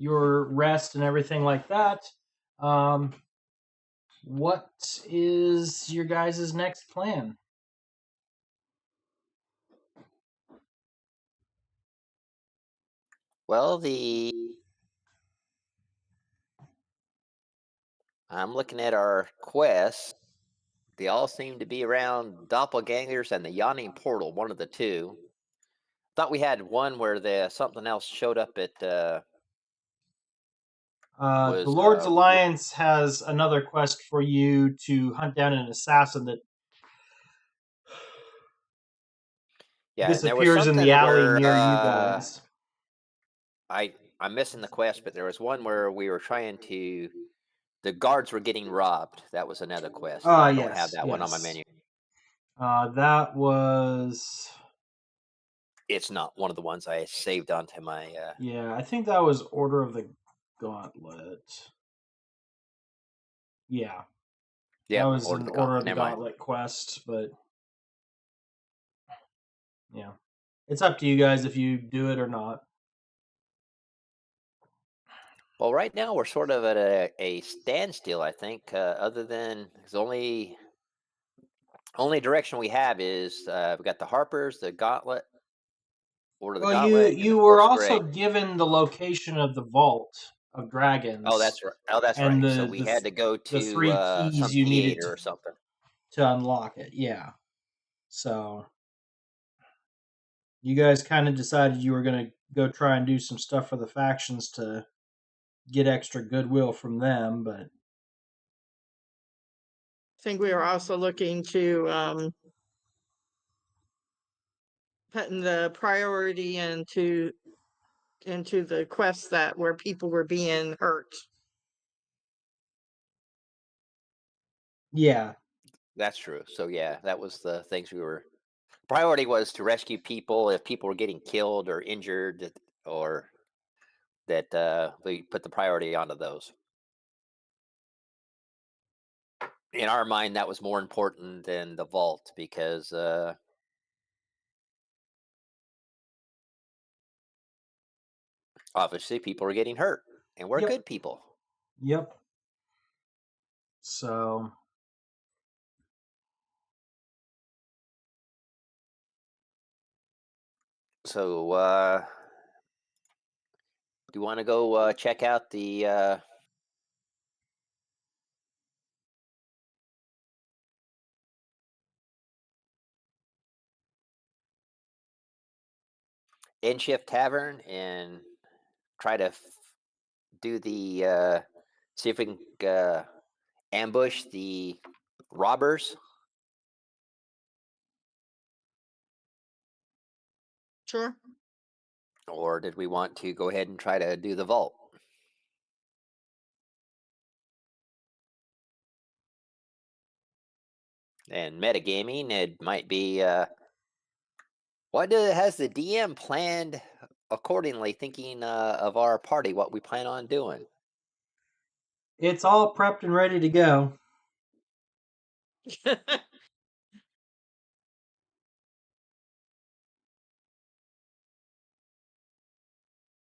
your rest and everything like that, what is your guys' next plan? Well, I'm looking at our quests. They all seem to be around doppelgangers and the yawning portal, one of the two. Thought we had one where something else showed up at The was Lord's Alliance has another quest for you to hunt down an assassin that yeah, and there was disappears in the something alley where near you guys. I'm missing the quest, but there was one where we were trying to. The guards were getting robbed. That was another quest. I don't have Yes, that one on my yes. menu. That was, It's not one of the ones I saved onto my. yeah, I think that was Order of the Gauntlet. Yeah, that Yep, was Order of an the Order Gauntlet. of the Never mind. Gauntlet quest, but yeah, it's up to you guys if you do it or not. Well, right now we're sort of at a standstill. I think, other than the only direction we have is we got the Harpers, the Gauntlet, Order of the Well, you Gauntlet, and the you were Force also Grey. given the location of the Vault of Oh, Dragons that's right. Oh, that's and right. So the we the had to go the to three keys some you needed theater or something. to unlock it. Yeah, so you guys kind of decided you were going to go try and do some stuff for the factions to get extra goodwill from them, but I think we were also looking to putting the priority into the quests that where people were being hurt. yeah, That's true. So yeah, that was the things we were. Priority was to rescue people if people were getting killed or injured, or that we put the priority onto those. In our mind, that was more important than the vault because obviously people are getting hurt, and we're yep, good people. yep. So So, do you want to go check out the End Shift Tavern and try to do the see if we can ambush the robbers? Sure. Or did we want to go ahead and try to do the vault? And metagaming, it might be has the DM planned accordingly, thinking of our party, what we plan on doing? it's all prepped and ready to go.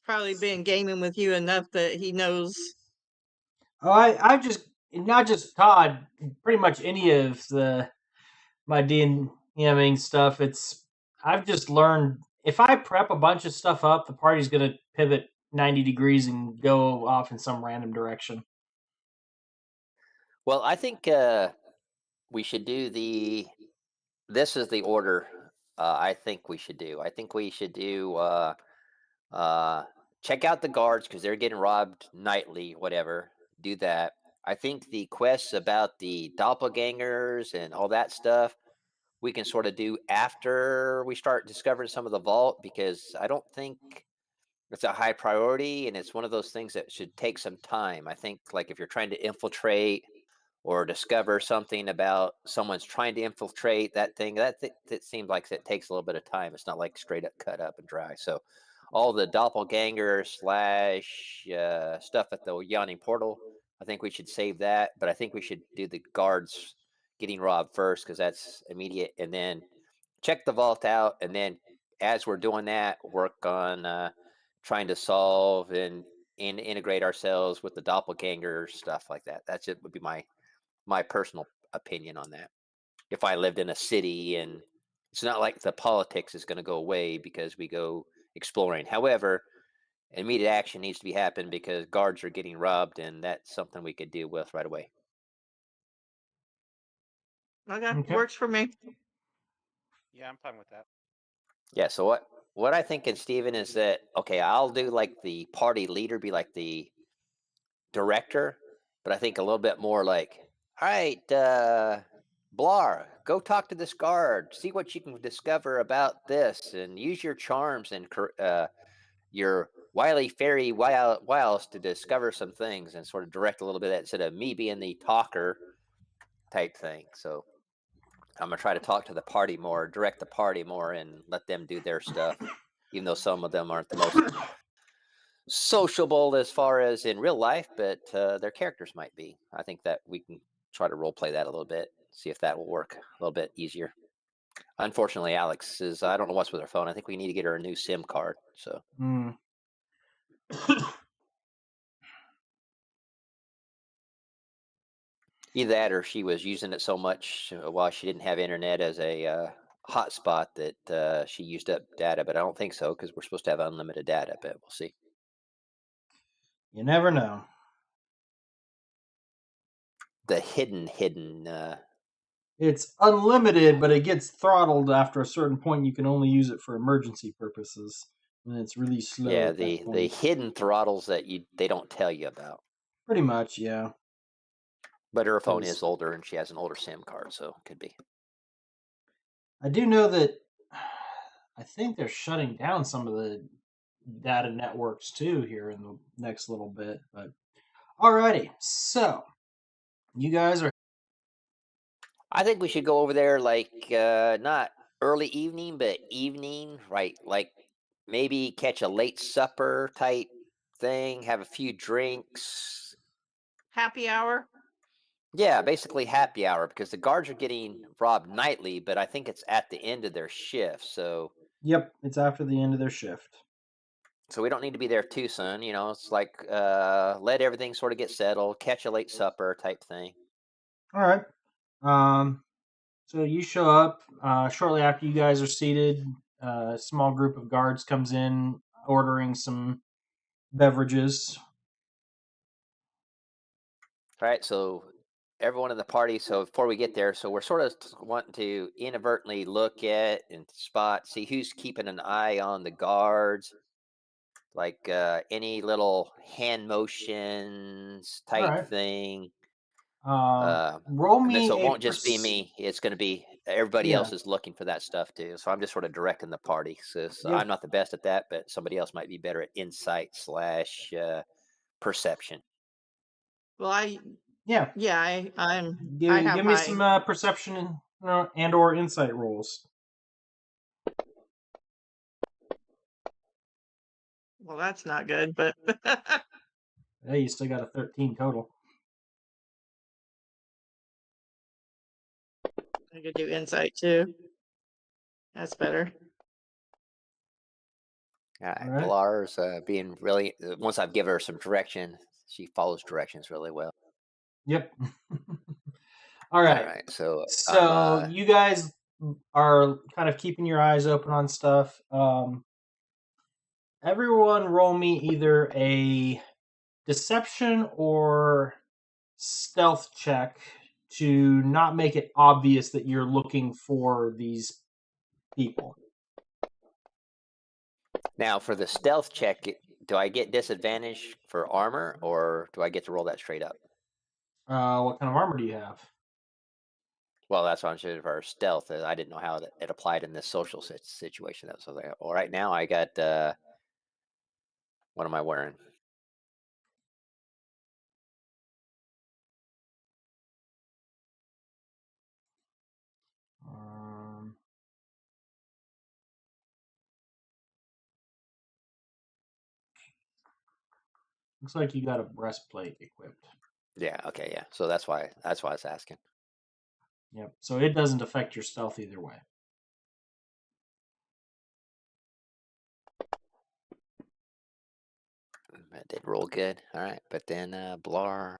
Probably been gaming with you enough that he knows. Oh, I've just not just Todd, pretty much any of the my DMing stuff. I've just learned if I prep a bunch of stuff up, the party's gonna pivot 90 degrees and go off in some random direction. Well, I think we should do the. This is the order. I think we should do. I think we should do. Uh, check out the guards because they're getting robbed nightly. Whatever. Do that. I think the quests about the doppelgangers and all that stuff we can sort of do after we start discovering some of the vault, because I don't think it's a high priority, and it's one of those things that should take some time. I think, like, if you're trying to infiltrate or discover something about someone's trying to infiltrate that thing, that seems like it takes a little bit of time. It's not like straight up cut up and dry. So all the doppelganger slash stuff at the yawning portal, I think we should save that, but I think we should do the guards getting robbed first because that's immediate, and then check the vault out, and then as we're doing that, work on trying to solve and and integrate ourselves with the doppelganger stuff like that. That's it. Would be my personal opinion on that. If I lived in a city, and it's not like the politics is going to go away because we go exploring. However, immediate action needs to be happened because guards are getting robbed, and that's something we could deal with right away. Okay, Okay. works for me. Yeah, I'm fine with that. Yeah. So what I think, and Steven, is that okay? I'll do like the party leader, be like the director, but I think a little bit more like, all right, Blar, go talk to this guard, see what you can discover about this, and use your charms and your wily fairy wiles to discover some things and sort of direct a little bit of that instead of me being the talker type thing. So I'm gonna try to talk to the party more, direct the party more, and let them do their stuff, even though some of them aren't the most sociable as far as in real life, but their characters might be. I think that we can try to role play that a little bit, see if that will work a little bit easier. Unfortunately, Alex is, I don't know what's with her phone. I think we need to get her a new SIM card. So either that or she was using it so much while she didn't have internet as a hotspot that she used up data, but I don't think so because we're supposed to have unlimited data, but we'll see. You never know. The hidden It's unlimited, but it gets throttled after a certain point. You can only use it for emergency purposes, and it's really slow. yeah, at that the point. hidden throttles that they don't tell you about. Pretty much, yeah. But her phone 'Cause is older and she has an older SIM card, so it could be. I do know that I think they're shutting down some of the data networks too here in the next little bit. But alrighty, so you guys are I think we should go over there like not early evening, but evening, right? Like maybe catch a late supper type thing, have a few drinks. Happy hour. Yeah, basically happy hour because the guards are getting robbed nightly, but I think it's at the end of their shift. So it's after the end of their shift. we don't need to be there too soon. You know, it's like let everything sort of get settled, catch a late supper type thing. All right. So you show up shortly after you guys are seated. A small group of guards comes in, ordering some beverages. All right, so everyone in the party. So before we get there, so we're sort of wanting to inadvertently look at and spot, see who's keeping an eye on the guards, like any little hand motions All type right. thing. Roll And then, me so it a won't just be me; it's going to be everybody Yeah. else is looking for that stuff too. So I'm just sort of directing the party. So Yep. I'm not the best at that, but somebody else might be better at insight slash perception. Well, I'm. I have Give me high. some perception and or insight rolls. Well, that's not good, but Hey, you still got a 13 total. I could do insight too. That's better. All right, All right. Pilar's being really. Once I've given her some direction, she follows directions really well. Yep. All right. All right, so So you guys are kind of keeping your eyes open on stuff. Everyone roll me either a deception or stealth check to not make it obvious that you're looking for these people. now for the stealth check, do I get disadvantage for armor, or do I get to roll that straight up? What kind of armor do you have? Well, that's what I'm saying for stealth. I didn't know how it applied in this social situation. That was like, well, right now I got. What am I wearing? Looks like you got a breastplate equipped. Yeah. Okay. Yeah. So that's why I was asking. Yep. So it doesn't affect your stealth either way. That did roll good. All right, but then Blar,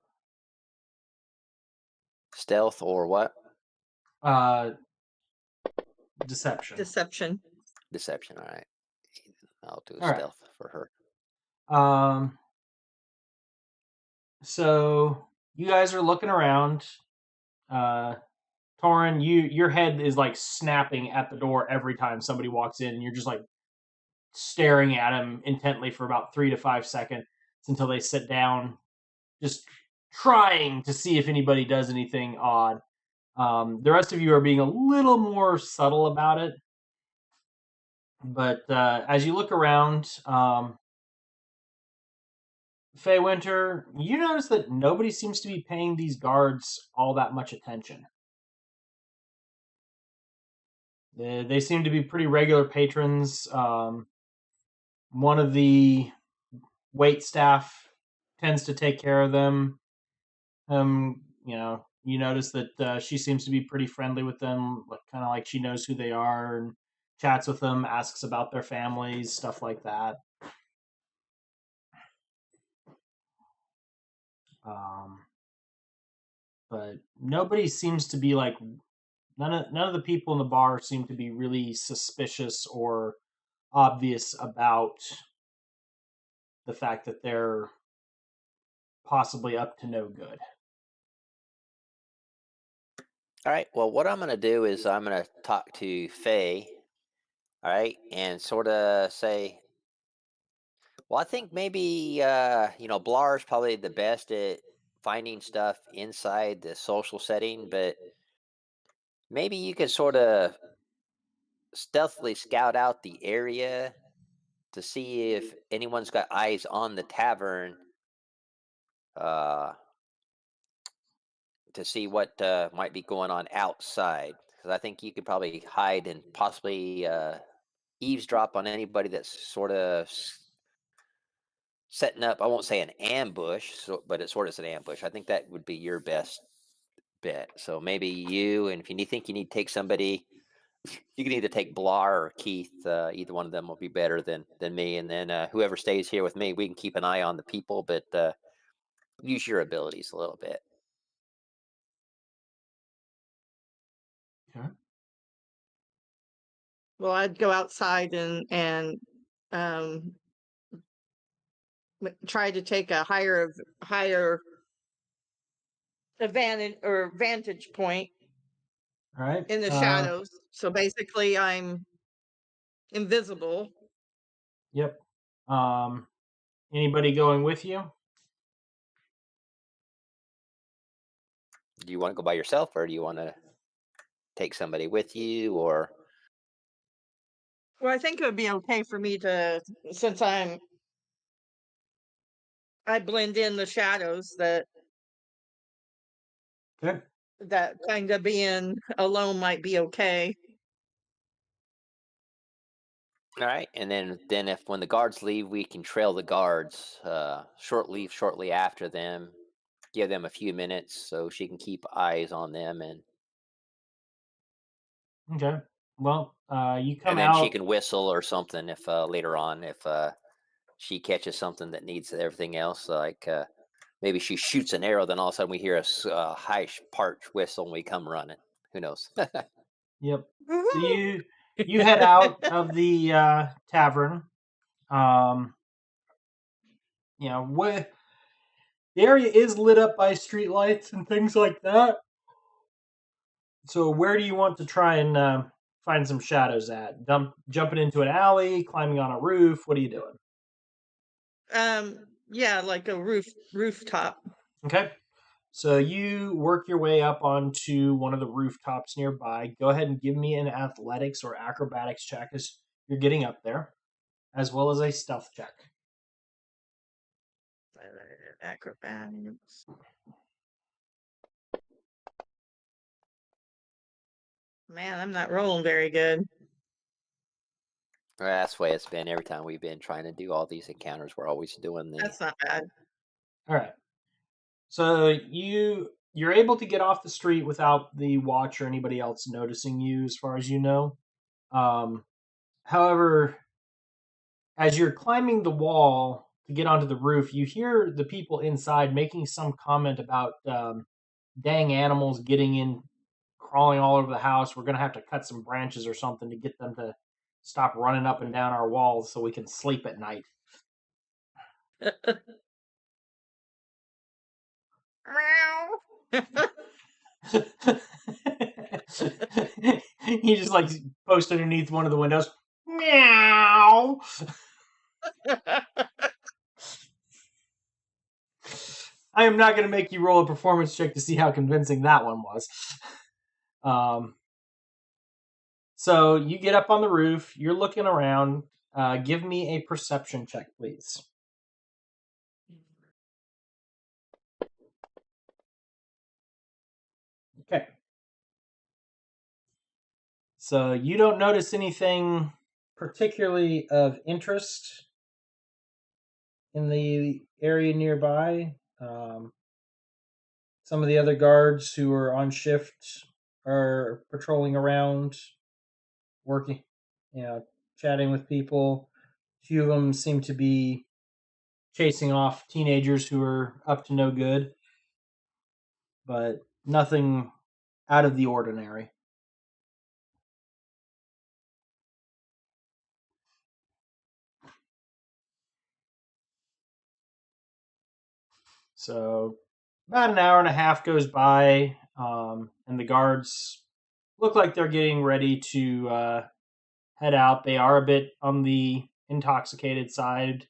stealth or what? Deception. Deception. Deception. All right, I'll do All right. stealth for her. So you guys are looking around. Torin, your head is like snapping at the door every time somebody walks in, and you're just like staring at him intently for about 3 to 5 seconds until they sit down, just trying to see if anybody does anything odd. The rest of you are being a little more subtle about it. But as you look around, Faye Winter, you notice that nobody seems to be paying these guards all that much attention. They seem to be pretty regular patrons. One of the wait staff tends to take care of them. You notice that she seems to be pretty friendly with them, kind of like she knows who they are and chats with them, asks about their families, stuff like that. But nobody seems to be like none of the people in the bar seem to be really suspicious or obvious about the fact that they're possibly up to no good. All right. Well, what I'm going to do is I'm going to talk to Faye. All right, and sort of say, well, I think maybe Blar is probably the best at finding stuff inside the social setting, but maybe you could sort of stealthily scout out the area to see if anyone's got eyes on the tavern, to see what might be going on outside. Because I think you could probably hide and possibly eavesdrop on anybody that's sort of setting up. I won't say an ambush, but it sort of is an ambush. I think that would be your best bet. So maybe you, and if you think you need to take somebody, you can either take Blar or Keith. Either one of them will be better than me. And then whoever stays here with me, we can keep an eye on the people, but use your abilities a little bit. Okay. Well, I'd go outside and try to take a higher vantage point All right. in the shadows. So basically, I'm invisible. Yep. Anybody going with you? Do you want to go by yourself, or do you want to take somebody with you, or? Well, I think it would be okay for me to, since I blend in the shadows, that Okay. that kind of being alone might be okay. All right, and then if when the guards leave, we can trail the guards. Shortly after them, give them a few minutes so she can keep eyes on them, and Okay. Well, you come and then she out. can whistle or something if later on if she catches something that needs everything else, like maybe she shoots an arrow, then all of a sudden we hear a high parch whistle and we come running. Who knows? Yep. So you head out of the tavern. Where the area is lit up by streetlights and things like that. So where do you want to try and find some shadows at? Jumping into an alley, climbing on a roof. What are you doing? Yeah, like a rooftop. Okay. So you work your way up onto one of the rooftops nearby. Go ahead and give me an athletics or acrobatics check as you're getting up there, as well as a stealth check. Acrobatics. Man, I'm not rolling very good. That's the way it's been every time we've been trying to do all these encounters. We're always doing That's not bad. All right. So you're able to get off the street without the watch or anybody else noticing you, as far as you know. However, as you're climbing the wall, to get onto the roof, you hear the people inside making some comment about dang animals getting in, crawling all over the house. We're going to have to cut some branches or something to get them to stop running up and down our walls so we can sleep at night. He just like posts underneath one of the windows. Meow. I am not going to make you roll a performance check to see how convincing that one was. So you get up on the roof. You're looking around. Give me a perception check, please. Okay. So you don't notice anything particularly of interest in the area nearby. Some of the other guards who are on shift are patrolling around, working, chatting with people. A few of them seem to be chasing off teenagers who are up to no good, but nothing out of the ordinary. So about an hour and a half goes by, and the guards look like they're getting ready to head out. They are a bit on the intoxicated side,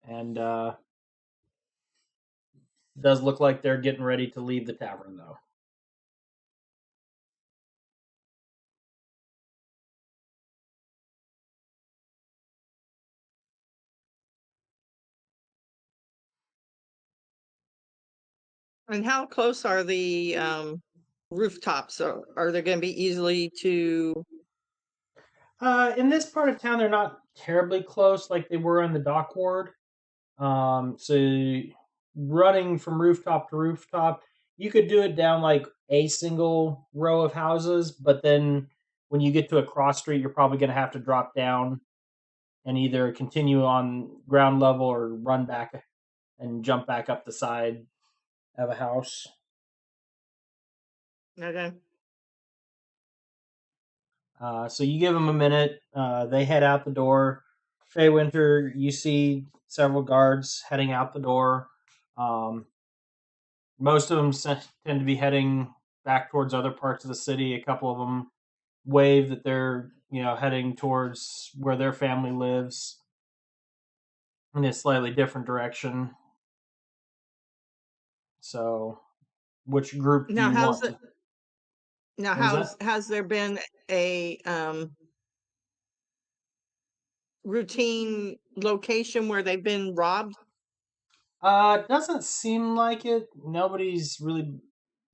and does look like they're getting ready to leave the tavern, though. And how close are the rooftops? Are they going to be easily to? In this part of town, they're not terribly close like they were in the dock ward. So running from rooftop to rooftop, you could do it down like a single row of houses, but then when you get to a cross street, you're probably going to have to drop down and either continue on ground level or run back and jump back up the side of a house. Okay. So you give them a minute. They head out the door. Fey Winter, you see several guards heading out the door. Most of them tend to be heading back towards other parts of the city. A couple of them wave that they're heading towards where their family lives in a slightly different direction. So, which group do Now, you how's want? it? Now, What was has there been a routine location where they've been robbed? It doesn't seem like it. Nobody's really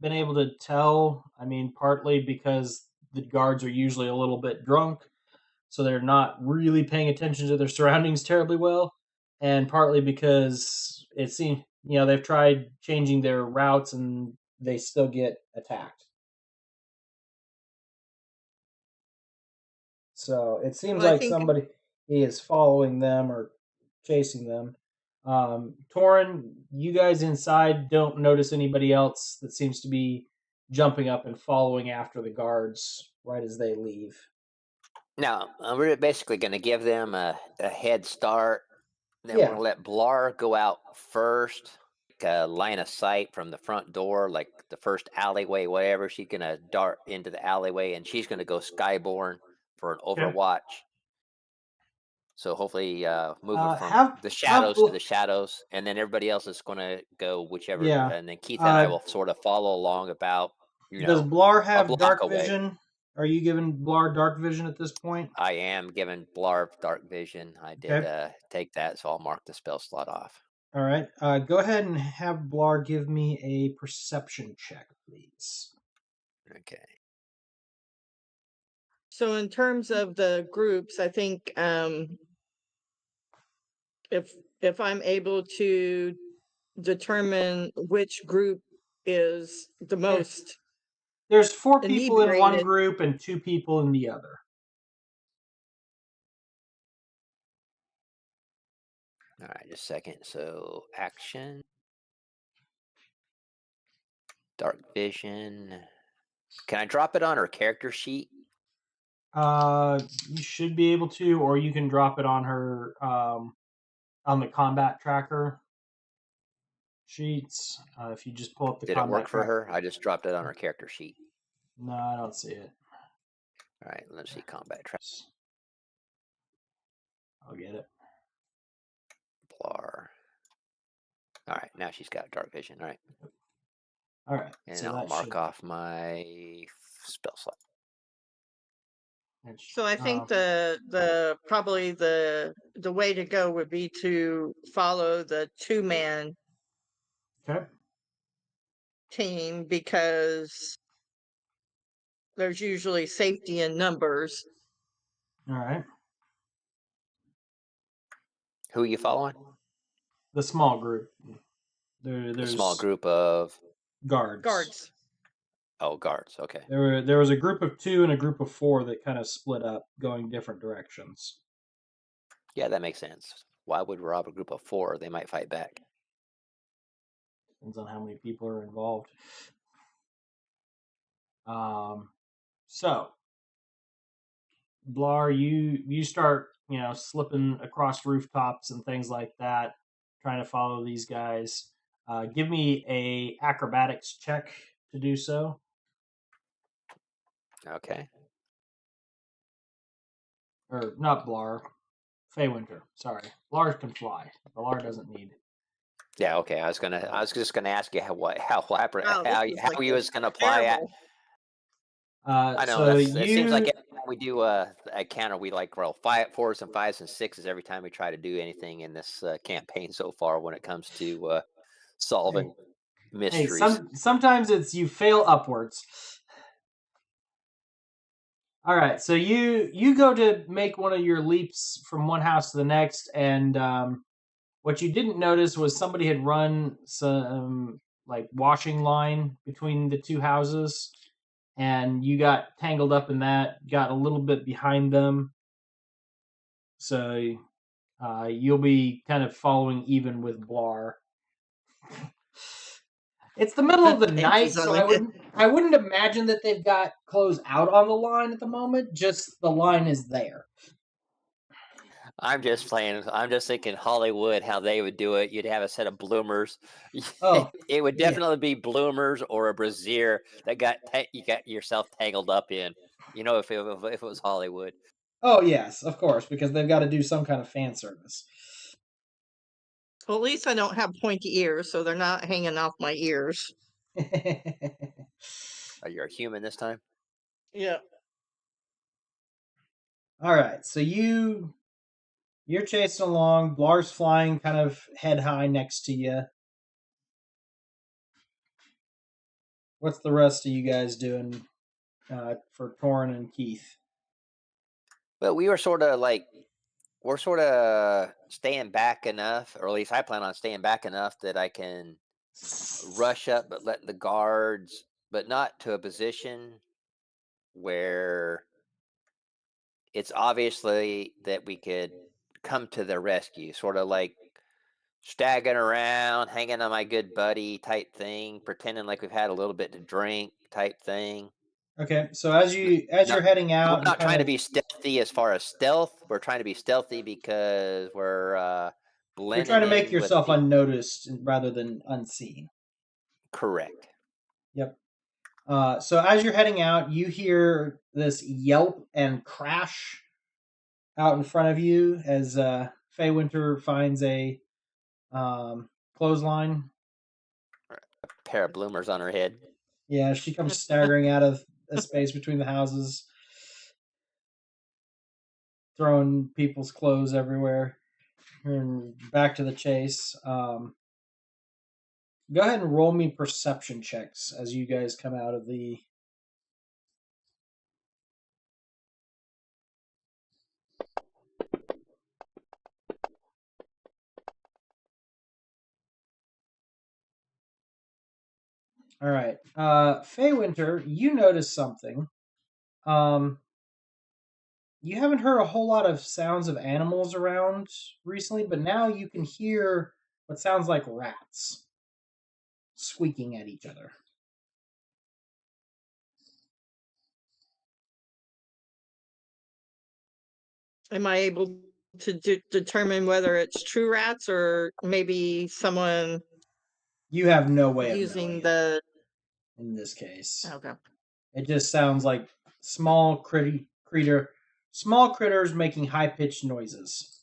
been able to tell. I mean, partly because the guards are usually a little bit drunk, so they're not really paying attention to their surroundings terribly well, and partly because it seems they've tried changing their routes and they still get attacked. So it seems Well, I like think somebody is following them or chasing them. Torin, you guys inside don't notice anybody else that seems to be jumping up and following after the guards right as they leave. Now, we're basically going to give them a head start. Then we're Yeah. going to let Blar go out first, line of sight from the front door, like the first alleyway, whatever. She's going to dart into the alleyway, and she's going to go skyborne for an overwatch. So hopefully moving from the shadows to the shadows, and then everybody else is going to go whichever. Yeah. And then Keith and I will sort of follow along about, Does Blar have block dark away. vision? Are you giving Blar dark vision at this point? I am giving Blar dark vision. I did take that, so I'll mark the spell slot off. All right. Go ahead and have Blar give me a perception check, please. Okay. so. In terms of the groups, I think if I'm able to determine which group is the most. There's 4 people in one inebriated. group and 2 people in the other. All right, just a second. So action, dark vision. Can I drop it on her character sheet? You should be able to, or you can drop it on her on the combat tracker sheets. If you just pull up the Did it combat work for tracker. her? I just dropped it on her character sheet. No, I don't see it. All right, let's see combat track. I'll get it. Blar. All right, now she's got dark vision. All right, All right. and so I'll that mark should- off my spell slot. that should- So I think the probably the way to go would be to follow the 2-man okay. team, because there's usually safety in numbers. All right. Who are you following? The small group. The There's small group of guards. guards. Okay. There was a group of 2 and a group of 4 that kind of split up, going different directions. Yeah, that makes sense. Why would we rob a group of 4? They might fight back. Depends on how many people are involved. So, Blar, you start, slipping across rooftops and things like that, trying to follow these guys. Give me a acrobatics check to do so. Okay. Or not Blar, Feywinter. Sorry, Blar can fly. Blar doesn't need. Yeah. Okay. I was just gonna ask you how This is like you was gonna apply it. terrible. I know So it seems like you every time we do a counter, we like roll 4s and 5s and 6s every time we try to do anything in this campaign so far when it comes to solving mysteries. sometimes it's you fail upwards. All right, so you go to make one of your leaps from one house to the next, and what you didn't notice was somebody had run some like washing line between the 2 houses, and you got tangled up in that, got a little bit behind them. So you'll be kind of following even with Blar. It's the middle of the Thank you, night, so I wouldn't imagine that they've got clothes out on the line at the moment. Just the line is there. I'm just thinking Hollywood, how they would do it. You'd have a set of bloomers. Oh, It would yeah. definitely be bloomers or a brassiere that you got yourself tangled up in. If it was Hollywood. Oh yes, of course, because they've got to do some kind of fan service. Well, at least I don't have pointy ears, so they're not hanging off my ears. Are you a human this time? Yeah. All right, so you're chasing along. Blar's flying kind of head high next to you. What's the rest of you guys doing for Torin and Keith? Well, we're sort of staying back enough, or at least I plan on staying back enough that I can rush up, but let the guards, but not to a position where it's obviously that we could come to their rescue, sort of like staggering around, hanging on my good buddy type thing, pretending like we've had a little bit to drink type thing. Okay, so as you're heading out, We're not trying to be stealthy as far as stealth. We're trying to be stealthy because we're blending. You're trying to make in yourself with unnoticed rather than unseen. Correct. Yep. So as you're heading out, you hear this yelp and crash out in front of you as Feywinter finds a clothesline. A pair of bloomers on her head. Yeah, she comes staggering out of a space between the houses, throwing people's clothes everywhere. And back to the chase. Go ahead and roll me perception checks as you guys come out of the. All right. Feywinter, you notice something. you haven't heard a whole lot of sounds of animals around recently, but now you can hear what sounds like rats squeaking at each other. Am I able to determine whether it's true rats or maybe someone You have no way of using knowing the? in this case. Okay. It just sounds like small critters making high pitched noises.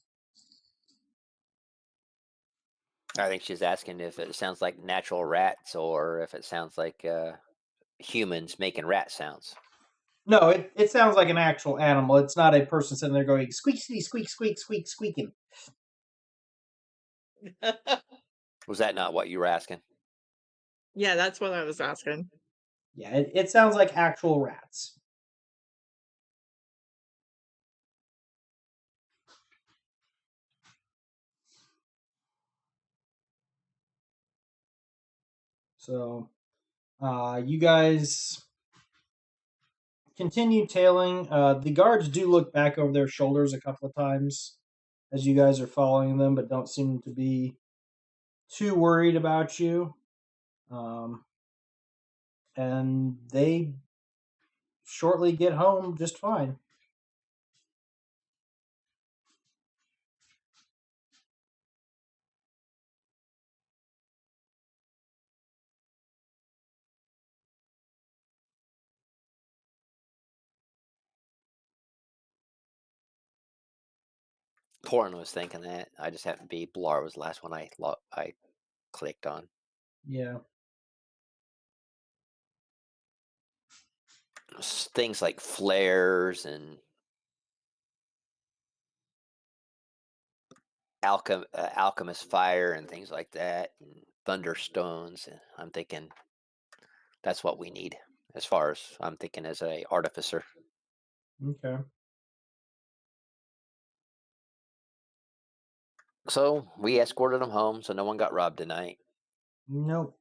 I think she's asking if it sounds like natural rats or if it sounds like humans making rat sounds. No, it sounds like an actual animal. It's not a person sitting there going squeak, squeak, squeak, squeak, squeak, squeaking. Was that not what you were asking? Yeah, that's what I was asking. Yeah, it sounds like actual rats. So, you guys continue tailing. The guards do look back over their shoulders a couple of times as you guys are following them, but don't seem to be too worried about you. And they shortly get home just fine. Corin was thinking that. I just happened to be Blar was the last one I clicked on. Yeah. Things like flares and alchemist fire and things like that, and thunderstones. And I'm thinking that's what we need, as far as I'm thinking as a artificer. Okay. So we escorted them home, so no one got robbed tonight. Nope.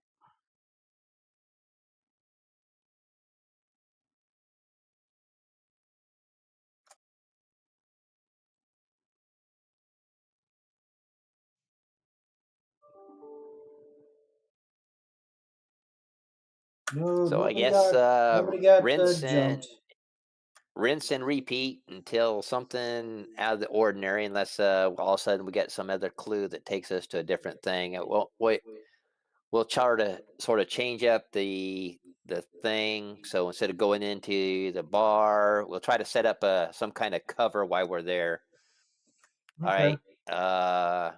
No, So I nobody guess got jumped. rinse and repeat until something out of the ordinary, unless all of a sudden we get some other clue that takes us to a different thing. We'll try to sort of change up the thing. So instead of going into the bar, we'll try to set up some kind of cover while we're there. All Okay. right.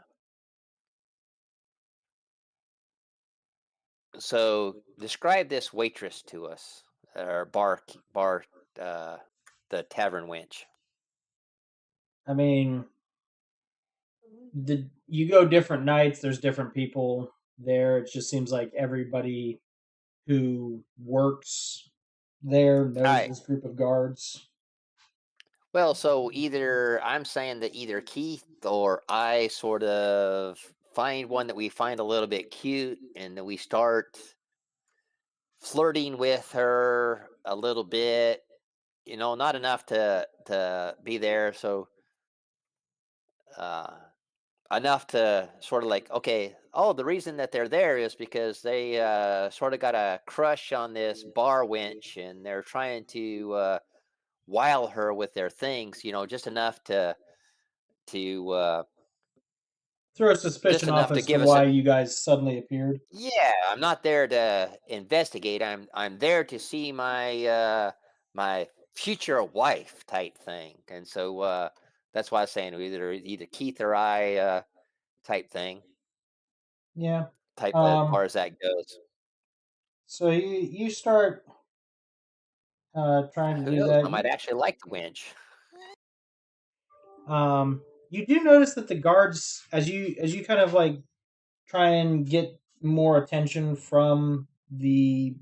So describe this waitress to us, or the tavern wench. I mean, you go different nights. There's different people there. It just seems like everybody who works there knows All right. this group of guards. Well, so I'm saying that either Keith or I sort of find one that we find a little bit cute, and then we start flirting with her a little bit. Not enough to be there, so enough to sort of like, okay, oh, the reason that they're there is because they sort of got a crush on this bar wench, and they're trying to wile her with their things, just enough to Throw a just suspicion off enough to as to give us why you guys suddenly appeared. yeah. I'm not there to investigate. I'm there to see my future wife type thing, and so that's why I was saying either Keith or I type thing, Yeah. type as far Um. as that goes. So you start trying to Who do knows? I that. might actually like the winch. You do notice that the guards, as you kind of like try and get more attention from the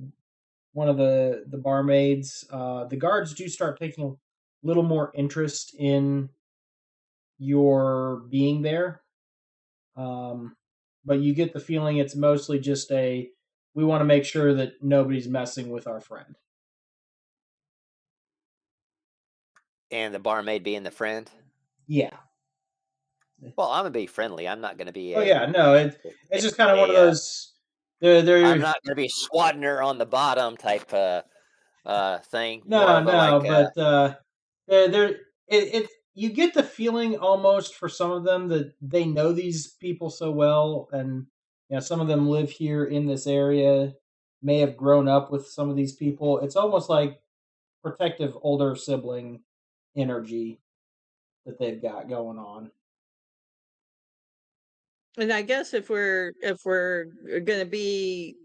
one of the barmaids, the guards do start taking a little more interest in your being there. But you get the feeling it's mostly just we want to make sure that nobody's messing with our friend. And the barmaid being the friend. Yeah. Well, I'm gonna be friendly. I'm not gonna be. Oh yeah, no, it's just kind of one of those. I'm not gonna be swatting her on the bottom type thing. More of a no, like. but you get the feeling almost for some of them that they know these people so well, and some of them live here in this area, may have grown up with some of these people. It's almost like protective older sibling energy that they've got going on. And I guess if we're going to be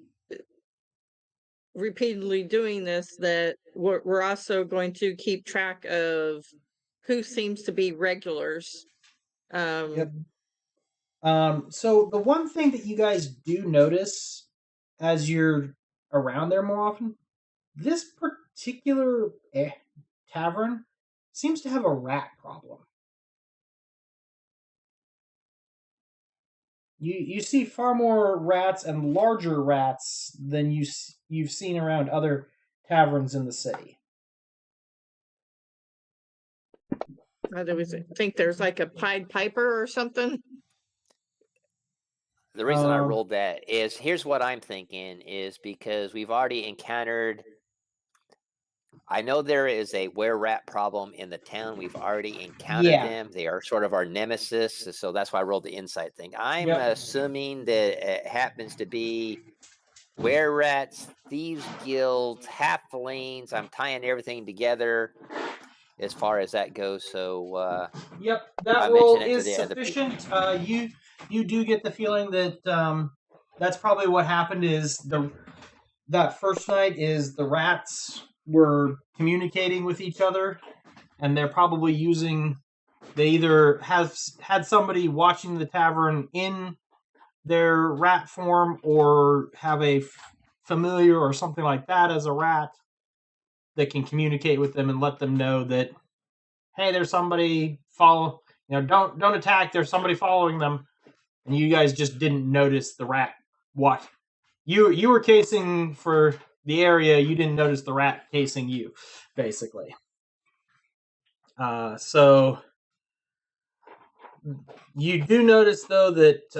repeatedly doing this, that we're also going to keep track of who seems to be regulars. Yep. So the one thing that you guys do notice as you're around there more often, this particular tavern seems to have a rat problem. You see far more rats and larger rats than you've seen around other taverns in the city. Do we think there's like a Pied Piper or something? The reason I rolled that is, here's what I'm thinking, is because we've already encountered. I know there is a were-rat problem in the town. We've already encountered them. They are sort of our nemesis, so that's why I rolled the insight thing. I'm assuming that it happens to be were-rats, thieves guilds, halflings. I'm tying everything together as far as that goes. So that roll is sufficient. You do get the feeling that that's probably what happened. Is that first night is the rats were communicating with each other, and they're probably using. They either have had somebody watching the tavern in their rat form, or have a familiar or something like that as a rat that can communicate with them and let them know that, hey, there's somebody don't attack. There's somebody following them, and you guys just didn't notice the rat. What? You were casing for the area. You didn't notice the rat casing you, basically. So you do notice, though, that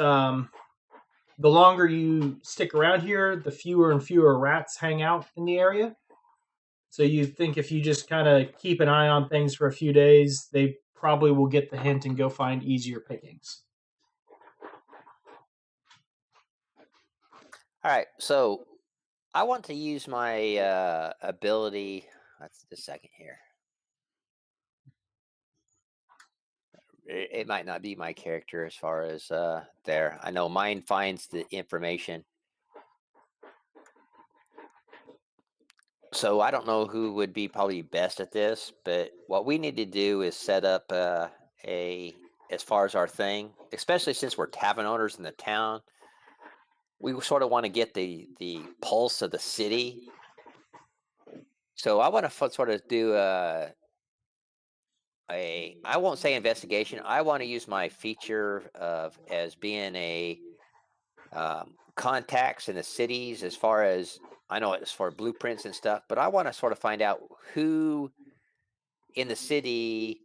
the longer you stick around here, the fewer and fewer rats hang out in the area. So you think if you just kind of keep an eye on things for a few days, they probably will get the hint and go find easier pickings. All right, so I want to use my ability. That's the second here. It might not be my character as far as there. I know mine finds the information. So I don't know who would be probably best at this, but what we need to do is set up as far as our thing, especially since we're tavern owners in the town, we sort of want to get the pulse of the city. So I want to sort of do I won't say investigation. I want to use my feature of as being a contacts in the cities, as far as I know, as far as blueprints and stuff. But I want to sort of find out who in the city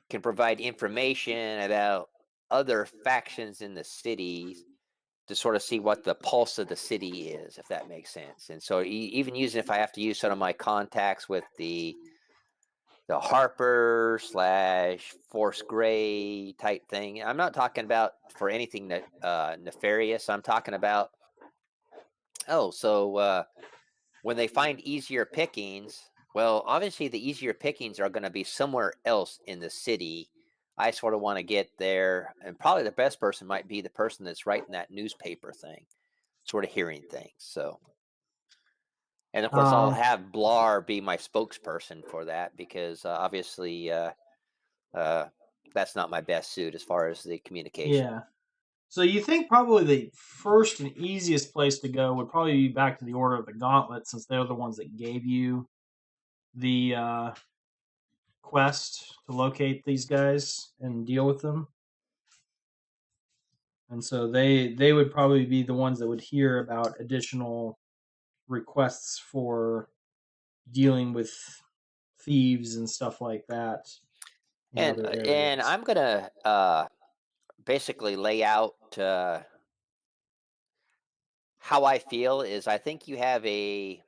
can provide information about other factions in the cities, to sort of see what the pulse of the city is, if that makes sense. And so even using, if I have to use some of my contacts with the Harper / Force Gray type thing. I'm not talking about for anything that nefarious. I'm talking about, when they find easier pickings, well, obviously the easier pickings are going to be somewhere else in the city. I sort of want to get there, and probably the best person might be the person that's writing that newspaper thing, sort of hearing things. So, and of course, I'll have Blar be my spokesperson for that, because obviously that's not my best suit as far as the communication. Yeah. So you think probably the first and easiest place to go would probably be back to the Order of the Gauntlet, since they're the ones that gave you the quest to locate these guys and deal with them. And so they would probably be the ones that would hear about additional requests for dealing with thieves and stuff like that in other areas. And I'm gonna basically lay out how I feel is I think you have I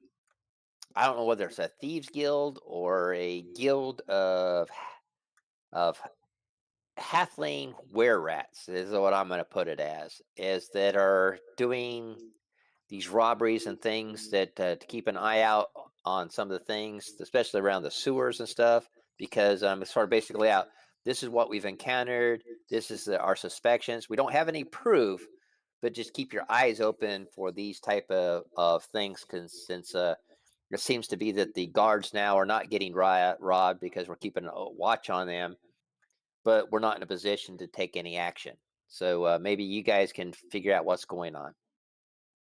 don't know whether it's a thieves guild or a guild of halfling were rats is what I'm going to put it as, is that are doing these robberies and things that to keep an eye out on some of the things, especially around the sewers and stuff, because it's sort of basically out. This is what we've encountered. This is our suspicions. We don't have any proof, but just keep your eyes open for these type of things, because since it seems to be that the guards now are not getting robbed because we're keeping a watch on them, but we're not in a position to take any action. So maybe you guys can figure out what's going on.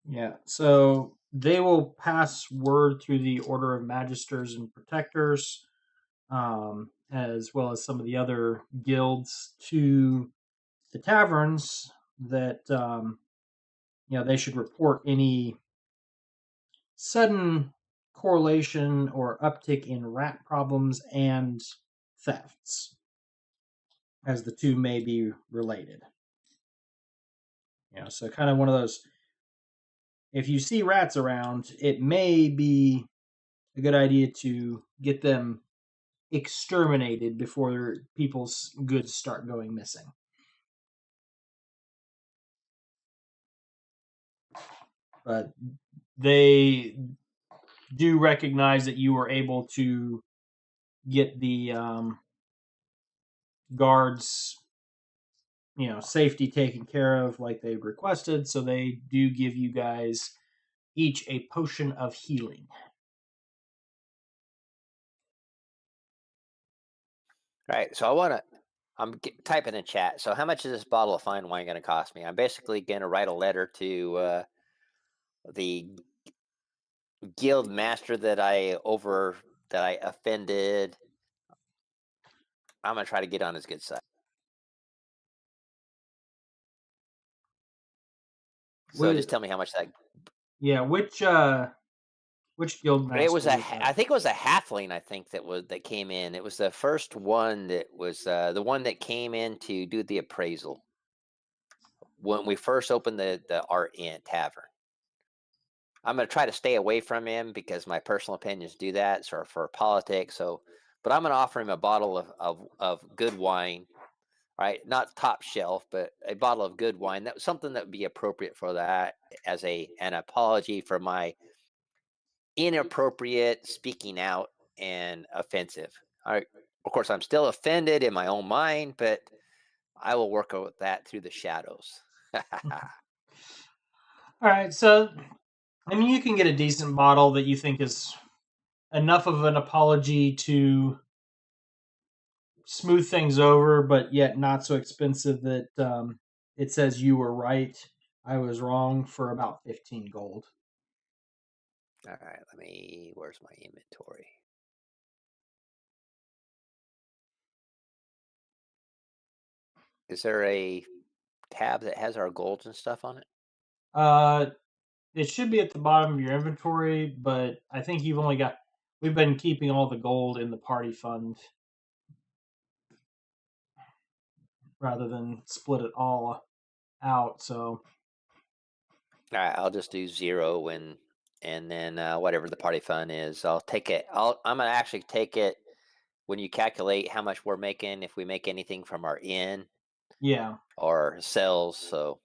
Yeah, so they will pass word through the Order of Magisters and Protectors, as well as some of the other guilds, to the taverns that they should report any sudden correlation or uptick in rat problems and thefts, as the two may be related. So kind of one of those. If you see rats around, it may be a good idea to get them exterminated before people's goods start going missing. But they do recognize that you were able to get the guards, safety taken care of like they requested, so they do give you guys each a potion of healing. All right, so I'm typing in chat. So how much is this bottle of fine wine going to cost me? I'm basically going to write a letter to the guild master that I offended. I'm going to try to get on his good side. So just tell me how much that. Yeah, which guild master? It was I think it was a halfling. I think that came in. It was the first one that was the one that came in to do the appraisal when we first opened the Art Inn Tavern. I'm going to try to stay away from him because my personal opinions do that, sort of for politics. But I'm going to offer him a bottle of good wine, right? Not top shelf, but a bottle of good wine. That was something that would be appropriate for that as an apology for my inappropriate speaking out and offensive. All right. Of course, I'm still offended in my own mind, but I will work with that through the shadows. All right, so you can get a decent bottle that you think is enough of an apology to smooth things over, but yet not so expensive that it says you were right, I was wrong, for about 15 gold. All right, where's my inventory? Is there a tab that has our golds and stuff on it? It should be at the bottom of your inventory, but I think we've been keeping all the gold in the party fund rather than split it all out, so. All right, I'll just do 0 and then whatever the party fund is, I'll take it. I'm gonna actually take it when you calculate how much we're making, if we make anything from our inn. Yeah. Or sales, so.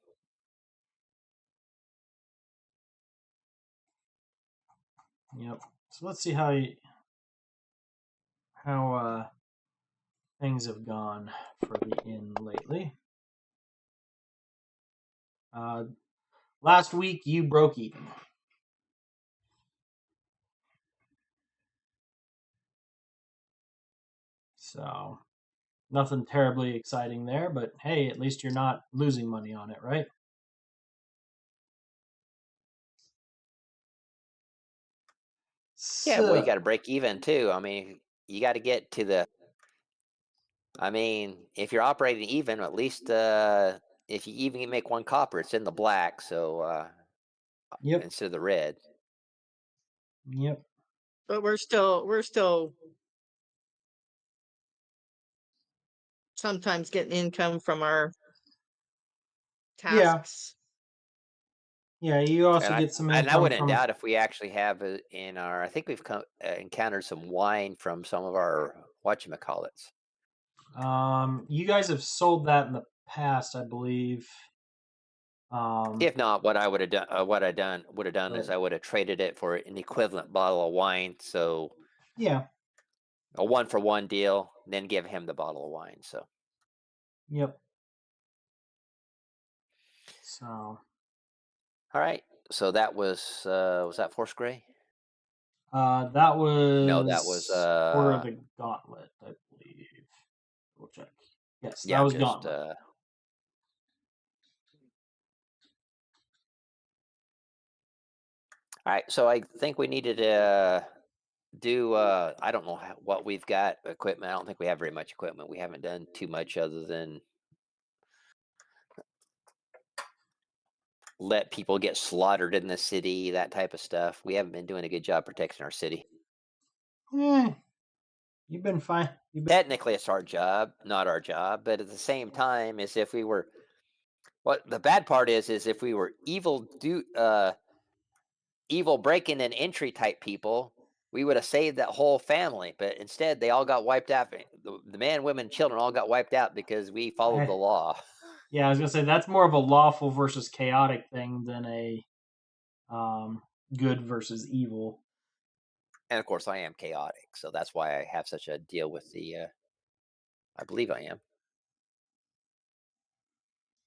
Yep. So let's see how things have gone for the inn lately. Last week you broke even. So nothing terribly exciting there, but hey, at least you're not losing money on it, right? Yeah, well, you got to break even too. You got to get to the. If you're operating even, at least if you even make 1 copper, it's in the black. So yep. Instead of the red. Yep. But we're still sometimes getting income from our Yeah. tasks. Yeah, you also And get some I income wouldn't from. doubt if we actually have in our. I think we've encountered some wine from some of our whatchamacallits. You guys have sold that in the past, I believe. If not, what I would have done, would have done is But I would have traded it for an equivalent bottle of wine. So yeah, a 1-for-1 deal, then give him the bottle of wine. So yep. So all right. So that was that Force Gray? that was No, that was Order of the Gauntlet, I believe. We'll check. Yes, that yeah, was just Gauntlet. all right. So I think we needed to do I don't know what we've got equipment. I don't think we have very much equipment. We haven't done too much other than let people get slaughtered in the city, that type of stuff. We haven't been doing a good job protecting our city. You've been fine. Technically it's our job, not our job, but at the same time, as if we were what the bad part is if we were evil breaking and entry type people, we would have saved that whole family. But instead, they all got wiped out. The man, women, children all got wiped out because we followed the law. Yeah, I was gonna say that's more of a lawful versus chaotic thing than a good versus evil. And of course, I am chaotic, so that's why I have such a deal with the. I believe I am.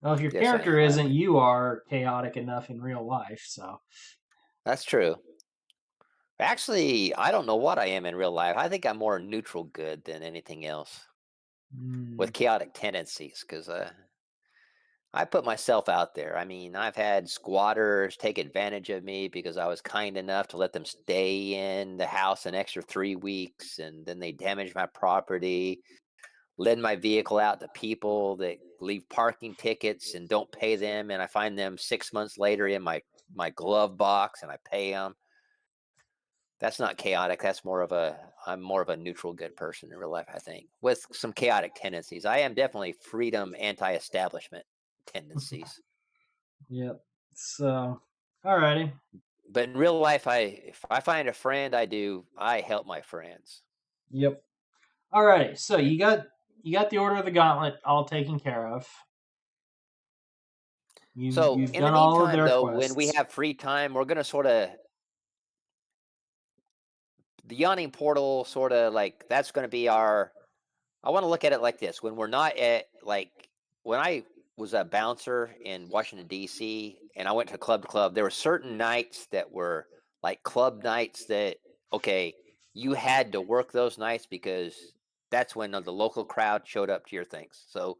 Well, if your Yes, I character am. isn't, you are chaotic enough in real life. So That's true. Actually, I don't know what I am in real life. I think I'm more neutral good than anything else with chaotic tendencies because I put myself out there. I mean, I've had squatters take advantage of me because I was kind enough to let them stay in the house an extra 3 weeks, and then they damage my property, lend my vehicle out to people that leave parking tickets and don't pay them, and I find them 6 months later in my glove box, and I pay them. That's not chaotic. I'm more of a neutral good person in real life, I think, with some chaotic tendencies. I am definitely freedom anti-establishment tendencies. Yep. So, alrighty. But in real life, if I find a friend, I help my friends. Yep. Alrighty. So you got the Order of the Gauntlet all taken care of. You've In the done all of meantime, their though, quests. when we have free time, we're gonna sort of the yawning portal, sort of like that's going to be our. I want to look at it like this: when we're not at when I was a bouncer in Washington D.C. and I went to club, there were certain nights that were like club nights that okay, you had to work those nights because that's when the local crowd showed up to your things. So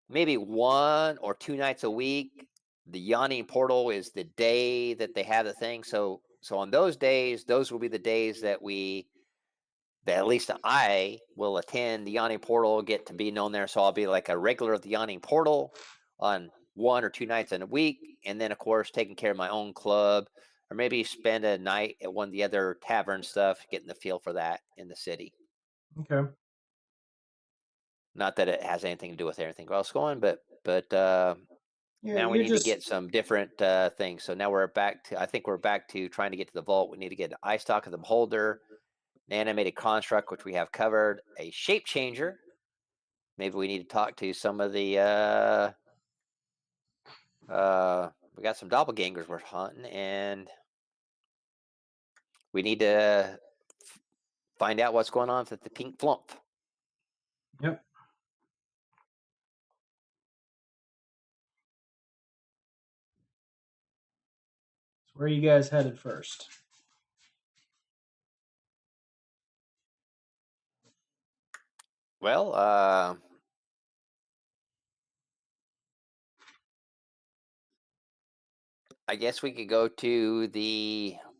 maybe 1 or 2 nights a week, the yawning portal is the day that they have the thing. So on those days, those will be the days that at least I will attend the yawning portal, get to be known there. So I'll be like a regular of the yawning portal on 1 or 2 nights in a week. And then of course taking care of my own club, or maybe spend a night at one of the other tavern stuff, getting the feel for that in the city. Okay. Not that it has anything to do with anything else going, but Yeah, now we you're need to just get some different things. So now I think we're back to trying to get to the vault. We need to get an eye stock of the beholder, an animated construct, which we have covered, a shape changer. Maybe we need to talk to some of the we got some doppelgangers we're hunting, and we need to find out what's going on with the pink flump. Yep. So where are you guys headed first? Well, I guess we could go to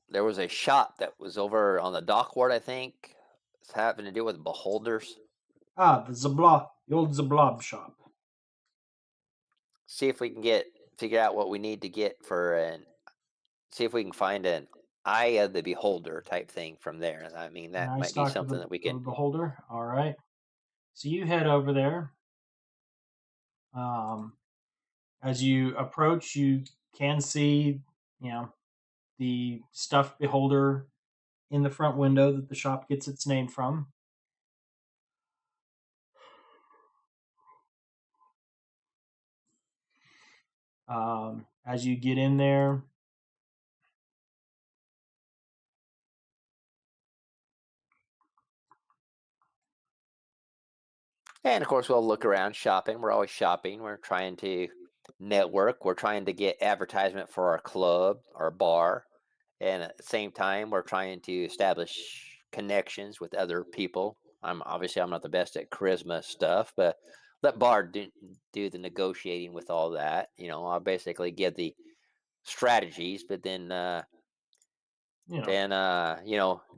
there was a shop that was over on the dock ward, I think. It's having to do with beholders. The old Zablob shop. See if we can figure out what we need to get see if we can find an eye of the beholder type thing from there. I mean, that might be something that we can. Beholder. All right. So you head over there. As you approach, you can see, the stuffed beholder in the front window that the shop gets its name from. As you get in there, And of course, we'll look around shopping. We're always shopping. We're trying to network. We're trying to get advertisement for our club, our bar. And at the same time, we're trying to establish connections with other people. I'm not the best at charisma stuff, but let Bard do the negotiating with all that. I'll basically give the strategies, but then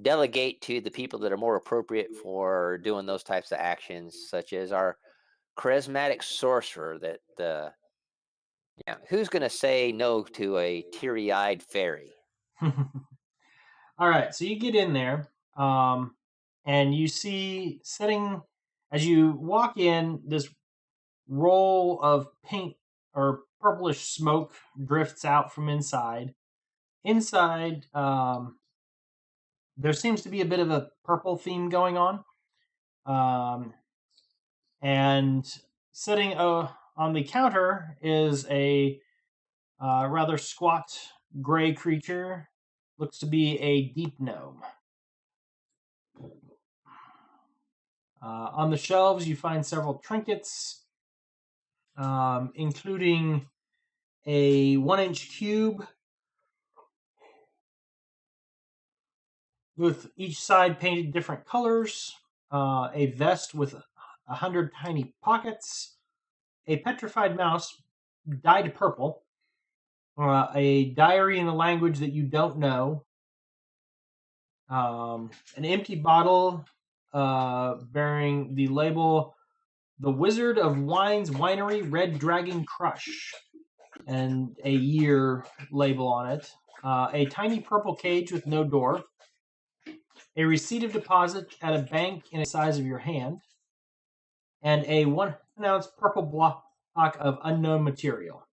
delegate to the people that are more appropriate for doing those types of actions, such as our charismatic sorcerer. Who's going to say no to a teary-eyed fairy? All right, so you get in there, and you see as you walk in, this roll of pink or purplish smoke drifts out from inside. Inside, there seems to be a bit of a purple theme going on. And sitting on the counter is a rather squat gray creature. Looks to be a deep gnome. On the shelves, you find several trinkets, including a 1-inch cube with each side painted different colors, a vest with 100 tiny pockets, a petrified mouse dyed purple, a diary in a language that you don't know, an empty bottle bearing the label "The Wizard of Wine's Winery Red Dragon Crush," and a year label on it, a tiny purple cage with no door, a receipt of deposit at a bank in the size of your hand, and a 1-ounce purple block of unknown material.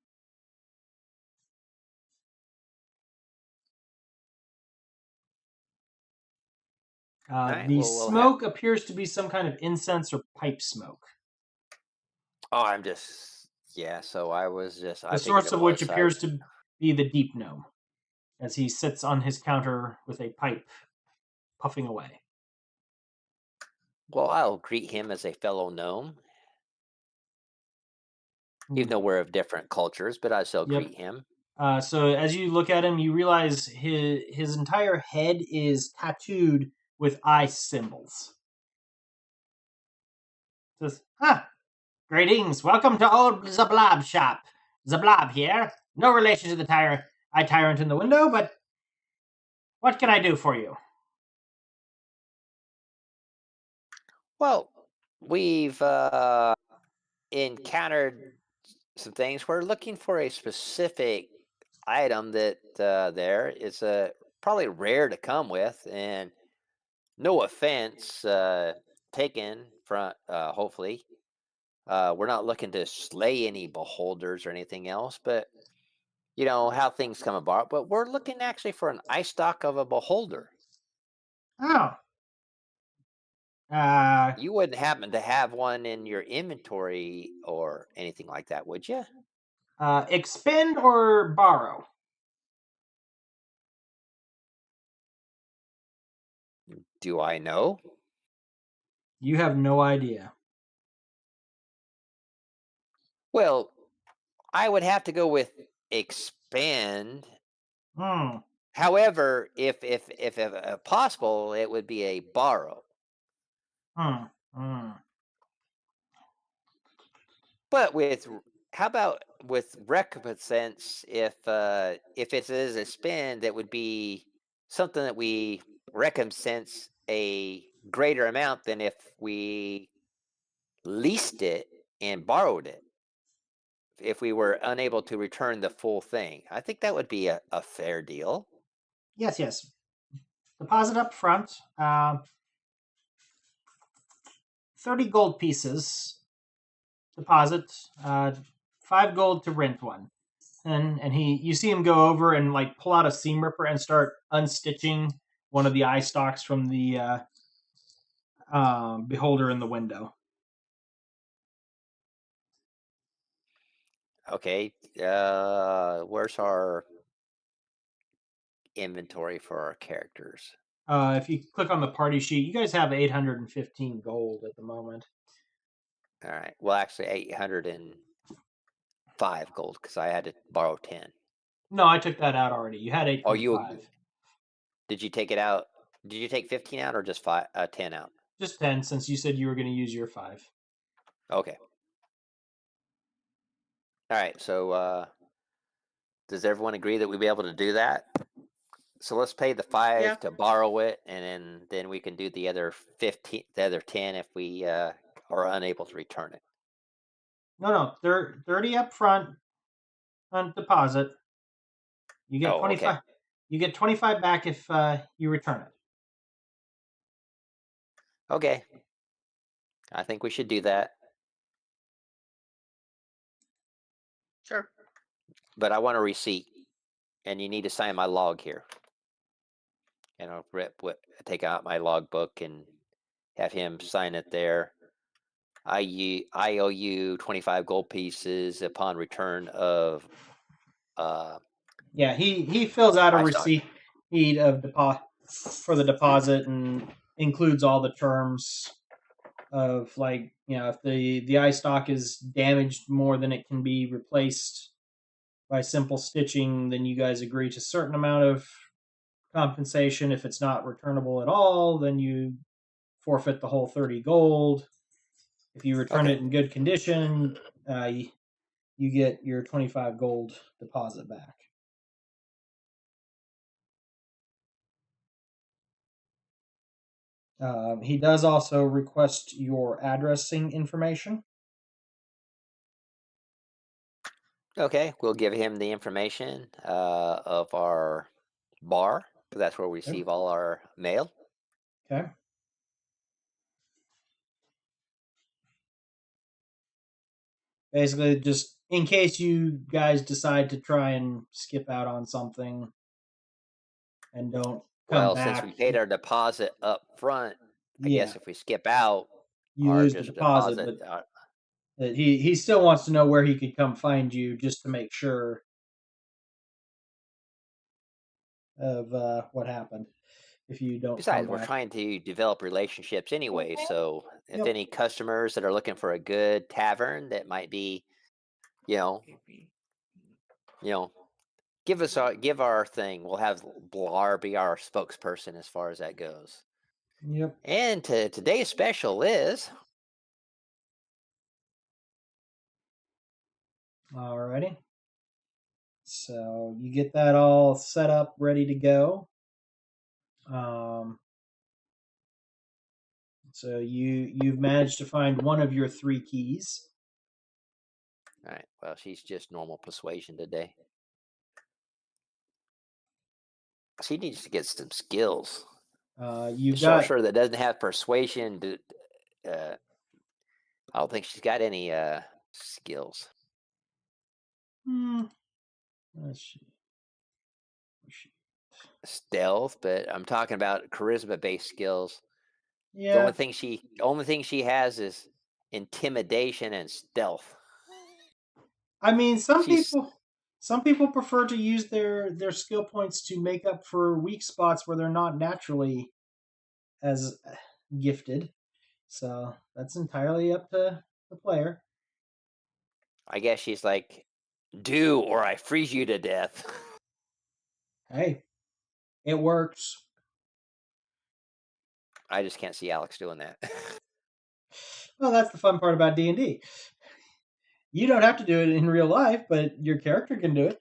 Right, The well, smoke appears to be some kind of incense or pipe smoke. Oh, I'm just, so I was just, I The figured source it of which was. appears to be the deep gnome, as he sits on his counter with a pipe, puffing away. Well, I'll greet him as a fellow gnome, even though we're of different cultures, but I still Yep. greet him. So as you look at him, you realize his entire head is tattooed with eye symbols. Says, greetings, welcome to old Zablob shop. Zablob here, no relation to the tyrant in the window, but what can I do for you? Well, we've encountered some things. We're looking for a specific item that there is probably rare to come with, and no offense taken from hopefully. We're not looking to slay any beholders or anything else, but how things come about. But we're looking actually for an eye stock of a beholder. Oh. You wouldn't happen to have one in your inventory or anything like that, would you? Expend or borrow? Do I know? You have no idea. Well, I would have to go with expend. However, if possible, it would be a borrow. But how about with recompense? If it is a spend, that would be something that we recompense a greater amount than if we leased it and borrowed it. If we were unable to return the full thing, I think that would be a fair deal. Yes. Deposit up front. 30 gold pieces deposit, 5 gold to rent one. And you see him go over and like pull out a seam ripper and start unstitching one of the eye stalks from the beholder in the window. Okay. Where's our inventory for our characters? If you click on the party sheet, you guys have 815 gold at the moment. All right. Well, actually, 805 gold because I had to borrow 10. No, I took that out already. You had 8.5. Did you take it out? Did you take 15 out or just 10 out? Just 10, since you said you were going to use your 5. Okay. All right. So, does everyone agree that we'd be able to do that? So let's pay the 5 to borrow it, and then we can do the other 15, the other 10 if we are unable to return it. No, 30 up front on deposit. You get 25. Okay. You get 25 back if you return it. Okay. I think we should do that. Sure. But I want a receipt, and you need to sign my log here. And I'll take out my logbook and have him sign it there. I owe you 25 gold pieces upon return of. Yeah, he fills out a Livestock. receipt of for the deposit and includes all the terms of, like, if the eye stalk is damaged more than it can be replaced by simple stitching, then you guys agree to a certain amount of compensation. If it's not returnable at all, then you forfeit the whole 30 gold. If you return it in good condition, you get your 25 gold deposit back. He does also request your addressing information. Okay, we'll give him the information of our bar. That's where we receive all our mail. Okay. Basically, just in case you guys decide to try and skip out on something and don't come back. Since we paid our deposit up front, I guess if we skip out, you lose the deposit. But he still wants to know where he could come find you, just to make sure of what happened if you don't. Besides, we're trying to develop relationships anyway. So if any customers that are looking for a good tavern that might be, give our thing. We'll have Blar be our spokesperson as far as that goes. Yep. And today's special is. Alrighty. So you get that all set up, ready to go. So you've managed to find one of your 3 keys. All right. Well, she's just normal persuasion today. She needs to get some skills. Sorcerer that doesn't have persuasion. I don't think she's got any skills. Let's see. Stealth, but I'm talking about charisma-based skills. Yeah. The only thing she has is intimidation and stealth. I mean, some people prefer to use their skill points to make up for weak spots where they're not naturally as gifted. So that's entirely up to the player. I guess she's like, do or I freeze you to death. Hey, it works. I just can't see Alex doing that. Well, that's the fun part about D&D. You don't have to do it in real life, but your character can do it.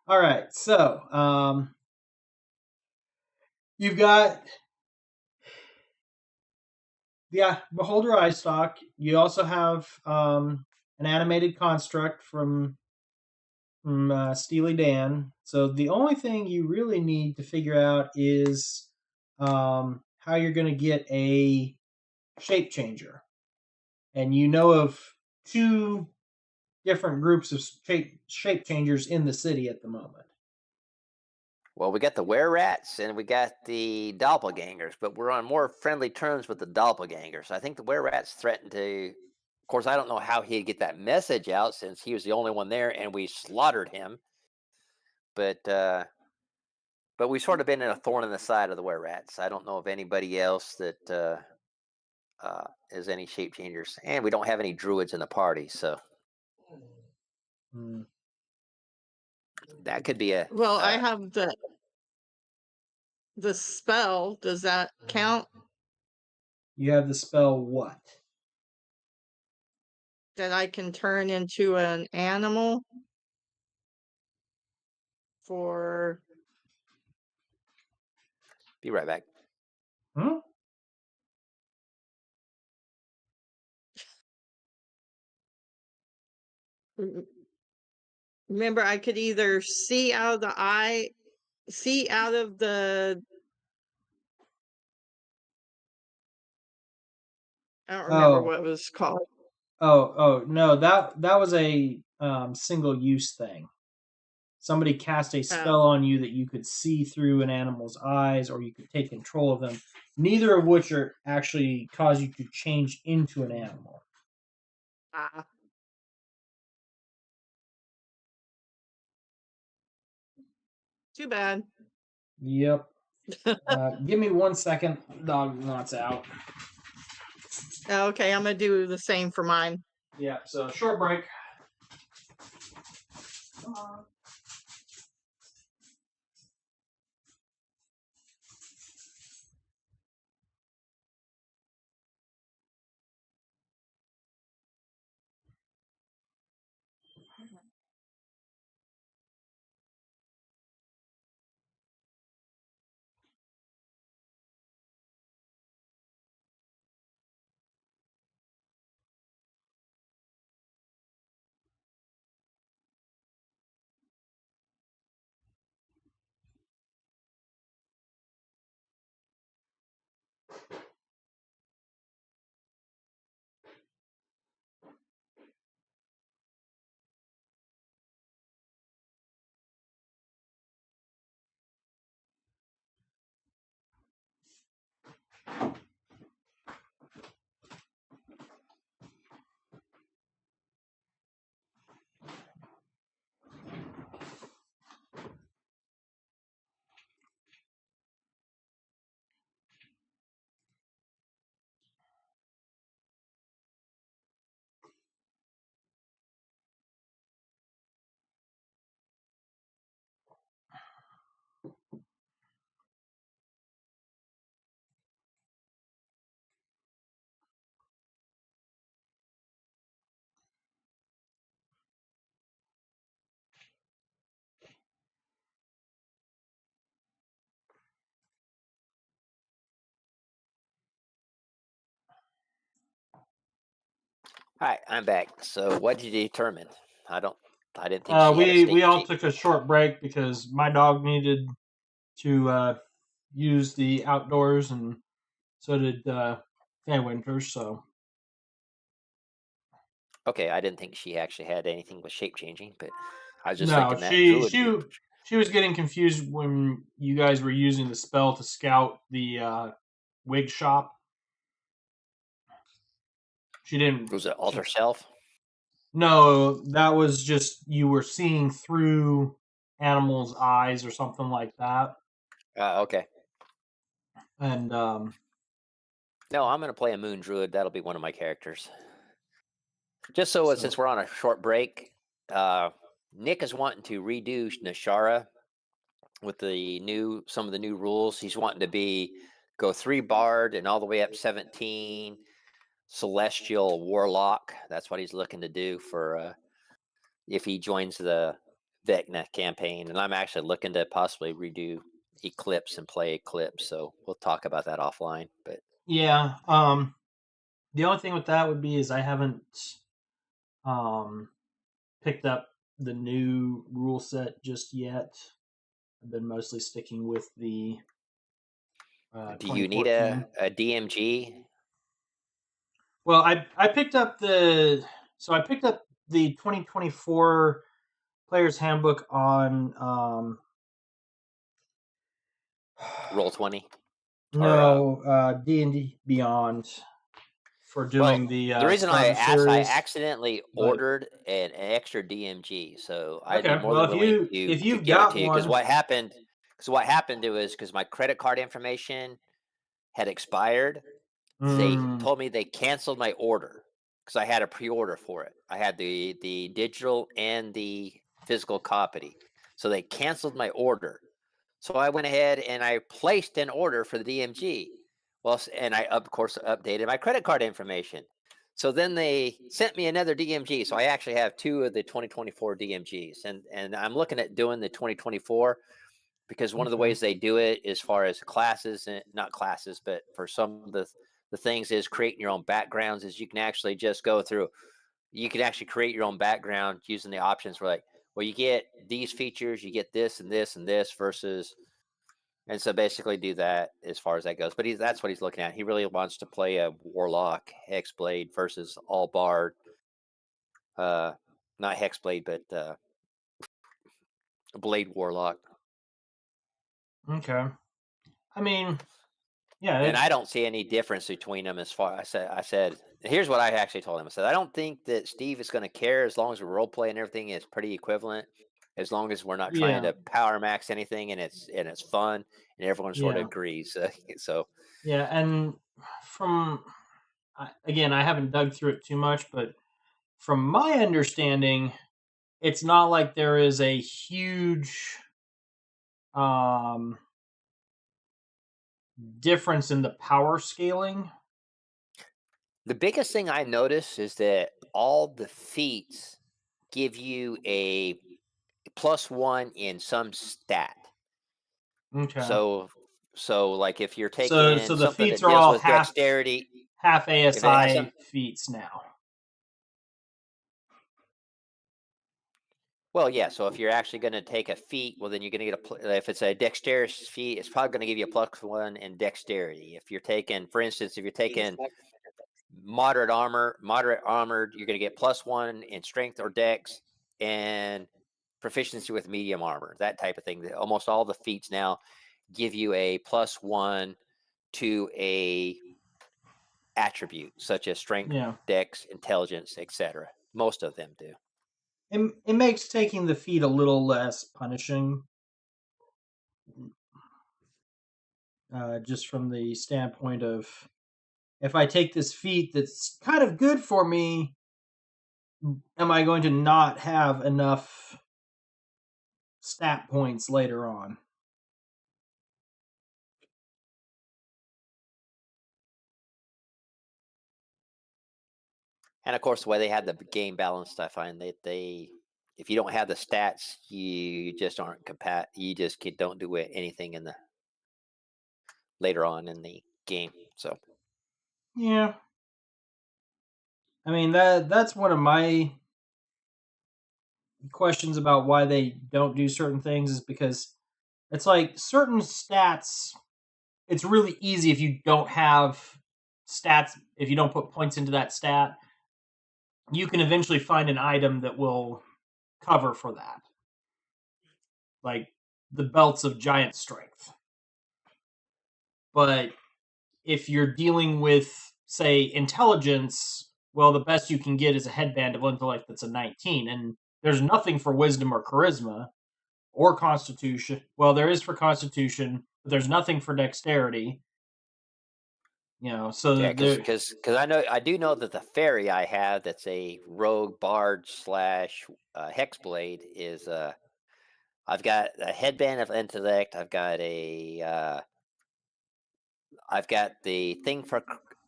All right, so you've got the Beholder Eye Stalk. You also have an animated construct from Steely Dan. So the only thing you really need to figure out is how how you're going to get a shape changer. And you know of 2 different groups of shape changers in the city at the moment. Well, we got the were-rats and we got the doppelgangers, but we're on more friendly terms with the doppelgangers. I think the were-rats threatened to. Of course, I don't know how he'd get that message out since he was the only one there and we slaughtered him. But we've sort of been in a thorn in the side of the were-rats. I don't know of anybody else that is any shape changers, and we don't have any druids in the party, so that could be a. Well, I have the spell. Does that count? You have the spell what? That I can turn into an animal for. Be right back. Remember, I could either see out of the eye, see out of the. I don't remember what it was called. Oh no, that was a single use thing. Somebody cast a spell on you that you could see through an animal's eyes, or you could take control of them. Neither of which are actually cause you to change into an animal. Too bad. Yep. Give me 1 second. Dog wants out. Okay, I'm gonna do the same for mine. Yeah, so short break. Come on. Hi, I'm back. So, what did you determine? I didn't think she had a We all state took a short break because my dog needed to use the outdoors, and so did Winters. So Okay, I didn't think she actually had anything with shape changing, but I was just no, thinking that druid. she was getting confused when you guys were using the spell to scout the wig shop. She didn't. Was it alter self? No, that was just you were seeing through animals' eyes or something like that. Okay. And no, I'm going to play a moon druid. That'll be one of my characters. Just so since we're on a short break, Nick is wanting to redo Nashara with some of the new rules. He's wanting to go 3 bard and all the way up 17 celestial warlock. That's what he's looking to do for if he joins the Vecna campaign. And I'm actually looking to possibly redo Eclipse and play Eclipse. So we'll talk about that offline. But yeah, the only thing with that would be is I haven't picked up the new rule set just yet. I've been mostly sticking with the Do you need a 2014. DMG? Well, I picked up the 2024 Player's Handbook on Roll20? no, D&D Beyond for doing the reason I Starter asked, I Series. accidentally but- ordered an extra DMG, so I'd be Okay, more well, than if willing you- if to you've give it got to you. Because one- what happened was because my credit card information had expired. They told me they canceled my order because I had a pre-order for it. I had the digital and the physical copy, so they canceled my order. So I went ahead and I placed an order for the DMG. Well, and I of course updated my credit card information. So then they sent me another DMG. So I actually have 2 of the 2024 DMGs, and I'm looking at doing the 2024 because one of the Okay. ways they do it, as far as classes, and not classes, but for some of the things is creating your own backgrounds. Is you can actually just go through. You can actually create your own background using the options for like, well, you get these features, you get this and this and this versus. And so basically do that as far as that goes. But that's what he's looking at. He really wants to play a Warlock Hexblade versus all Bard. Not Hexblade, but Blade Warlock. Okay. I mean, yeah. And I don't see any difference between them as far. I said, here's what I actually told him. I said, I don't think that Steve is going to care as long as the role play and everything is pretty equivalent. As long as we're not trying to power max anything and it's fun and everyone sort of agrees. So yeah, and again, I haven't dug through it too much, but from my understanding, it's not like there is a huge difference in the power scaling. The biggest thing I notice is that all the feats give you a +1 in some stat. Okay. So like if you're taking so the something feats that are deals all with dexterity, half if it has ASI feats now. well, yeah. So if you're actually going to take a feat, well, then you're going to get if it's a dexterity feat, it's probably going to give you a +1 in dexterity. If you're taking, for instance, if you're taking moderate armored, you're going to get +1 in strength or dex and proficiency with medium armor, that type of thing. Almost all the feats now give you a +1 to a attribute such as strength, dex, intelligence, etc. Most of them do. It makes taking the feat a little less punishing, just from the standpoint of, if I take this feat that's kind of good for me, am I going to not have enough stat points later on? And of course, the way they have the game balanced, I find that if you don't have the stats, you just aren't you just don't do anything in the later on in the game. So yeah, I mean that's one of my questions about why they don't do certain things, is because it's like certain stats, it's really easy if you don't have stats, if you don't put points into that stat, you can eventually find an item that will cover for that. Like the belts of giant strength. But if you're dealing with, say, intelligence, well, the best you can get is a headband of intellect that's a 19, and there's nothing for wisdom or charisma or constitution. Well, there is for constitution, but there's nothing for dexterity. So yeah, because I do know that the fairy I have that's a rogue bard / hexblade is I've got a headband of intellect. I've got the thing for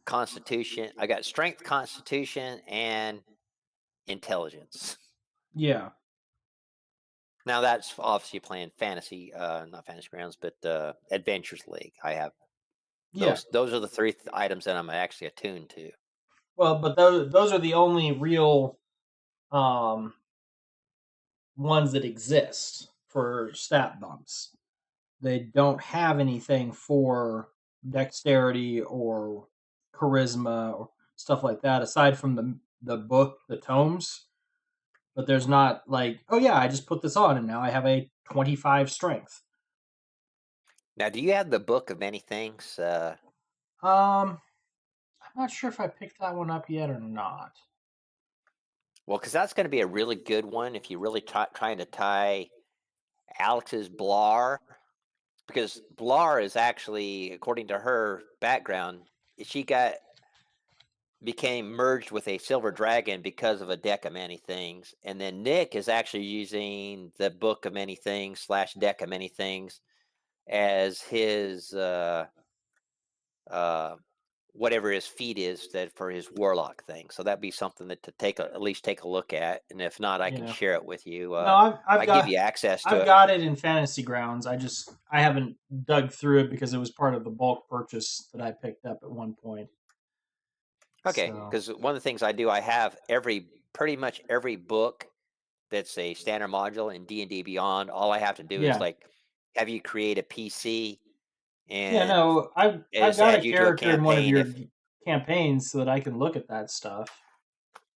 constitution. I got strength, constitution, and intelligence. Yeah. Now that's obviously playing fantasy, not Fantasy Grounds, but Adventures League. I have those are the 3 items that I'm actually attuned to. Well, but those are the only real ones that exist for stat bumps. They don't have anything for dexterity or charisma or stuff like that, aside from the book, the tomes. But there's not like, oh yeah, I just put this on and now I have a 25 strength. Now, do you have the Book of Many Things? I'm not sure if I picked that one up yet or not. Well, because that's going to be a really good one if you're really trying to tie Alex's Blar, because Blar is actually, according to her background, she became merged with a silver dragon because of a deck of many things, and then Nick is actually using the Book of Many Things / deck of many things as his whatever his feat is that for his warlock thing. So that'd be something that to at least take a look at, and if not, I can Yeah. share it with you. No, I give you access to I've it. got it in Fantasy Grounds. I haven't dug through it because it was part of the bulk purchase that I picked up at one point. Okay, So, because one of the things I do, I have pretty much every book that's a standard module in D&D Beyond. All I have to do is yeah. have you create a PC Yeah, and no, I've just got a add you to a character in one of campaign. your campaigns so that I can look at that stuff.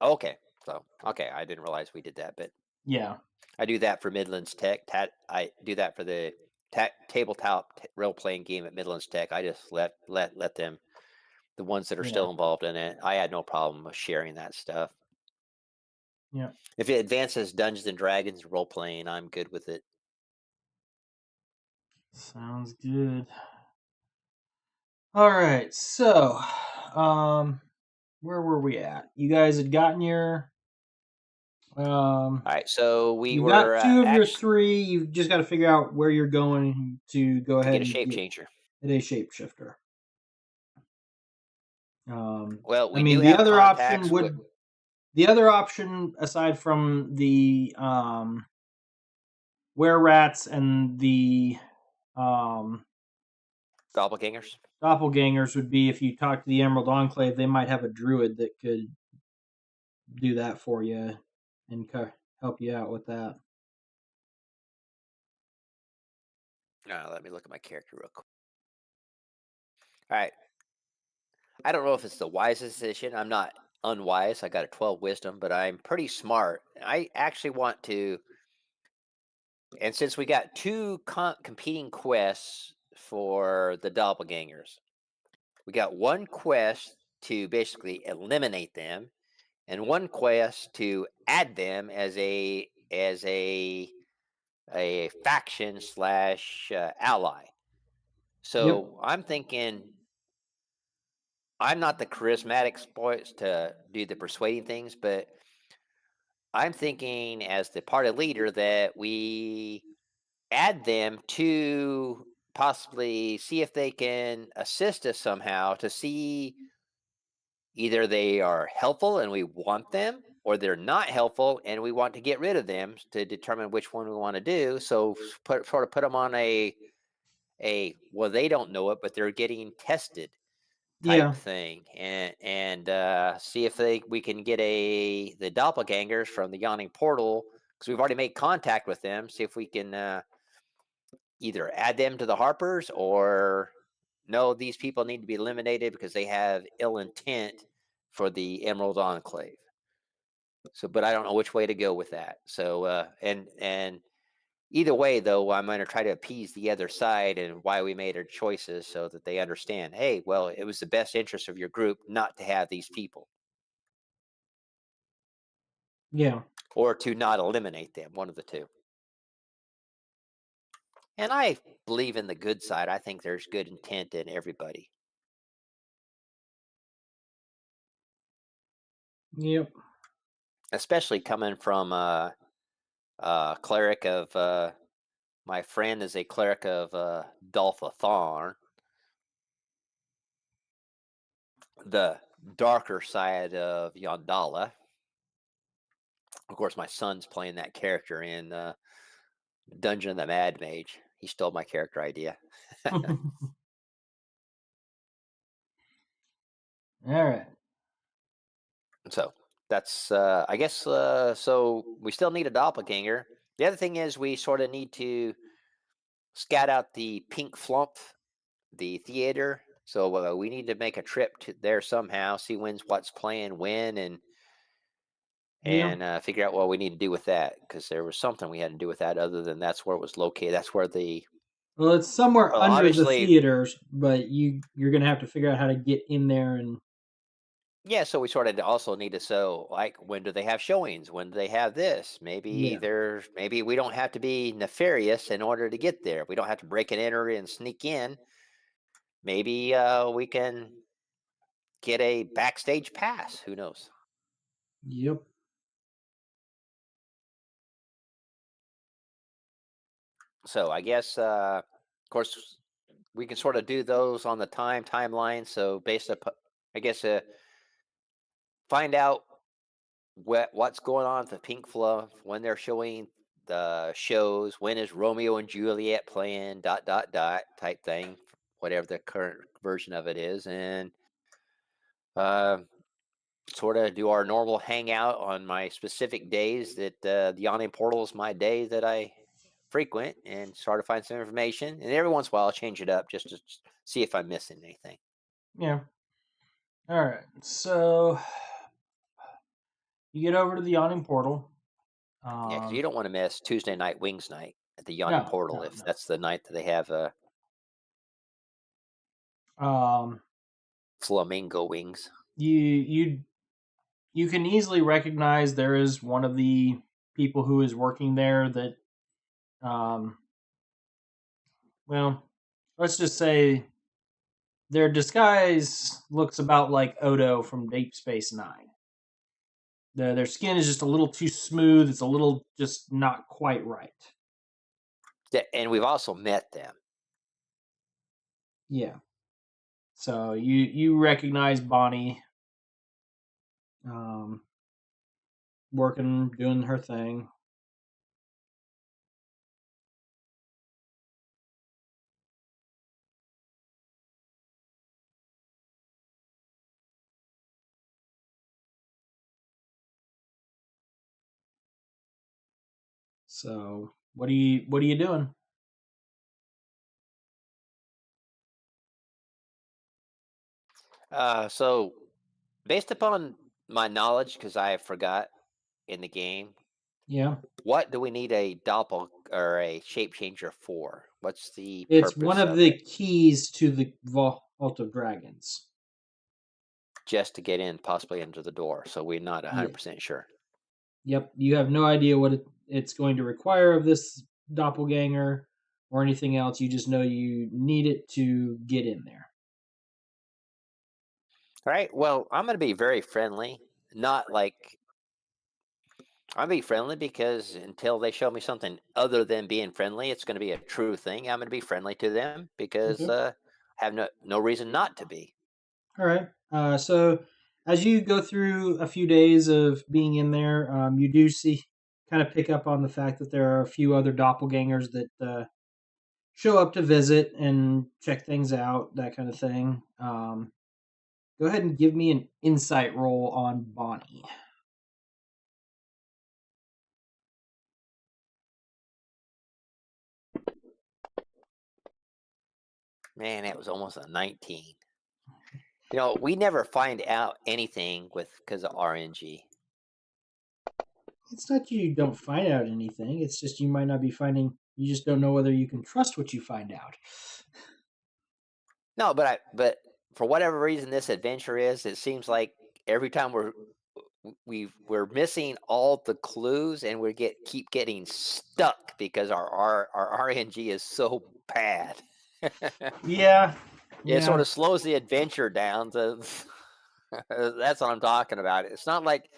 Okay, so I didn't realize we did that, but Yeah. I do that for Midlands Tech. I do that for the tabletop role-playing game at Midlands Tech. I just let them, the ones that are still involved in it. I had no problem with sharing that stuff. Yeah. If it advances Dungeons and Dragons role-playing, I'm good with it. Sounds good. All right, so where were we at? You guys had gotten your All right, so we you were got two of your actually three. You've just got to figure out where you're going to go to ahead get a and shape get changer. a shapeshifter. Well, I we mean, do have contacts with the other option aside from the were rats and the doppelgangers would be if you talk to the Emerald Enclave, they might have a druid that could do that for you and help you out with that. Let me look at my character real quick. All right. I don't know if it's the wisest decision. I'm not unwise. I got a 12 wisdom, but I'm pretty smart. I actually want to, and since we got two competing quests for the doppelgangers, we got one quest to basically eliminate them, and one quest to add them as a faction / ally. So I'm thinking I'm not the charismatic spoils to do the persuading things, but I'm thinking as the party leader that we add them to possibly see if they can assist us somehow to see either they are helpful and we want them, or they're not helpful and we want to get rid of them to determine which one we want to do. So put them on a well, they don't know it, but they're getting tested type thing, and see if we can get the doppelgangers from the Yawning Portal, because we've already made contact with them. See if we can either add them to the Harpers, or no, these people need to be eliminated because they have ill intent for the Emerald Enclave. So, but I don't know which way to go with that. So, and either way, though, I'm going to try to appease the other side and why we made our choices so that they understand, hey, well, it was the best interest of your group not to have these people. Yeah. Or to not eliminate them, one of the two. And I believe in the good side. I think there's good intent in everybody. Yep. Especially coming from a cleric of... my friend is a cleric of Dalthathorn, the darker side of Yondala. Of course, my son's playing that character in Dungeon of the Mad Mage. He stole my character idea. All right. So that's, I guess, so we still need a doppelganger. The other thing is we sort of need to scout out the Pink Flump, the theater, So we need to make a trip to there somehow, see what's playing when, and figure out what we need to do with that, because there was something we had to do with that other than that's where it was located. That's where Well, it's somewhere well, under the obviously, theaters, but you're gonna have to figure out how to get in there and. yeah. So we sort of also need to like, when do they have showings? When do they have this? Yeah. Maybe we don't have to be nefarious in order to get there. We don't have to break and enter and sneak in. Maybe we can get a backstage pass. Who knows? Yep. So I guess, of course, we can sort of do those on the timeline. So based up, I guess, find out what's going on with the Pink Fluff, when they're showing the shows, when is Romeo and Juliet playing, ... type thing, whatever the current version of it is, and uh, sort of do our normal hangout on my specific days that the Yawning Portal is my day that I frequent, and try to find some information. And every once in a while, I'll change it up just to see if I'm missing anything. Yeah. All right. So you get over to the Yawning Portal. Yeah, because you don't want to miss Tuesday night Wings night at the Yawning No, Portal no, if no. that's the night that they have Um, flamingo wings. you can easily recognize there is one of the people who is working there that, well, let's just say their disguise looks about like Odo from Deep Space Nine. Their skin is just a little too smooth. It's a little just not quite right. Yeah, and we've also met them. Yeah. So you recognize Bonnie, working, doing her thing. So what are you doing? So based upon my knowledge, because I forgot in the game, Yeah. what do we need a doppel or a shape changer for? What's the It's one purpose of of the it? keys to the Vault of Dragons. Just to get in, possibly into the door. So we're not Yeah. 100% sure. Yep. You have no idea what it's going to require of this doppelganger or anything else. You just know you need it to get in there. All right. Well, I'm going to be very friendly. Not like I'll be friendly, because until they show me something other than being friendly, it's going to be a true thing. I'm going to be friendly to them because Okay. I have no reason not to be. All right. So as you go through a few days of being in there, you do kind of pick up on the fact that there are a few other doppelgangers that show up to visit and check things out, that kind of thing. Go ahead and give me an insight roll on Bonnie. Man, that was almost a 19. We never find out anything because of RNG. It's not you don't find out anything. It's just you might not be finding. You just don't know whether you can trust what you find out. No, but for whatever reason, this adventure it seems like every time we're missing all the clues, and keep getting stuck because our RNG is so bad. Yeah. It sort of slows the adventure down. That's what I'm talking about. It's not like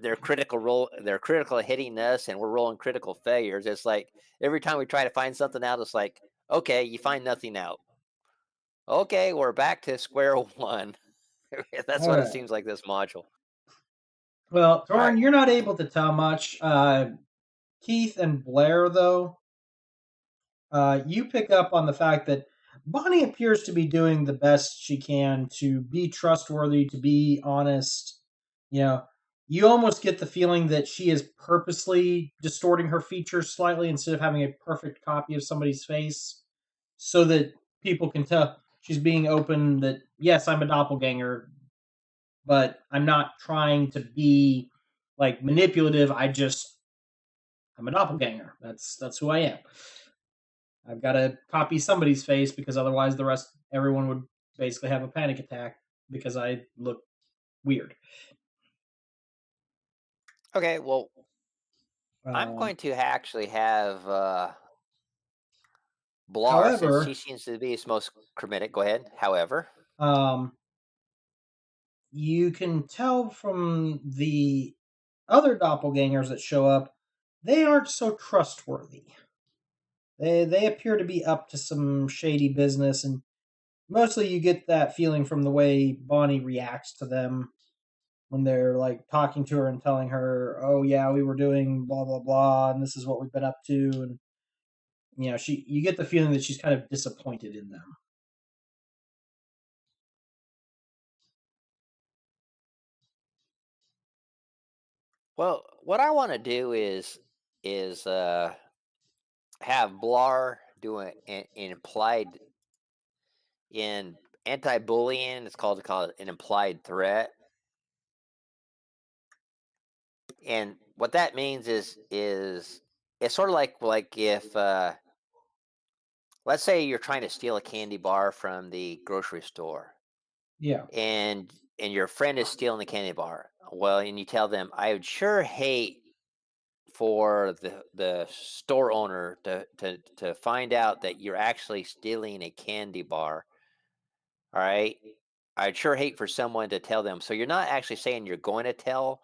they're critical hitting us, and we're rolling critical failures. It's like every time we try to find something out, it's like, okay, you find nothing out. Okay, we're back to square one. That's All what it right. seems like this module. Well, Thorin, Right. you're not able to tell much. Keith and Blair, though, you pick up on the fact that Bonnie appears to be doing the best she can to be trustworthy, to be honest. You almost get the feeling that she is purposely distorting her features slightly instead of having a perfect copy of somebody's face so that people can tell. she's being open that yes, I'm a doppelganger, but I'm not trying to be like manipulative. I'm a doppelganger. That's who I am. I've got to copy somebody's face because otherwise everyone would basically have a panic attack because I look weird. Okay, well, I'm going to actually have Blar, since However, she seems to be his most chromatic. Go ahead. However, you can tell from the other doppelgangers that show up, they aren't so trustworthy. They appear to be up to some shady business, and mostly you get that feeling from the way Bonnie reacts to them when they're like talking to her and telling her, "Oh yeah, we were doing blah blah blah, and this is what we've been up to," and you get the feeling that she's kind of disappointed in them. well, what I want to do is have Blar do an implied in anti-bullying. It's called an implied threat, and what that means is it's sort of like if let's say you're trying to steal a candy bar from the grocery store, Yeah, and your friend is stealing the candy bar. Well, and you tell them, I would sure hate for the store owner to find out that you're actually stealing a candy bar. All right. I'd sure hate for someone to tell them. So you're not actually saying you're going to tell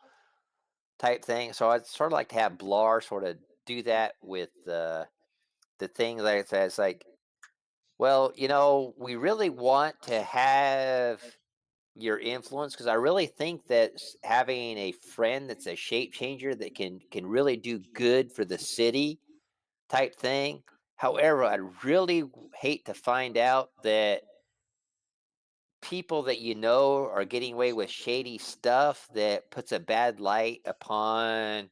type thing. So I'd sort of like to have Blar sort of do that with the thing that it says like, well, we really want to have your influence because I really think that having a friend that's a shape changer that can really do good for the city type thing. However, I'd really hate to find out that people that are getting away with shady stuff that puts a bad light upon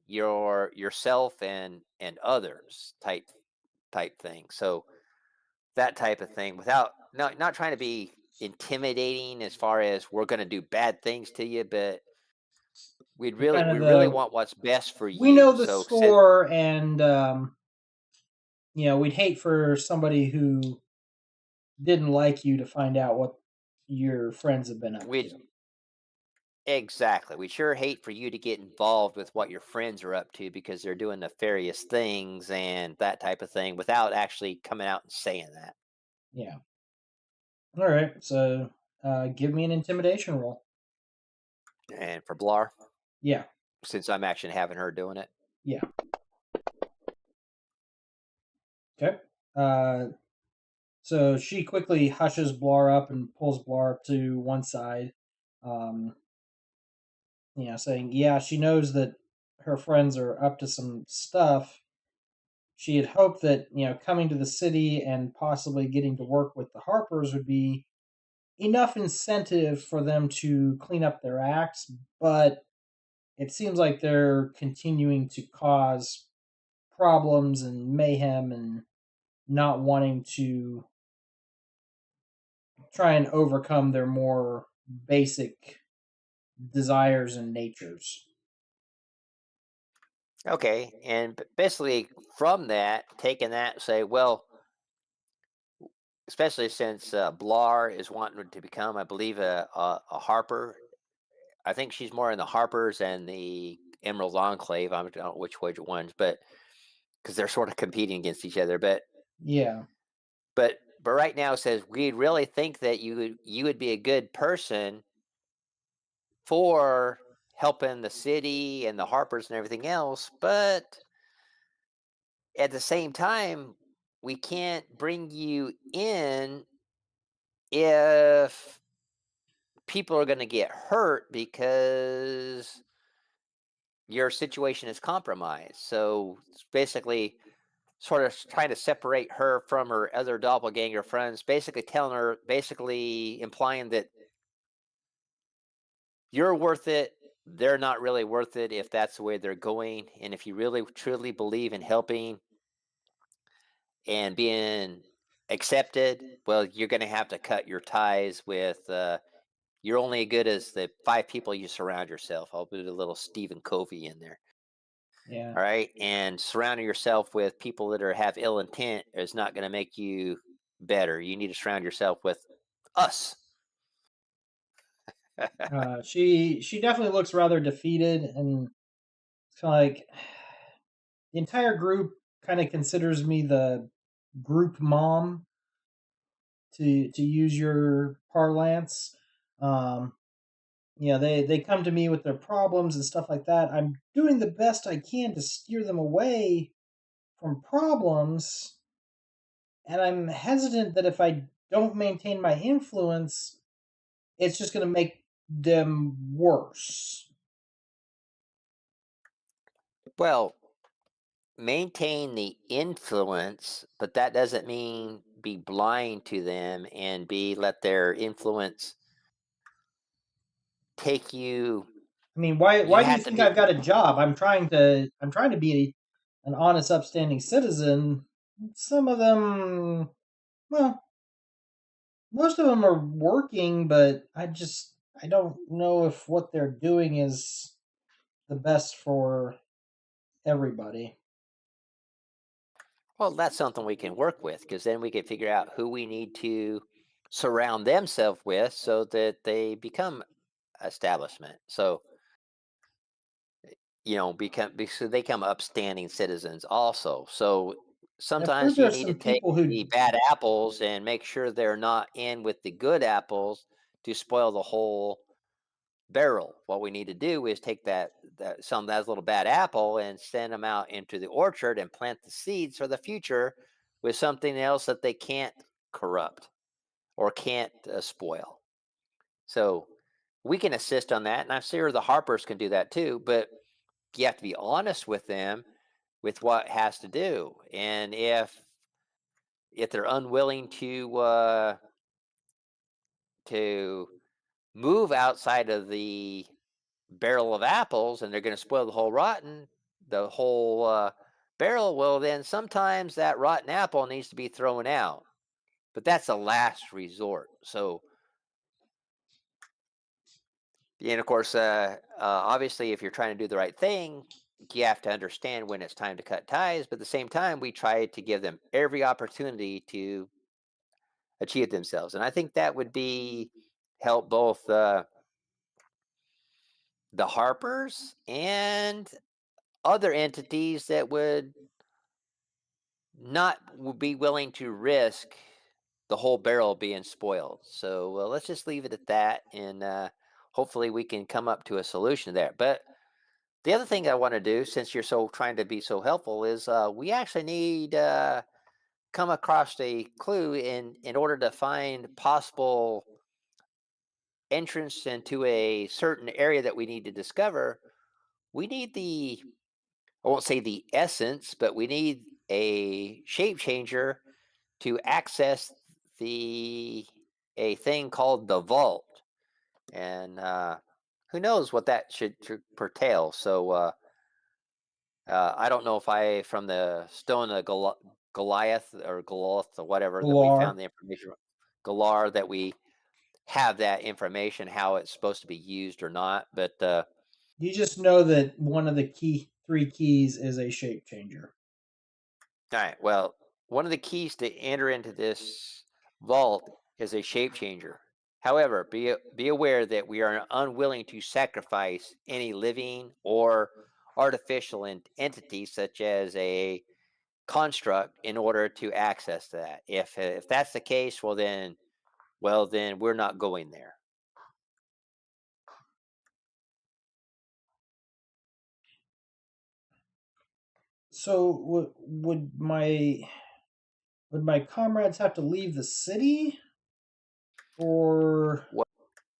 yourself and others type thing. So that type of thing without not trying to be intimidating as far as we're going to do bad things to you, but kind we of really the want what's best for we know you. the So said score, and we'd hate for somebody who didn't like you to find out what your friends have been up we to. exactly. We sure hate for you to get involved with what your friends are up to because they're doing nefarious things and that type of thing without actually coming out and saying that. Yeah. All right. So, give me an intimidation roll. And for Blar, Yeah. since I'm actually having her doing it. Yeah. Okay. So she quickly hushes Blar up and pulls Blar up to one side, um, saying, "Yeah, she knows that her friends are up to some stuff. She had hoped that coming to the city and possibly getting to work with the Harpers would be enough incentive for them to clean up their acts, but it seems like they're continuing to cause problems and mayhem and not wanting to try and overcome their more basic desires and natures." Okay, and basically from that, taking that, say, well, especially since Blar is wanting to become, I believe, a Harper. I think she's more in the Harpers and the Emerald Enclave. I don't know which ones, but because they're sort of competing against each other. Yeah. But right now it says we really think that you would be a good person for helping the city and the Harpers and everything else, but at the same time, we can't bring you in if people are going to get hurt because your situation is compromised. So it's basically sort of trying to separate her from her other doppelganger friends, basically telling her, basically implying that you're worth it. They're not really worth it if that's the way they're going. And if you really truly believe in helping and being accepted, well, you're going to have to cut your ties with. You're only as good as the 5 people you surround yourself. I'll put a little Stephen Covey in there. Yeah. All right, and surrounding yourself with people that have ill intent is not going to make you better. You need to surround yourself with us. She definitely looks rather defeated, and it's kind of like the entire group kind of considers me the group mom, to use your parlance. Um, they come to me with their problems and stuff like that. I'm doing the best I can to steer them away from problems, and I'm hesitant that if I don't maintain my influence, it's just going to make them worse. Well, maintain the influence, but that doesn't mean be blind to them and let their influence take you. I mean, You why do you have to think be. I've got a job? I'm trying to be an honest, upstanding citizen. Some of them, well, most of them are working, but I don't know if what they're doing is the best for everybody. Well, that's something we can work with, because then we can figure out who we need to surround themselves with so that they become establishment. So so they become upstanding citizens also. So I've heard sometimes there you are need to some take people who the bad apples and make sure they're not in with the good apples to spoil the whole barrel. What we need to do is take that some of that little bad apple and send them out into the orchard and plant the seeds for the future with something else that they can't corrupt or can't spoil. So we can assist on that, and I'm sure the Harpers can do that too. But you have to be honest with them with what has to do, and if they're unwilling to move outside of the barrel of apples and they're going to spoil the whole barrel, well, then sometimes that rotten apple needs to be thrown out, but that's a last resort. So, and of course, obviously, if you're trying to do the right thing, you have to understand when it's time to cut ties, but at the same time we try to give them every opportunity to achieve themselves, and I think that would be help both the Harpers and other entities that would not be willing to risk the whole barrel being spoiled. So let's just leave it at that, and hopefully we can come up to a solution there. But the other thing I want to do, since you're so trying to be so helpful, is we actually need come across a clue in order to find possible entrance into a certain area that we need to discover. We need I won't say the essence, but we need a shape changer to access the a thing called the vault, and who knows what that should pertail. So I don't know if I from the stone of Goliath or Goliath or whatever that we Galar. found the information, Galar, that we have that information, how it's supposed to be used or not. But You just know that one of the three keys is a shape changer. all right, well, one of the keys to enter into this vault is a shape changer. However, be aware that we are unwilling to sacrifice any living or artificial entity, such as a construct, in order to access that. If that's the case, well then we're not going there. So would my comrades have to leave the city, or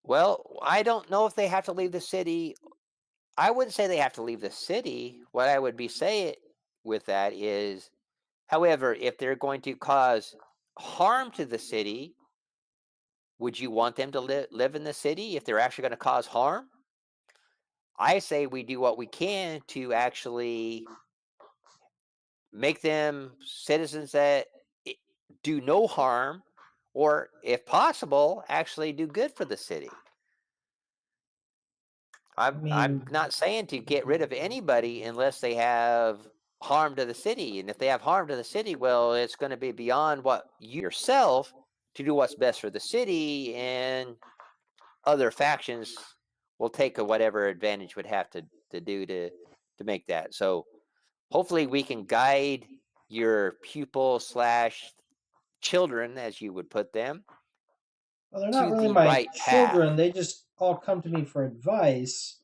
Well, I don't know if they have to leave the city. I wouldn't say they have to leave the city. What I would be saying with that is, however, if they're going to cause harm to the city, would you want them to live in the city if they're actually going to cause harm? I say we do what we can to actually make them citizens that do no harm, or if possible, actually do good for the city. I'm not saying to get rid of anybody unless they have harm to the city. And if they have harm to the city, well, it's going to be beyond what you yourself to do what's best for the city, and other factions will take whatever advantage would have to do to make that. So hopefully we can guide your pupil / children, as you would put them, Well, they're not to really the my right children. path. They just all come to me for advice.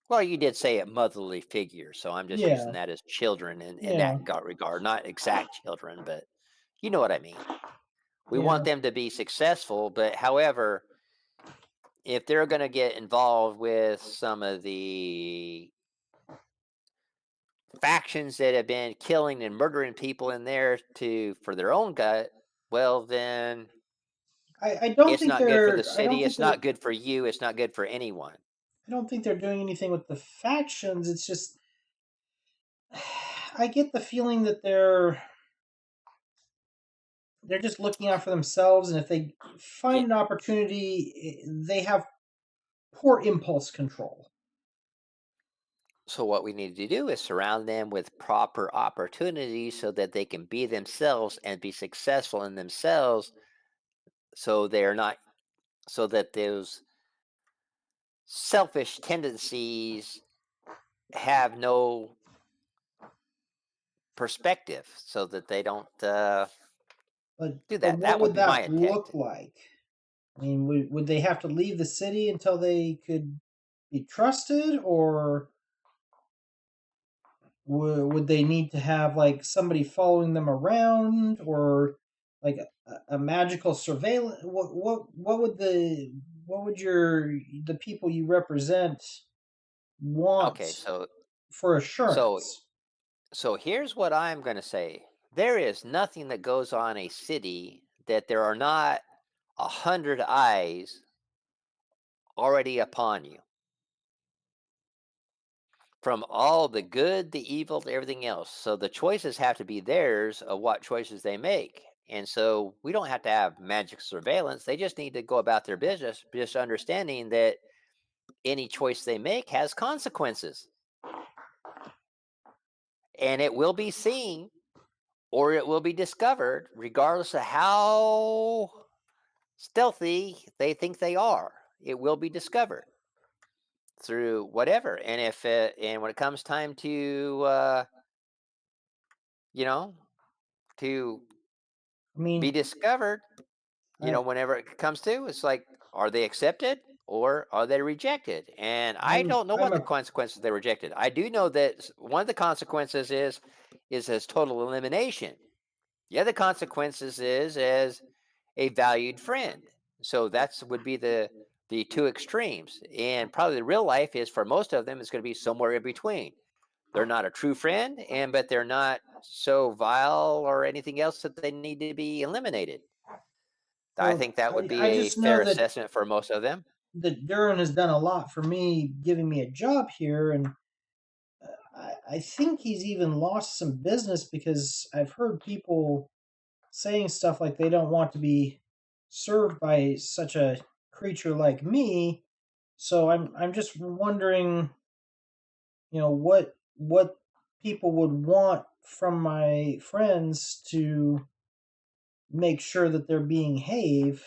Well, you did say a motherly figure, so I'm just using Yeah, that as children in yeah, that regard. Not exact children, but you know what I mean. We yeah. want them to be successful, but however, if they're going to get involved with some of the factions that have been killing and murdering people in there for their own gut, well, then I don't it's think not good for the they're. I don't city. think It's they're. not good for you. It's not good for anyone. I don't think they're doing anything with the factions. It's just I get the feeling that they're just looking out for themselves, and if they Yeah. find an opportunity, they have poor impulse control. So what we need to do is surround them with proper opportunities so that they can be themselves and be successful in themselves, so they're not so that those selfish tendencies have no perspective, so that they don't do But that. what That would would be my that intent. look like? I mean, would they have to leave the city until they could be trusted, or would they need to have like somebody following them around, or like a magical surveillance? What would the people you represent want Okay, for so assurance? so here's what I'm going to say. There is nothing that goes on a city that there are not 100 eyes already upon you, from all the good, the evil, to everything else. So the choices have to be theirs of what choices they make. And so we don't have to have magic surveillance. They just need to go about their business, just understanding that any choice they make has consequences. And it will be seen, or it will be discovered, regardless of how stealthy they think they are. It will be discovered through whatever. And and when it comes time to you know to I mean, be discovered, I, whenever it comes to, it's like, are they accepted or are they rejected? And I I'm don't know I'm what the a consequences they rejected. I do know that one of the consequences is as total elimination. The other consequences is as a valued friend. So that's would be the two extremes. And probably the real life is, for most of them, is going to be somewhere in between. They're not a true friend, but they're not so vile or anything else that they need to be eliminated. I well. think that would be I a just know fair that assessment for most of them. Duran has done a lot for me, giving me a job here, and I think he's even lost some business because I've heard people saying stuff like they don't want to be served by such a creature like me. So I'm just wondering, what people would want from my friends to make sure that they're being behave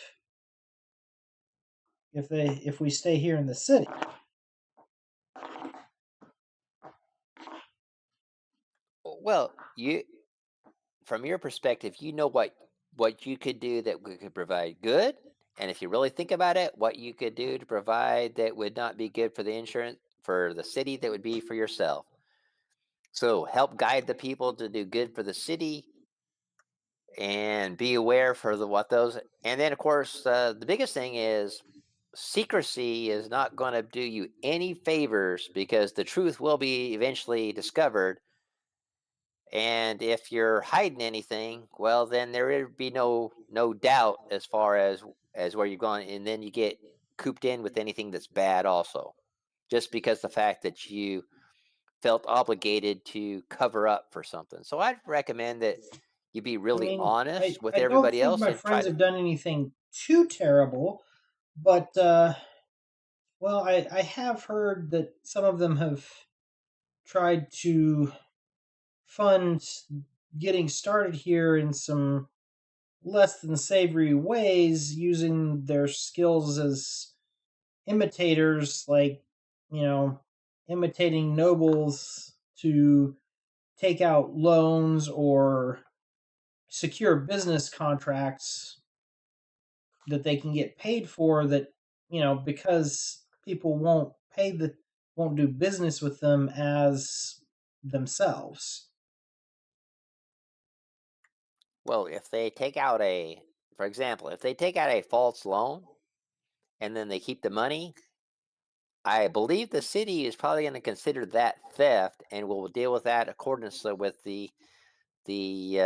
if we stay here in the city. Well, from your perspective, what you could do that could provide good, and if you really think about it, what you could do to provide that would not be good for the insurance for the city, that would be for yourself. So help guide the people to do good for the city, and be aware for what those. And then, of course, the biggest thing is secrecy is not going to do you any favors, because the truth will be eventually discovered. And if you're hiding anything, well, then there would be no doubt as far as where you're going, and then you get cooped in with anything that's bad also, just because the fact that you felt obligated to cover up for something. So I'd recommend that You be I really mean, honest with I don't everybody think else my and try friends to. have done anything too terrible, but well, I have heard that some of them have tried to fund getting started here in some less than savory ways using their skills as imitators, like, you know, imitating nobles to take out loans or secure business contracts that they can get paid for, that, because people won't do business with them as themselves. Well, if they take out for example, if they take out a false loan and then they keep the money, I believe the city is probably going to consider that theft and will deal with that accordingly with the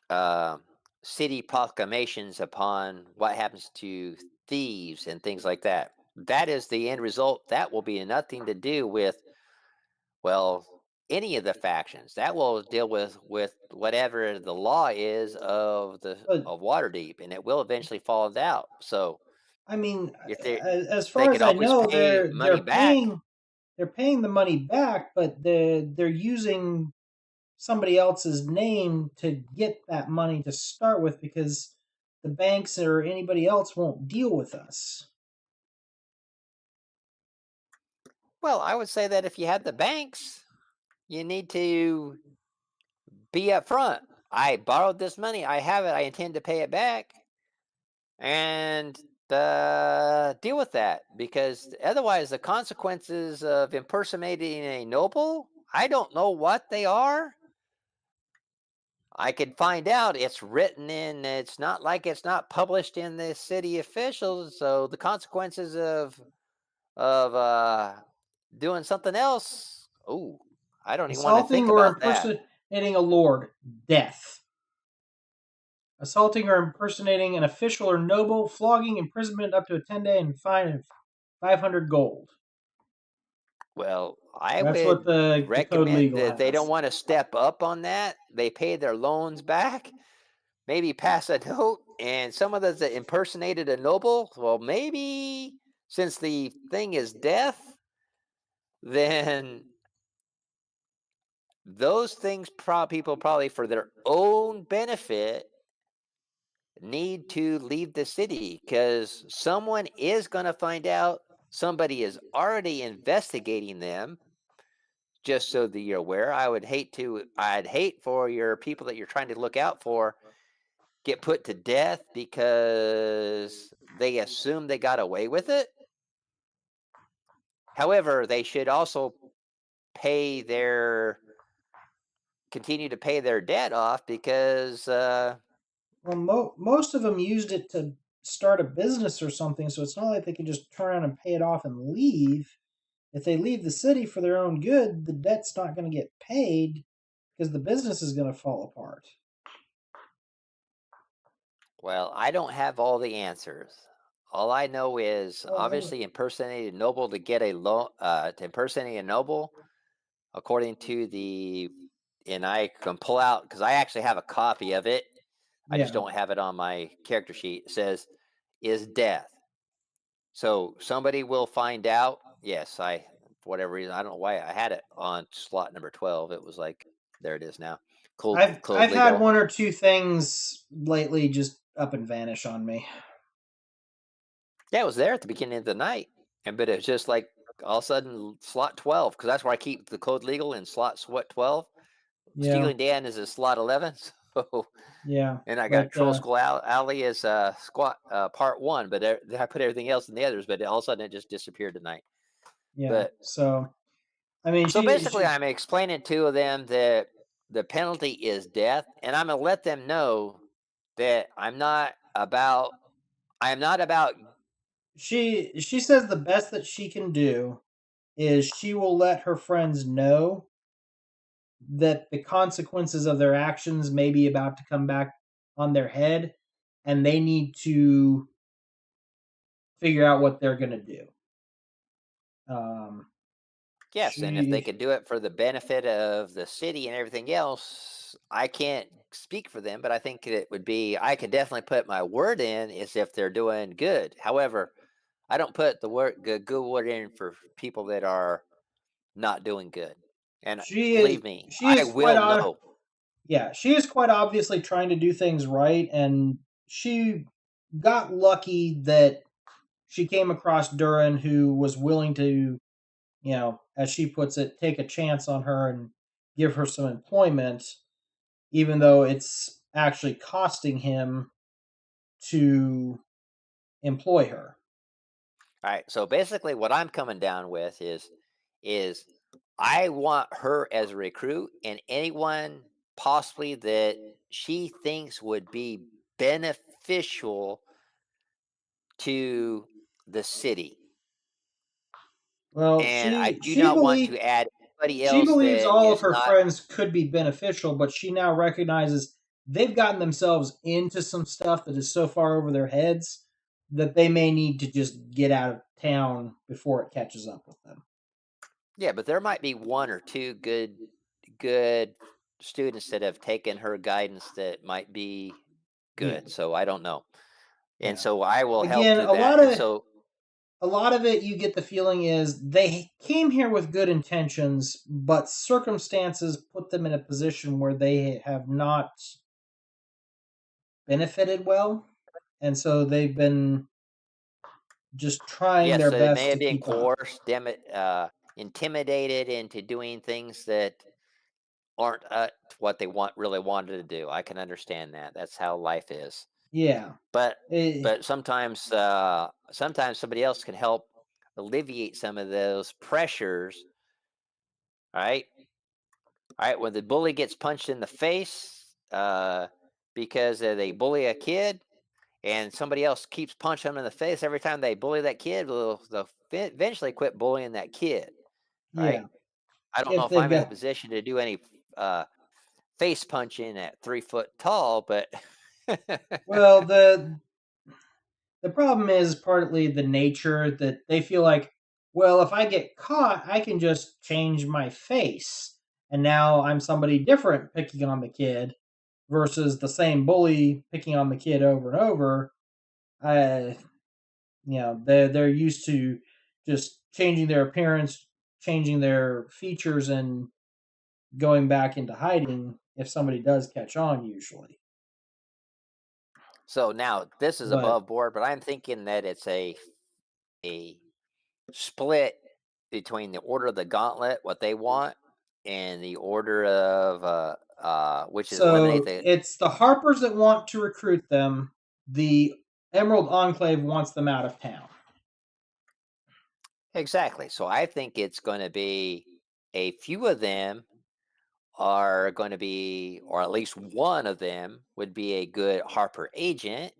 uh, city proclamations upon what happens to thieves and things like that. That is the end result. That will be nothing to do with, well, any of the factions. That will deal with whatever the law is But of Waterdeep, and it will eventually fall out. So I mean, if as they far could as I always know, pay money back. they're paying the money back, but they're using somebody else's name to get that money to start with, because the banks or anybody else won't deal with us. Well, I would say that if you have the banks, you need to be upfront. I borrowed this money. I have it. I intend to pay it back, and deal with that. Because otherwise, the consequences of impersonating a noble, I don't know what they are. I could find out. It's written in. It's not like it's not published in the city officials. So the consequences of doing something else. Oh, I don't even want to Assaulting think or about that. impersonating a lord, death. Assaulting or impersonating an official or noble, flogging, imprisonment up to a 10-day, and fine of 500 gold. Well, I That's what would the code recommend legal that they has. don't want to step up on that. They pay their loans back. Maybe pass a note, and some of those that impersonated a noble. Well, maybe since the thing is death, then those things people probably for their own benefit need to leave the city because someone is going to find out. Somebody is already investigating them. Just so that you're aware, I'd hate for your people that you're trying to look out for get put to death because they assume they got away with it. However, they should also continue to pay their debt off because Well, most of them used it to start a business or something, so it's not like they can just turn around and pay it off and leave. If they leave the city for their own good, the debt's not going to get paid because the business is going to fall apart. well, I don't have all the answers. All I know is Well, obviously impersonating a noble to get a loan to impersonate a noble according to and I can pull out because I actually have a copy of it. I just yeah. don't have it on my character sheet. It says is death. So somebody will find out. Yes, for whatever reason, I don't know why I had it on slot number 12. It was like there it is now. Code I've had legal. one or two things lately just up and vanish on me. Yeah, it was there at the beginning of the night. But it was just like all of a sudden slot 12, because that's where I keep the code legal in slot 12. Yeah, Stealing Dan is in slot 11. So yeah. and I got But Troll School Alley as squat part 1, but I put everything else in the others, but all of a sudden it just disappeared tonight. yeah. But So I mean, so basically she I'm explaining to them that the penalty is death, and I'm gonna let them know that I'm not about she says the best that she can do is she will let her friends know that the consequences of their actions may be about to come back on their head, and they need to figure out what they're going to do. Um, Yes, and if they She, could do it for the benefit of the city and everything else, I can't speak for them, but I think it would be, I could definitely put my word in as if they're doing good. However, I don't put the good word in for people that are not doing good. And she is, believe me, she I is quite will know. yeah, she is quite obviously trying to do things right, and she got lucky that she came across Duran, who was willing to, as she puts it, take a chance on her and give her some employment, even though it's actually costing him to employ her. All right. So basically what I'm coming down with is I want her as a recruit and anyone possibly that she thinks would be beneficial to the city. Well, And I she do she not want believe to add anybody she else believes that all of is her not. friends could be beneficial, but she now recognizes they've gotten themselves into some stuff that is so far over their heads that they may need to just get out of town before it catches up with them. Yeah, but there might be one or two good students that have taken her guidance that might be Yeah. good. So I don't know. And Yeah. so I will help Again, through that. And so a lot of it you get the feeling is they came here with good intentions, but circumstances put them in a position where they have not benefited well, and so they've been just trying yes, their so they may best have to been keep up. coerced, intimidated into doing things that aren't what they really wanted to do. I can understand that. That's how life is. Yeah. But Eh, sometimes somebody else can help alleviate some of those pressures. All right, all right. When the bully gets punched in the face because they bully a kid, and somebody else keeps punching them in the face every time they bully that kid, they'll eventually quit bullying that kid. Right? yeah. I don't know If if they've I'm in a got position to do any uh, face punching at 3 foot tall, but well, the problem is partly the nature that they feel like, well, if I get caught, I can just change my face, and now I'm somebody different picking on the kid versus the same bully picking on the kid over and over. I, they're used to just changing their appearance, changing their features, and going back into hiding if somebody does catch on. Usually, so now this is but above board. But I'm thinking that it's a split between the Order of the Gauntlet, what they want, and the Order of which is eliminate so the. it's the Harpers that want to recruit them. The Emerald Enclave wants them out of town. Exactly. So I think it's going to be a few of them are going to be, or at least one of them would be a good Harper agent,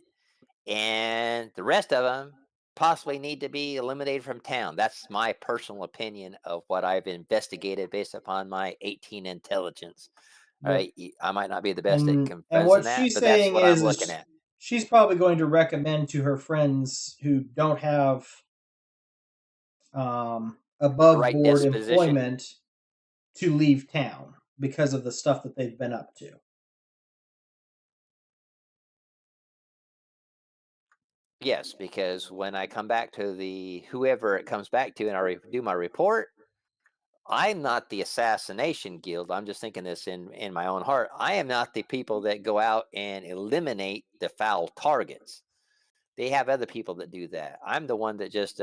and the rest of them possibly need to be eliminated from town. That's my personal opinion of what I've investigated based upon my 18 intelligence. All But right, I might not be the best at and confessing what that, she's but that's saying what I'm looking is at. she's probably going to recommend to her friends who don't have The above right board disposition. employment to leave town because of the stuff that they've been up to. Yes, because when I come back to the whoever it comes back to and I do my report, I'm not the assassination guild. I'm just thinking this in my own heart. I am not the people that go out and eliminate the foul targets. They have other people that do that. I'm the one that just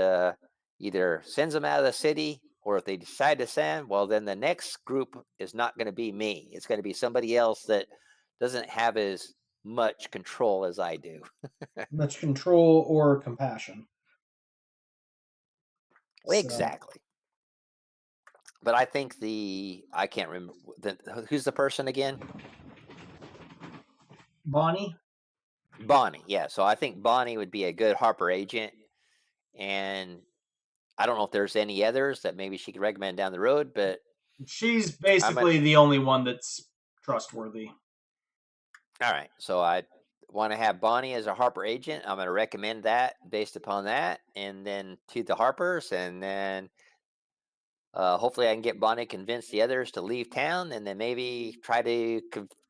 either sends them out of the city, or if they decide to send, well, then the next group is not going to be me. It's going to be somebody else that doesn't have as much control as I do. Much control or compassion. So Exactly. But I think I can't remember who's the person again. Bonnie, Bonnie, yeah. So I think Bonnie would be a good Harper agent, and I don't know if there's any others that maybe she could recommend down the road, but she's I'm gonna. basically the only one that's trustworthy. All right, so I want to have Bonnie as a Harper agent. I'm going to recommend that based upon that, and then to the Harpers, and then hopefully I can get Bonnie to convince the others to leave town, and then maybe try to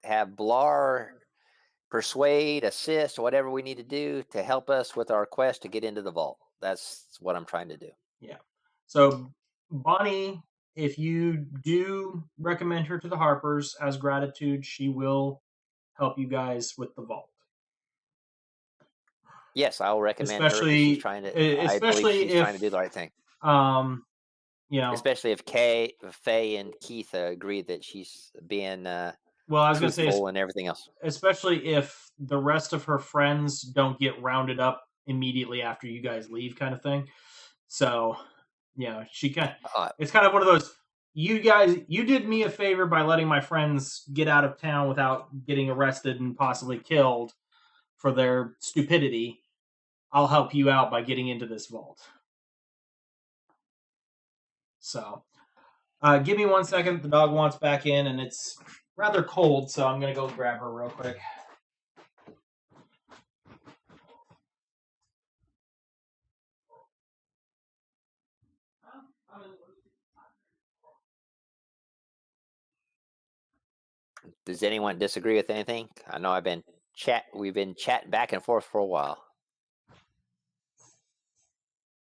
have Blar persuade, assist, whatever we need to do to help us with our quest to get into the vault. That's what I'm trying to do. Yeah. So Bonnie, if you do recommend her to the Harpers as gratitude, she will help you guys with the vault. Yes, I'll recommend her because she's trying to. I believe she's trying to do the right thing. You know, especially if Faye and Keith agree that she's being well, I was going to say, and everything else. Especially if the rest of her friends don't get rounded up immediately after you guys leave, kind of thing. So, yeah, she kind. It's kind of one of those. You did me a favor by letting my friends get out of town without getting arrested and possibly killed for their stupidity. I'll help you out by getting into this vault. So, give me 1 second. The dog wants back in, and it's rather cold, so I'm going to go grab her real quick. Does anyone disagree with anything? I know we've been chatting back and forth for a while.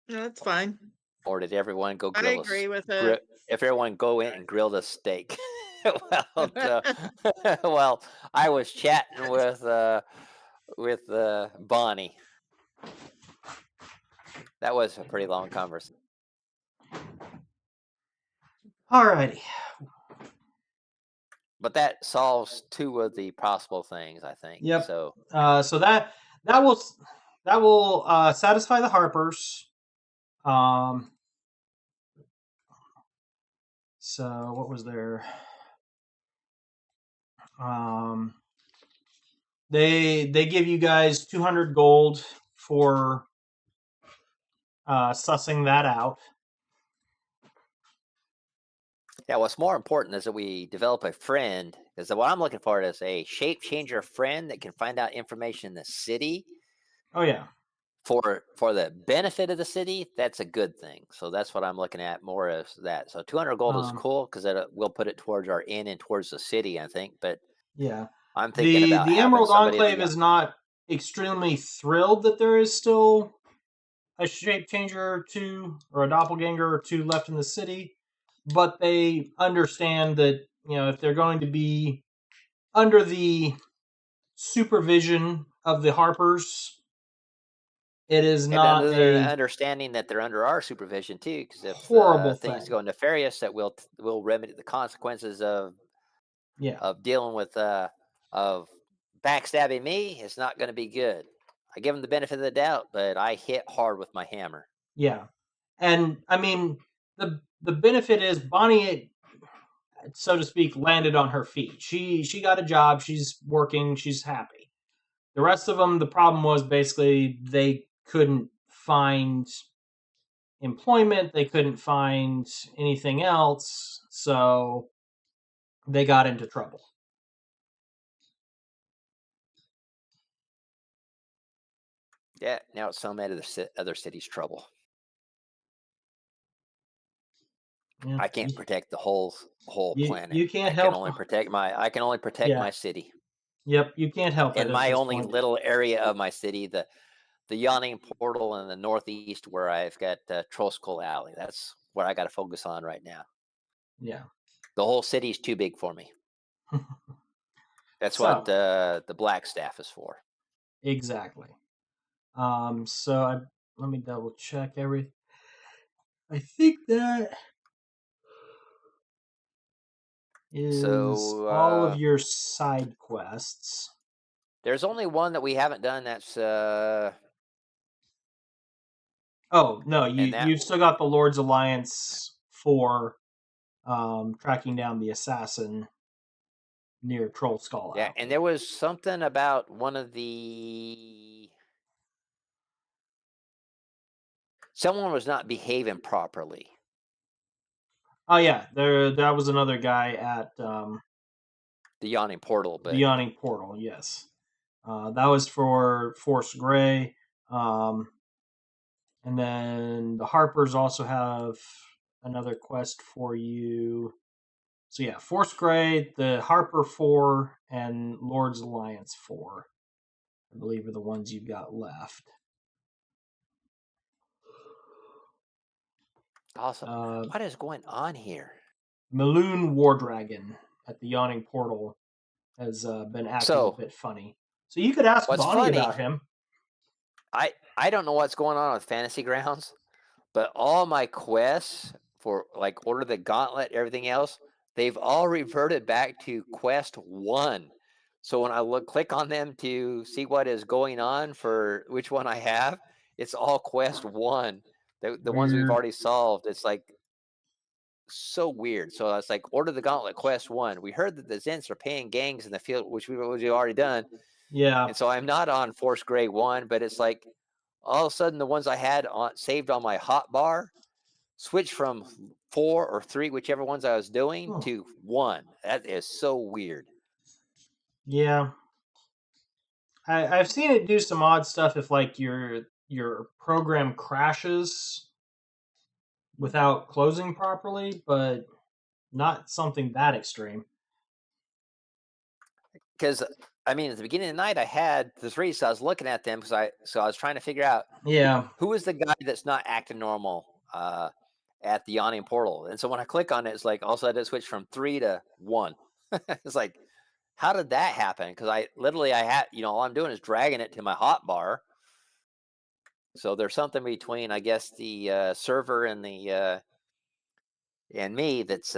No, that's fine. Or did everyone go grill I agree with it. If everyone go in and grill the steak? Well, I was chatting with Bonnie. That was a pretty long conversation. Alrighty. But that solves two of the possible things, I think. Yep. So that will satisfy the Harpers. So what was there? They give you guys 200 gold for sussing that out. Yeah, what's more important is that we develop a friend. Because what I'm looking for is a shape changer friend that can find out information in the city. Oh yeah. For the benefit of the city, that's a good thing. So that's what I'm looking at more as that. So 200 gold is cool because we'll put it towards our inn and towards the city, I think. But yeah, I'm thinking about the Emerald Enclave is not extremely thrilled that there is still a shape changer or two or a doppelganger or two left in the city, but they understand that if they're going to be under the supervision of the Harpers. It is not understanding that they're under our supervision too, because if things go nefarious, that we'll remedy the consequences of dealing with of backstabbing me. It's not going to be good. I give them the benefit of the doubt, but I hit hard with my hammer. Yeah, and I mean the benefit is Bonnie, so to speak, landed on her feet. She got a job. She's working. She's happy. The rest of them, the problem was basically they couldn't find employment. They couldn't find anything else, so they got into trouble. Yeah, now it's some other city's trouble. Yeah, I can't protect the whole planet. You can't help. I can only protect my city. Yep, you can't help it. And my only little area of my city, the yawning portal in the northeast, where I've got Trollskull Alley. That's what I got to focus on right now. Yeah, the whole city's too big for me. That's what the Black Staff is for. Exactly. So let me double check everything. I think that is all of your side quests. There's only one that we haven't done. That's oh no, you've still got the Lord's Alliance for tracking down the assassin near Trollskull. Yeah, and there was something about one of the someone was not behaving properly. Oh yeah, that was another guy at the Yawning Portal. The Yawning Portal, yes. That was for Force Grey. And then the Harpers also have another quest for you. So yeah, Force Grey, the Harper 4, and Lord's Alliance 4, I believe, are the ones you've got left. Awesome. What is going on here? Maloon War Dragon at the Yawning Portal has been acting a bit funny. So you could ask Bonnie about him. I don't know what's going on with Fantasy Grounds, but all my quests for like Order the Gauntlet, everything else, they've all reverted back to Quest 1. So when I click on them to see what is going on for which one I have, it's all Quest 1. The ones we've already solved. It's like so weird. So it's like Order the Gauntlet Quest 1. We heard that the Zents are paying gangs in the field, which we've already done. Yeah. And so I'm not on Force Grey 1, but it's like all of a sudden the ones I had saved on my hotbar switched from 4 or 3, whichever ones I was doing, to 1. That is so weird. Yeah. I've seen it do some odd stuff if like your program crashes without closing properly, but not something that extreme. Because I mean, at the beginning of the night, I had the 3, so I was looking at them because I was trying to figure out who is the guy that's not acting normal at the Yawning Portal. And so when I click on it, it's like all of a sudden it switched from 3 to 1. It's like, how did that happen? Because I had, all I'm doing is dragging it to my hotbar. So there's something between, I guess, the server and the and me that's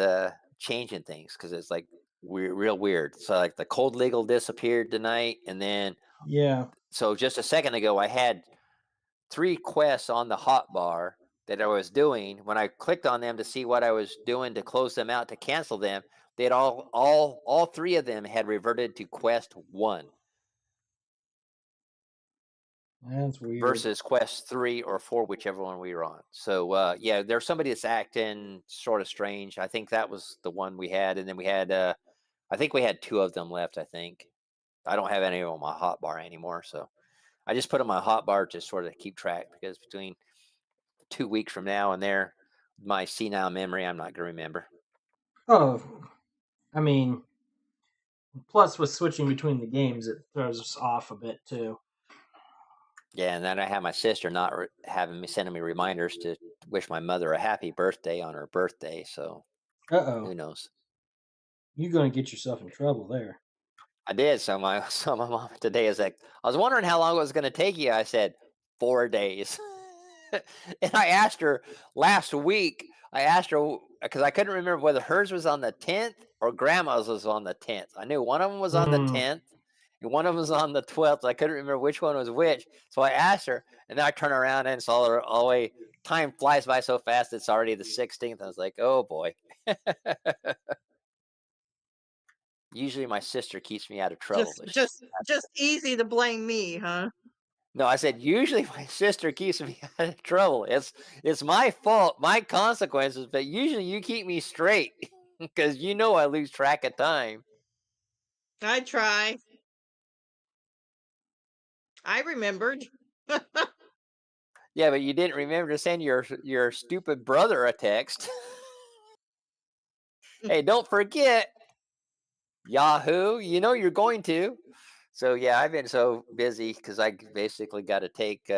changing things, because it's like real weird. So like the cold legal disappeared tonight, and then so just a second ago I had 3 quests on the hotbar that I was doing. When I clicked on them to see what I was doing to close them out to cancel them, they had all 3 of them had reverted to Quest 1. That's weird. Versus Quest 3 or 4, whichever one we were on. So yeah, there's somebody that's acting sort of strange. I think that was the one we had, and then we had I think we had 2 of them left. I think I don't have any on my hotbar anymore, so I just put on my hotbar to sort of keep track, because between 2 weeks from now and there, my senile memory, I'm not going to remember. Oh, I mean, plus with switching between the games, it throws us off a bit too. Yeah, and then I have my sister not sending me reminders to wish my mother a happy birthday on her birthday. So, who knows? You're going to get yourself in trouble there. I did. So my mom today is like, I was wondering how long it was going to take you. I said 4 days, and I asked her last week. I asked her because I couldn't remember whether hers was on the 10th or Grandma's was on the 10th. I knew one of them was on the 10th. And one of them was on the 12th. I couldn't remember which one was which. So I asked her, and then I turned around and saw her all the way. Time flies by so fast, it's already the 16th. I was like, oh boy. Usually my sister keeps me out of trouble. Just easy to blame me, huh? No, I said, usually my sister keeps me out of trouble. It's my fault, my consequences, but usually you keep me straight because I lose track of time. I try. I remembered. Yeah, but you didn't remember to send your stupid brother a text. Hey, don't forget, Yahoo. You're going to. So yeah, I've been so busy because I basically got to take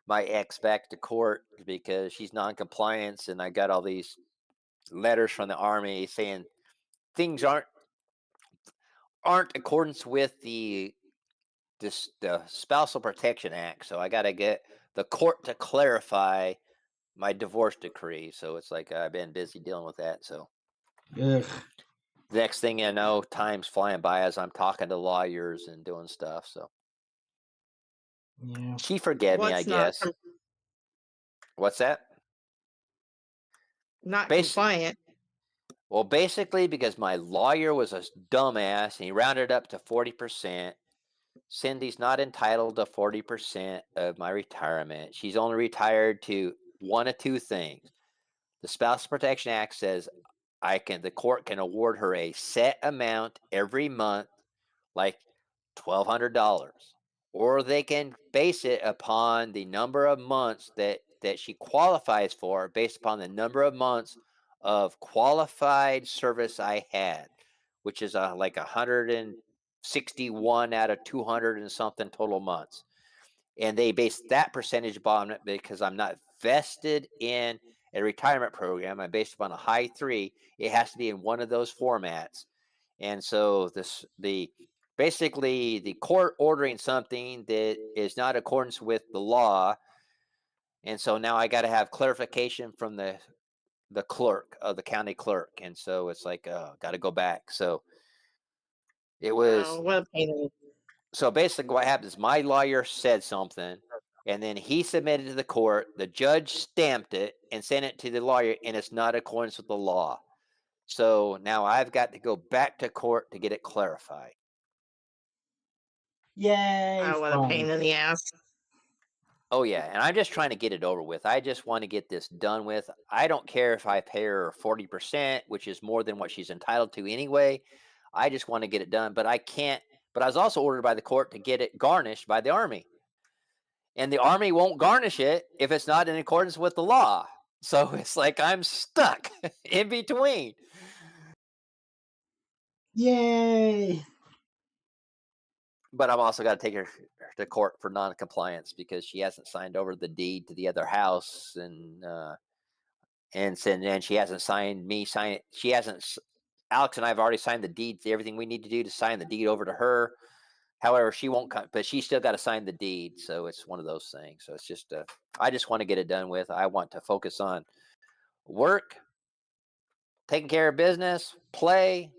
my ex back to court because she's non-compliance, and I got all these letters from the Army saying things aren't accordance with the Spousal Protection Act. So I got to get the court to clarify my divorce decree. So it's like I've been busy dealing with that. So next thing you know, time's flying by as I'm talking to lawyers and doing stuff. So she forgave me, I guess. What's that? Not compliant. Well, basically, because my lawyer was a dumbass and he rounded up to 40%. Cindy's not entitled to 40% of my retirement. She's only retired to one of 2 things. The Spousal Protection Act says the court can award her a set amount every month, like $1,200, or they can base it upon the number of months that that she qualifies for based upon the number of months of qualified service I had, which is like 161 out of 200 and something total months. And they base that percentage upon it because I'm not vested in a retirement program. I'm based upon a high 3. It has to be in one of those formats. And so basically the court ordering something that is not in accordance with the law. And so now I got to have clarification from the clerk of the county clerk. And so it's like, got to go back. So it was. Oh, what a pain in the So basically what happened is my lawyer said something, and then he submitted to the court. The judge stamped it and sent it to the lawyer, and it's not in accordance with the law. So now I've got to go back to court to get it clarified. Yay! Oh, what a pain fun. in the ass. Oh, yeah, and I'm just trying to get it over with. I just want to get this done with. I don't care if I pay her 40%, which is more than what she's entitled to anyway. I just want to get it done, but I can't. But I was also ordered by the court to get it garnished by the Army. And the Army won't garnish it if it's not in accordance with the law. So it's like I'm stuck in between. Yay! But I'm also got to take her to court for non-compliance because she hasn't signed over the deed to the other house, and she hasn't signed me sign it. She hasn't. Alex and I have already signed the deed to everything we need to do to sign the deed over to her. However, she won't come, but she still got to sign the deed. So it's one of those things. So it's just, I just want to get it done with. I want to focus on work, taking care of business, play,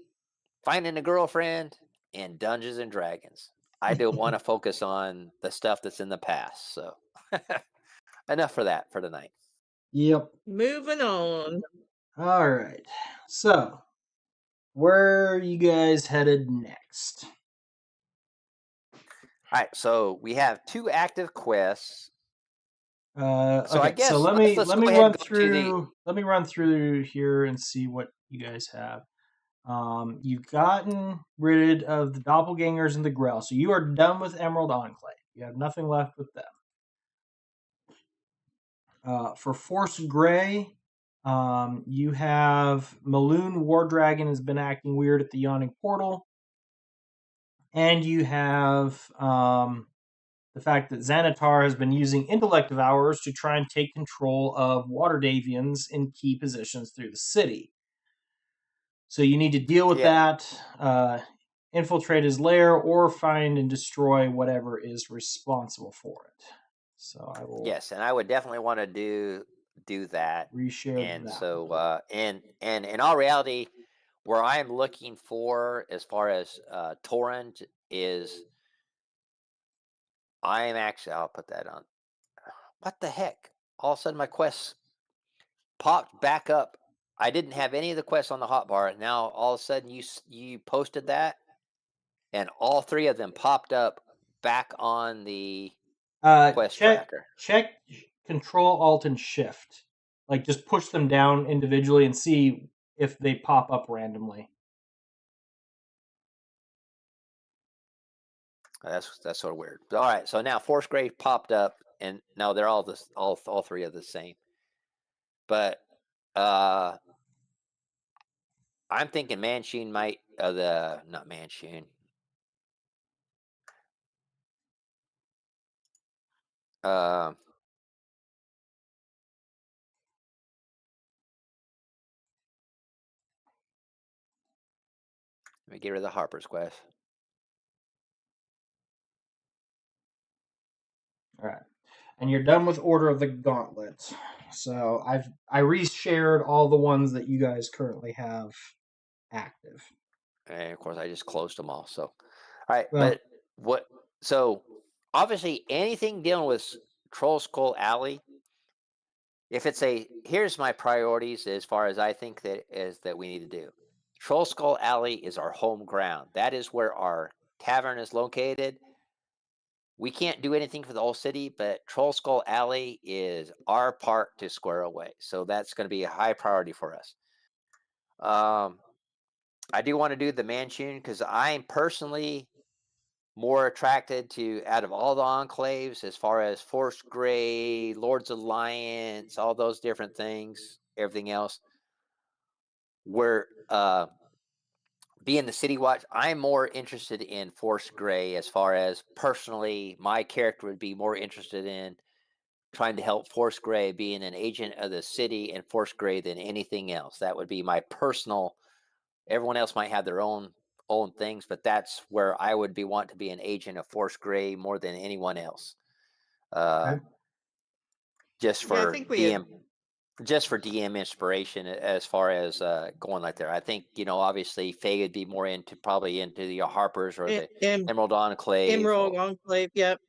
finding a girlfriend, and Dungeons and Dragons. I don't want to focus on the stuff that's in the past. So enough for that for tonight. Yep. Moving on. All right. So, where are you guys headed next? All right. So we have 2 active quests. So okay, I guess so let let's me go ahead and run go to through. Let me run through here and see what you guys have. You've gotten rid of the doppelgangers and the Grell, so you are done with Emerald Enclave. You have nothing left with them. For Force Grey, you have Maloon War Dragon has been acting weird at the Yawning Portal, and you have the fact that Xanatar has been using Intellect Devourers to try and take control of Waterdavians in key positions through the city. So you need to deal with that, infiltrate his lair, or find and destroy whatever is responsible for it. So I will. Yes, and I would definitely want to do that. Reshare and that. so and in all reality, where I'm looking for as far as Torrent is, I'm actually, I'll put that on. What the heck? All of a sudden my quests popped back up. I didn't have any of the quests on the hotbar. Now all of a sudden you posted that, and all 3 of them popped up back on the quest tracker. Check Control Alt and Shift. Like just push them down individually and see if they pop up randomly. That's sort of weird. All right, so now Force Grave popped up, and now they're all 3 of the same. But I'm thinking Manchin might not Manchin. Let me get rid of the Harper's Quest. All right, and you're done with Order of the Gauntlet. So I reshared all the ones that you guys currently have active. And of course, I just closed them all. So, all right, Well- but what? So obviously, anything dealing with Troll Skull Alley. If it's here's my priorities as far as I think that we need to do. Troll Skull Alley is our home ground. That is where our tavern is located. We can't do anything for the whole city, but Troll Skull Alley is our part to square away. So that's going to be a high priority for us. I do want to do the Mansion because I'm personally more attracted to, out of all the enclaves, as far as Force Grey, Lords Alliance, all those different things, everything else, where being the City Watch, I'm more interested in Force Grey as far as personally, my character would be more interested in trying to help Force Grey, being an agent of the city and Force Grey than anything else. That would be my personal. Everyone else might have their own things, but that's where I would want to be an agent of Force Grey more than anyone else. Okay. Just Yeah, I for think we had, DM inspiration as far as going like there. I think obviously Faye would be more probably into the Harpers or the Emerald Enclave, Emerald Enclave, yep.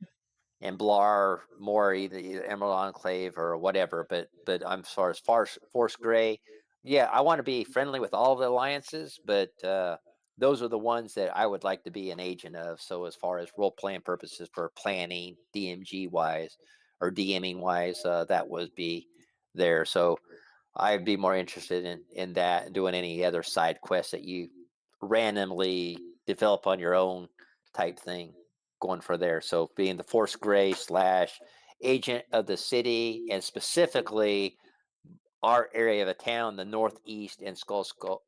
and Blar more either Emerald Enclave or whatever. But I'm as far as Force Grey, yeah, I want to be friendly with all the alliances, but those are the ones that I would like to be an agent of. So as far as role playing purposes for planning, DMG wise or DMing wise, that would be there. So I'd be more interested in that and doing any other side quests that you randomly develop on your own type thing going for there. So being the Force Grey / agent of the city, and specifically our area of the town, the northeast and Skull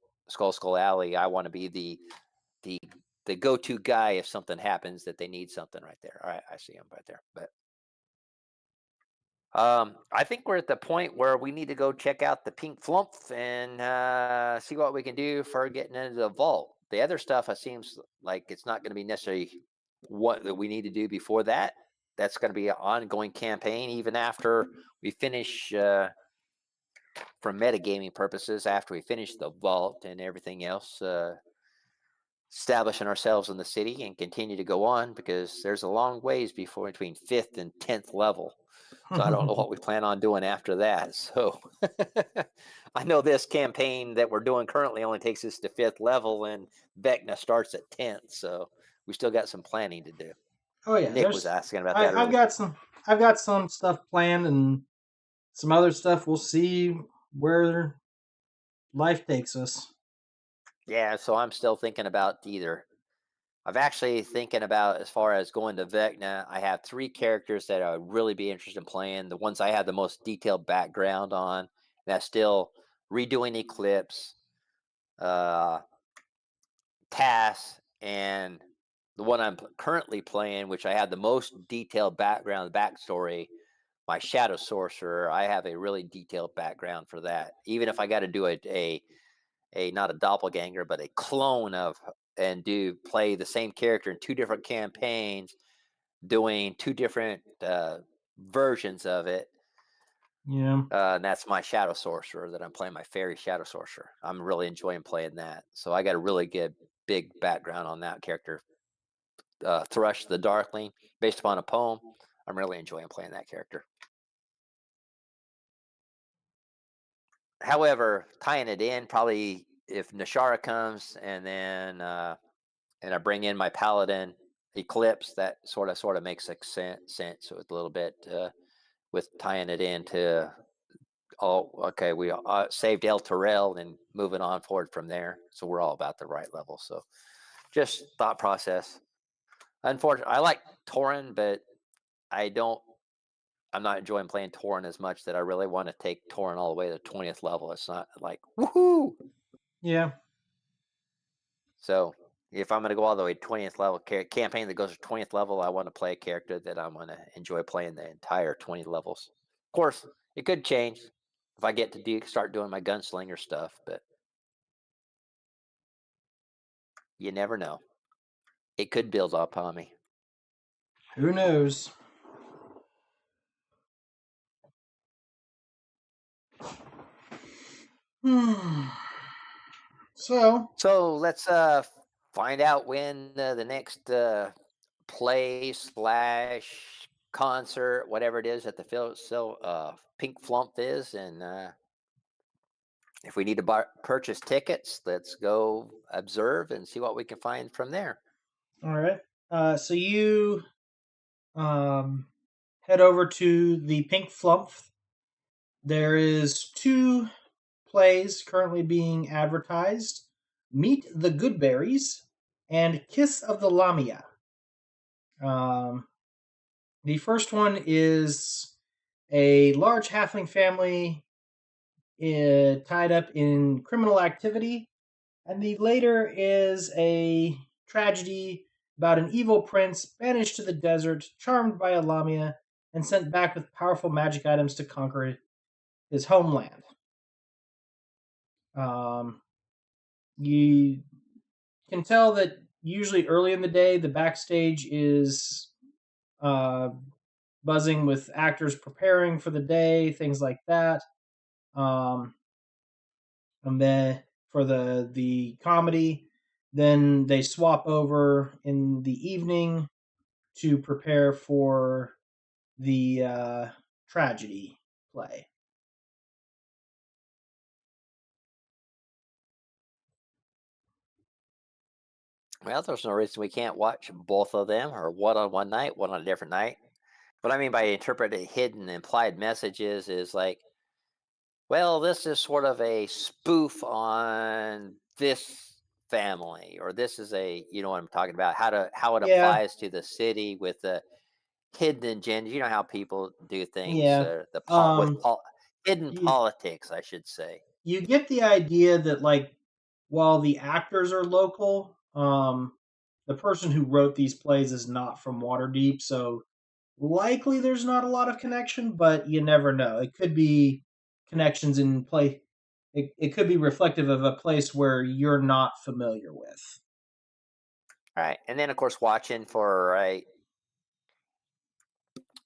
Alley, I want to be the the go-to guy if something happens that they need something right there. All right, I see him right there. But I think we're at the point where we need to go check out the Pink Flump and see what we can do for getting into the vault. The other stuff, it seems like it's not going to be necessarily what that we need to do before that. That's going to be an ongoing campaign, even after we finish, for metagaming purposes, after we finish the vault and everything else, establishing ourselves in the city and continue to go on, because there's a long ways between 5th and 10th level. So I don't know what we plan on doing after that. So I know this campaign that we're doing currently only takes us to 5th level, and Vecna starts at 10th. So we still got some planning to do. Oh yeah, Nick was asking about that I've earlier. got some stuff planned and some other stuff. We'll see where life takes us. Yeah, so I'm still thinking about either. I've actually thinking about, as far as going to Vecna, I have 3 characters that I would really be interested in playing. The ones I have the most detailed background on. That's still redoing Eclipse, uh, Task, and the one I'm currently playing, which I have the most detailed background, backstory, my Shadow Sorcerer. I have a really detailed background for that. Even if I got to do a not a doppelganger, but a clone of, and play the same character in 2 different campaigns, doing 2 different versions of it. Yeah. And that's my Shadow Sorcerer that I'm playing, my Fairy Shadow Sorcerer. I'm really enjoying playing that. So I got a really good big background on that character. Thrush the Darkling, based upon a poem. I'm really enjoying playing that character. However, tying it in, probably if Nashara comes and then and I bring in my Paladin Eclipse, that sort of makes sense with a little bit with tying it into, oh, okay, we saved El Terrell and moving on forward from there. So we're all about the right level. So just thought process. Unfortunately, I like Tauren, but I'm not enjoying playing Tauren as much that I really want to take Tauren all the way to 20th level. It's not like, woohoo! Yeah. So if I'm going to go all the way to 20th level campaign that goes to 20th level, I want to play a character that I'm going to enjoy playing the entire 20 levels. Of course, it could change if I get to start doing my gunslinger stuff, but you never know. It could build up on me. Who knows? So let's find out when the next play / concert, whatever it is, at the Pink Flump is, and if we need to purchase tickets, let's go observe and see what we can find from there. All right. So you head over to the Pink Flump. There is 2 plays currently being advertised: Meet the Goodberries and Kiss of the Lamia. The first one is a large halfling family tied up in criminal activity, and the later is a tragedy about an evil prince banished to the desert, charmed by a lamia, and sent back with powerful magic items to conquer his homeland. You can tell that usually early in the day, the backstage is buzzing with actors preparing for the day, things like that. And then for the comedy, then they swap over in the evening to prepare for the tragedy play. Well, there's no reason we can't watch both of them, or one on one night, one on a different night. What I mean by interpreted hidden implied messages is like, well, this is sort of a spoof on this family, or this is a, you know what I'm talking about, how it Yeah, applies to the city with the hidden agendas. You know how people do things, yeah. hidden You, politics, I should say. you get the idea that like while the actors are local, the person who wrote these plays is not from Waterdeep, so likely there's not a lot of connection, but you never know. It could be connections in play. It could be reflective of a place where you're not familiar with. All right, and then of course watching for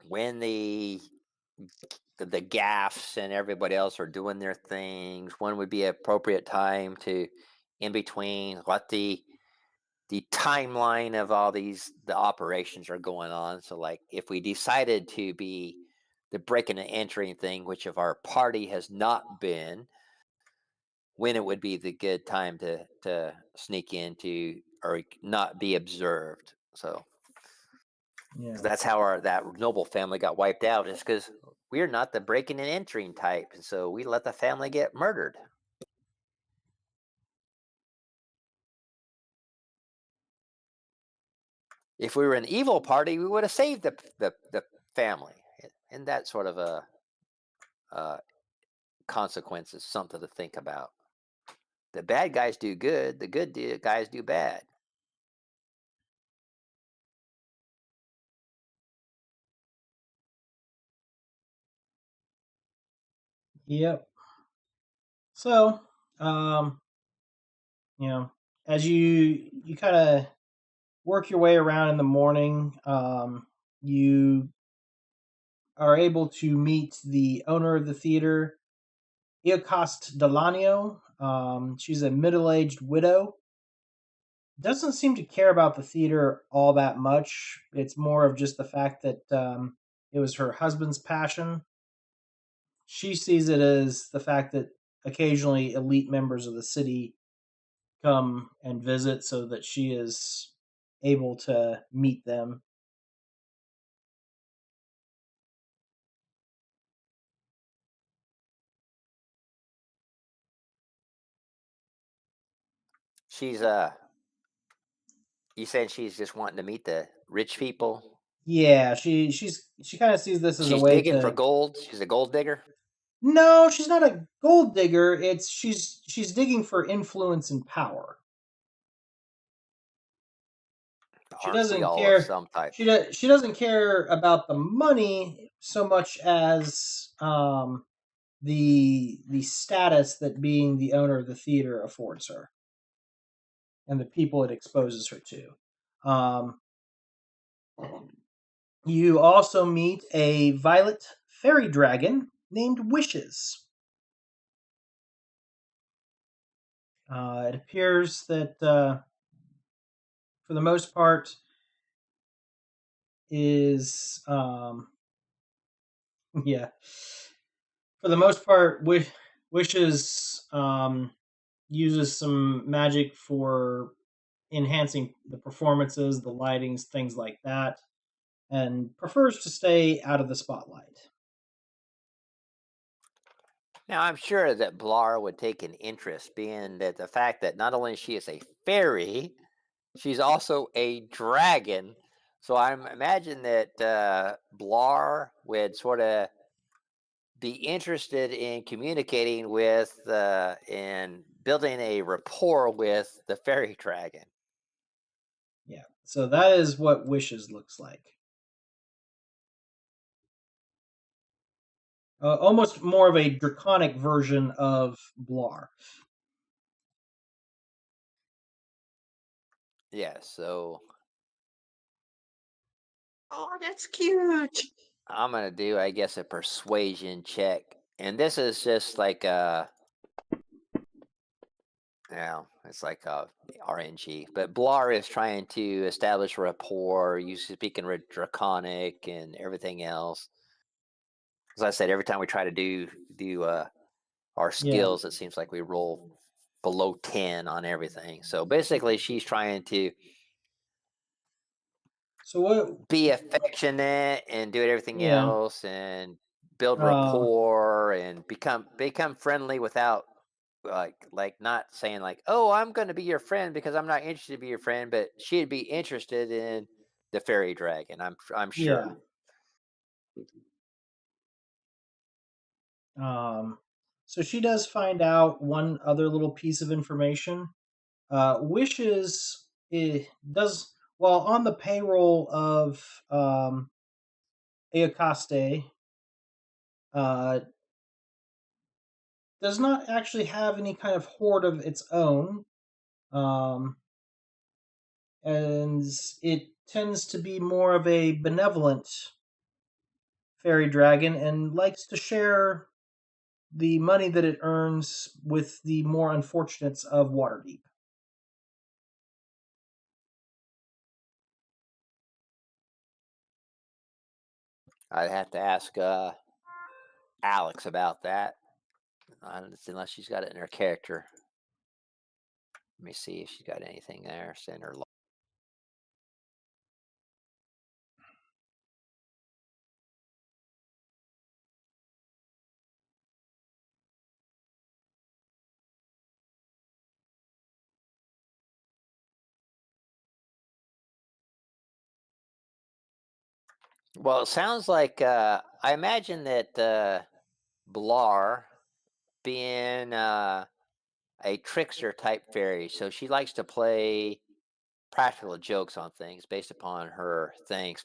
when the gaffs and everybody else are doing their things. When would be appropriate time to in between what the timeline of all the operations are going on. So like if we decided to be the breaking and entering thing, which of our party has not been, when it would be the good time to sneak into or not be observed. So Yeah. 'cause that's how that noble family got wiped out, is because we're not the breaking and entering type, and so we let the family get murdered. If we were an evil party, we would have saved the family, and that sort of a consequence is something to think about. The bad guys do good, the good guys do bad. Yep. So, um, you know, as you kind of work your way around in the morning, you are able to meet the owner of the theater, Iocost Delanio. She's a middle-aged widow. Doesn't seem to care about the theater all that much. It's more of just the fact that it was her husband's passion. She sees it as the fact that occasionally elite members of the city come and visit so that she is able to meet them. She's you said she's just wanting to meet the rich people. Yeah, she kind of sees this as a She's way digging for to. gold. She's a gold digger. No, she's not a gold digger. It's she's digging for influence and power. She Aren't we doesn't all of care. some type? She doesn't care about the money so much as the status that being the owner of the theater affords her, and the people it exposes her to. You also meet a violet fairy dragon named Wishes. It appears that, for the most part, is yeah. For the most part, Wishes uses some magic for enhancing the performances, the lightings, things like that, and prefers to stay out of the spotlight. Now I'm sure that Blar would take an interest, being that the fact that not only she is a fairy, she's also a dragon. So I imagine that Blar would sort of be interested in communicating with and building a rapport with the fairy dragon. Yeah. So that is what wishes looks like. Almost more of a draconic version of Blar. Yeah, so Oh, that's cute. I'm gonna do, I guess, a persuasion check, and this is just like it's like a RNG. But Blar is trying to establish rapport, speaking draconic and everything else. As I said, every time we try to do our Yeah. skills, it seems like we roll below 10 on everything. So basically, she's trying to So what? be affectionate and do everything Yeah. else and build Um. rapport and become friendly without like not saying like, oh, I'm going to be your friend because I'm not interested to be your friend, but she'd be interested in the fairy dragon. I'm sure. Yeah. Um. So she does find out one other little piece of information. Wishes does well on the payroll of Eocaste. Uh, does not actually have any kind of hoard of its own. Um, and it tends to be more of a benevolent fairy dragon and likes to share the money that it earns with the more unfortunates of Waterdeep. I'd have to ask Alex about that, unless she's got it in her character. Let me see if she's got anything there. Send her. Well, it sounds like I imagine that Blar being a trickster type fairy, so she likes to play practical jokes on things based upon her things.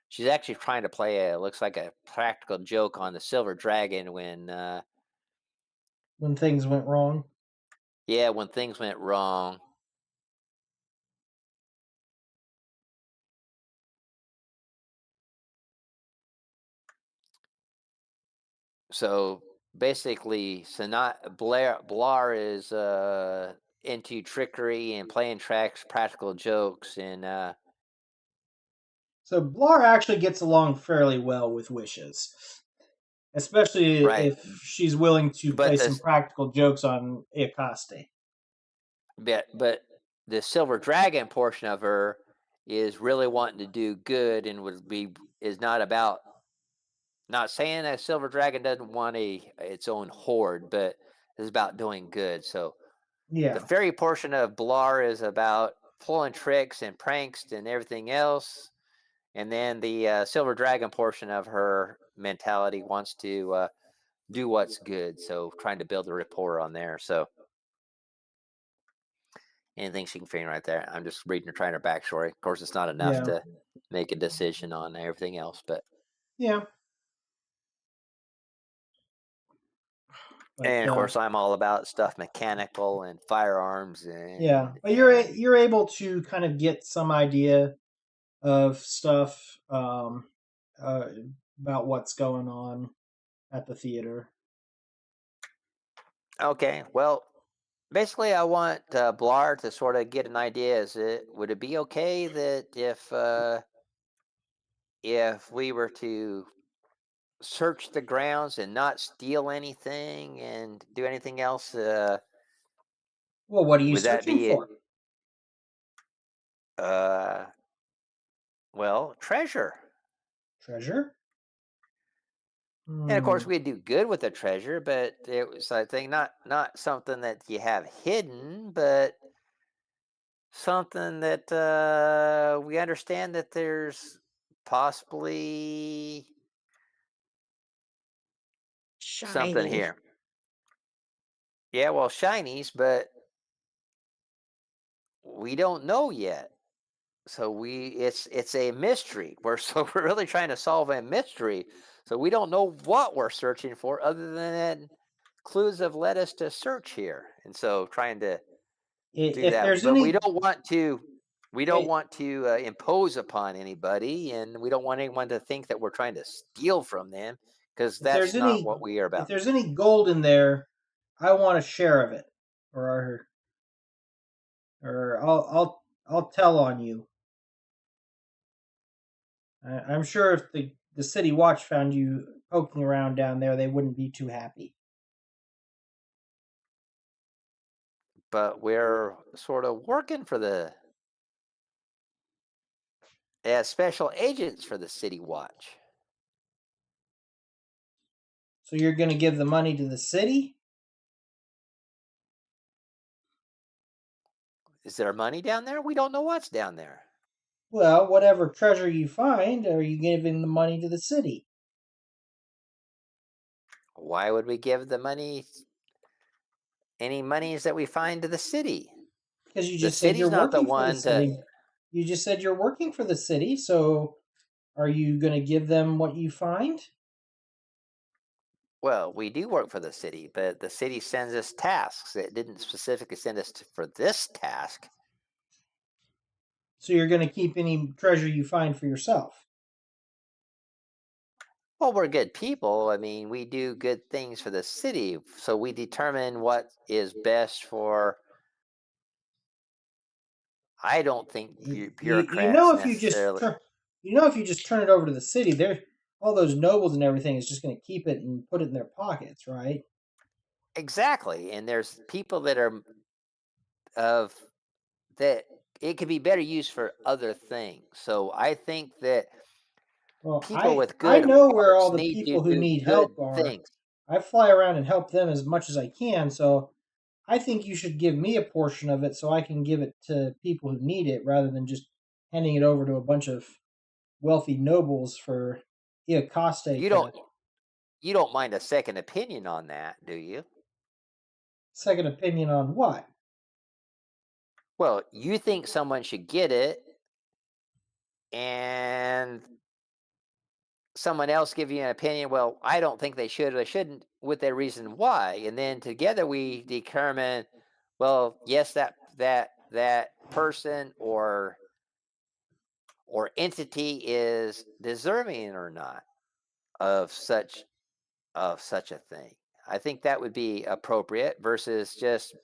She's actually trying to play looks like a practical joke on the silver dragon when When things went wrong. when things went wrong. So basically, Blar is into trickery and playing tracks, practical jokes, and So Blar actually gets along fairly well with Wishes, especially right. if she's willing to play But some practical jokes on Eocaste. but the silver dragon portion of her is really wanting to do good and is not about, not saying that silver dragon doesn't want its own horde, but it's about doing good. So the Yeah. fairy portion of Blar is about pulling tricks and pranks and everything else, and then the silver dragon portion of her mentality wants to do what's good. So trying to build a rapport on there. So anything she can figure right there. I'm just reading her, trying her backstory. Of course, it's not enough Yeah. to make a decision on everything else, but Yeah. But and of course, I'm all about stuff mechanical and firearms yeah, and but you're able to kind of get some idea of stuff uh, about what's going on at the theater. okay. Well, basically, I want Blar to sort of get an idea. Would it be okay that if we were to search the grounds and not steal anything and do anything else, Well, what are you would that searching be for? uh, well, treasure? Treasure? And of course, Hmm. we'd do good with the treasure, but it was, I think, not something that you have hidden, but something that we understand that there's possibly something Shiny. here. Yeah, well, shinies, but we don't know yet. So it's a mystery. We're really trying to solve a mystery. So we don't know what we're searching for, other than clues have led us to search here, and so trying to do If that. there's But we any, don't want to. We don't eh, want to impose upon anybody, and we don't want anyone to think that we're trying to steal from them, because if there's that's not any, what we are if about. there's any gold in there, I want a share of it, or I'll tell on you. I'm sure if the city watch found you poking around down there, they wouldn't be too happy. But we're sort of working for the as special agents for the City Watch. So you're going to give the money to the city? Is there money down there? We don't know what's down there. Well, whatever treasure you find, are you giving the money to the city? Why would we give the money, any monies that we find, to the city? Because you The just said city's you're not the working for the one to. city. You just said you're working for the city, so are you going to give them what you find? Well, we do work for the city, but the city sends us tasks. It didn't specifically send us for this task. So you're going to keep any treasure you find for yourself? Well, we're good people. I mean, we do good things for the city, so we determine what is best for. I don't think You know bureaucrats if you just necessarily. if you just turn it over to the city, they're all those nobles and everything is just going to keep it and put it in their pockets, right? Exactly, and there's people that are of that it could be better used for other things. So I think that Well, people I with I good know where all hearts the need to people who do need good help are. things. I fly around and help them as much as I can, so I think you should give me a portion of it so I can give it to people who need it rather than just handing it over to a bunch of wealthy nobles for Iacoste You to don't you don't mind a second opinion on that, do you? second opinion on what? Well, you think someone should get it, and someone else give you an opinion. Well, I don't think they should or they shouldn't, with their reason why, and then together we determine. Well, yes, that person or entity is deserving or not of such a thing. I think that would be appropriate versus just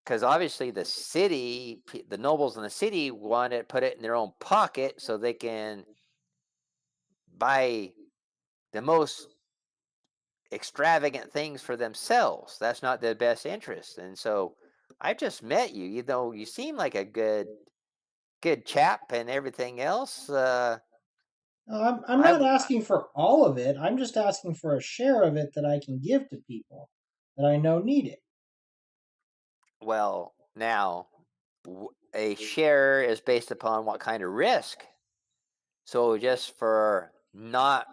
because obviously the nobles in the city want to put it in their own pocket so they can buy the most extravagant things for themselves. That's not their best interest. And so I just met you. You know, you seem like a good chap and everything else. No, I'm I not w- asking for all of it. I'm just asking for a share of it that I can give to people that I know need it. well, now a share is based upon what kind of risk. So just for not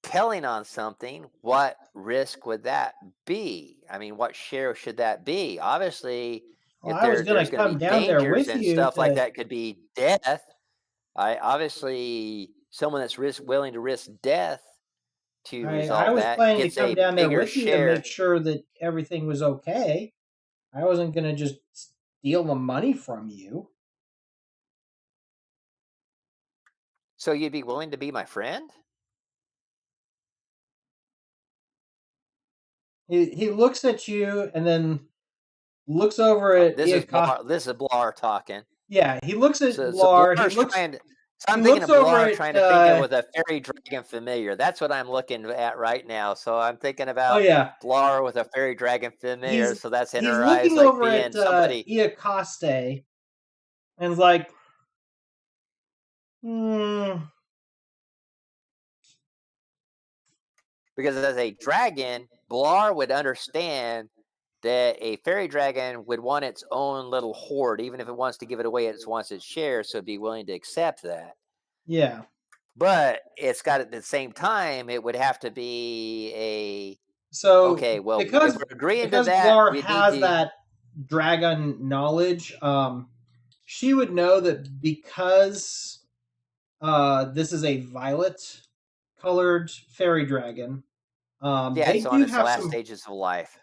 telling on something, what risk would that be? I mean, what share should that be? Obviously, Well, if I was going there's to going to come be down there dangers with and you stuff like to. that, could be death. I obviously someone that's willing to risk death to I resolve was that planning to gets come a down there bigger with you to make share. sure that everything was okay. I wasn't going to just steal the money from you. So you'd be willing to be my friend? He looks at you and then looks over at Iacoste. This is Blar talking. Yeah, he looks at So Blar. Blar's trying to. So He I'm thinking looks of over Blar at. trying to think of with a fairy dragon familiar. That's what I'm looking at right now. So I'm thinking Oh about yeah, Blar with a fairy dragon familiar. he's So that's in he's her eyes looking like over being at somebody. Iacoste and is like, hmm. Because as a dragon, Blar would understand that a fairy dragon would want its own little hoard, even if it wants to give it away, it wants its share, so it'd be willing to accept that. Yeah. But it's got at the same time, it would have to be a So okay. Well, if because we're agreeing to that, Blar we need has to. that dragon knowledge, she would know that because this is a violet colored fairy dragon. Yeah, They it's on do its have last some. stages of life.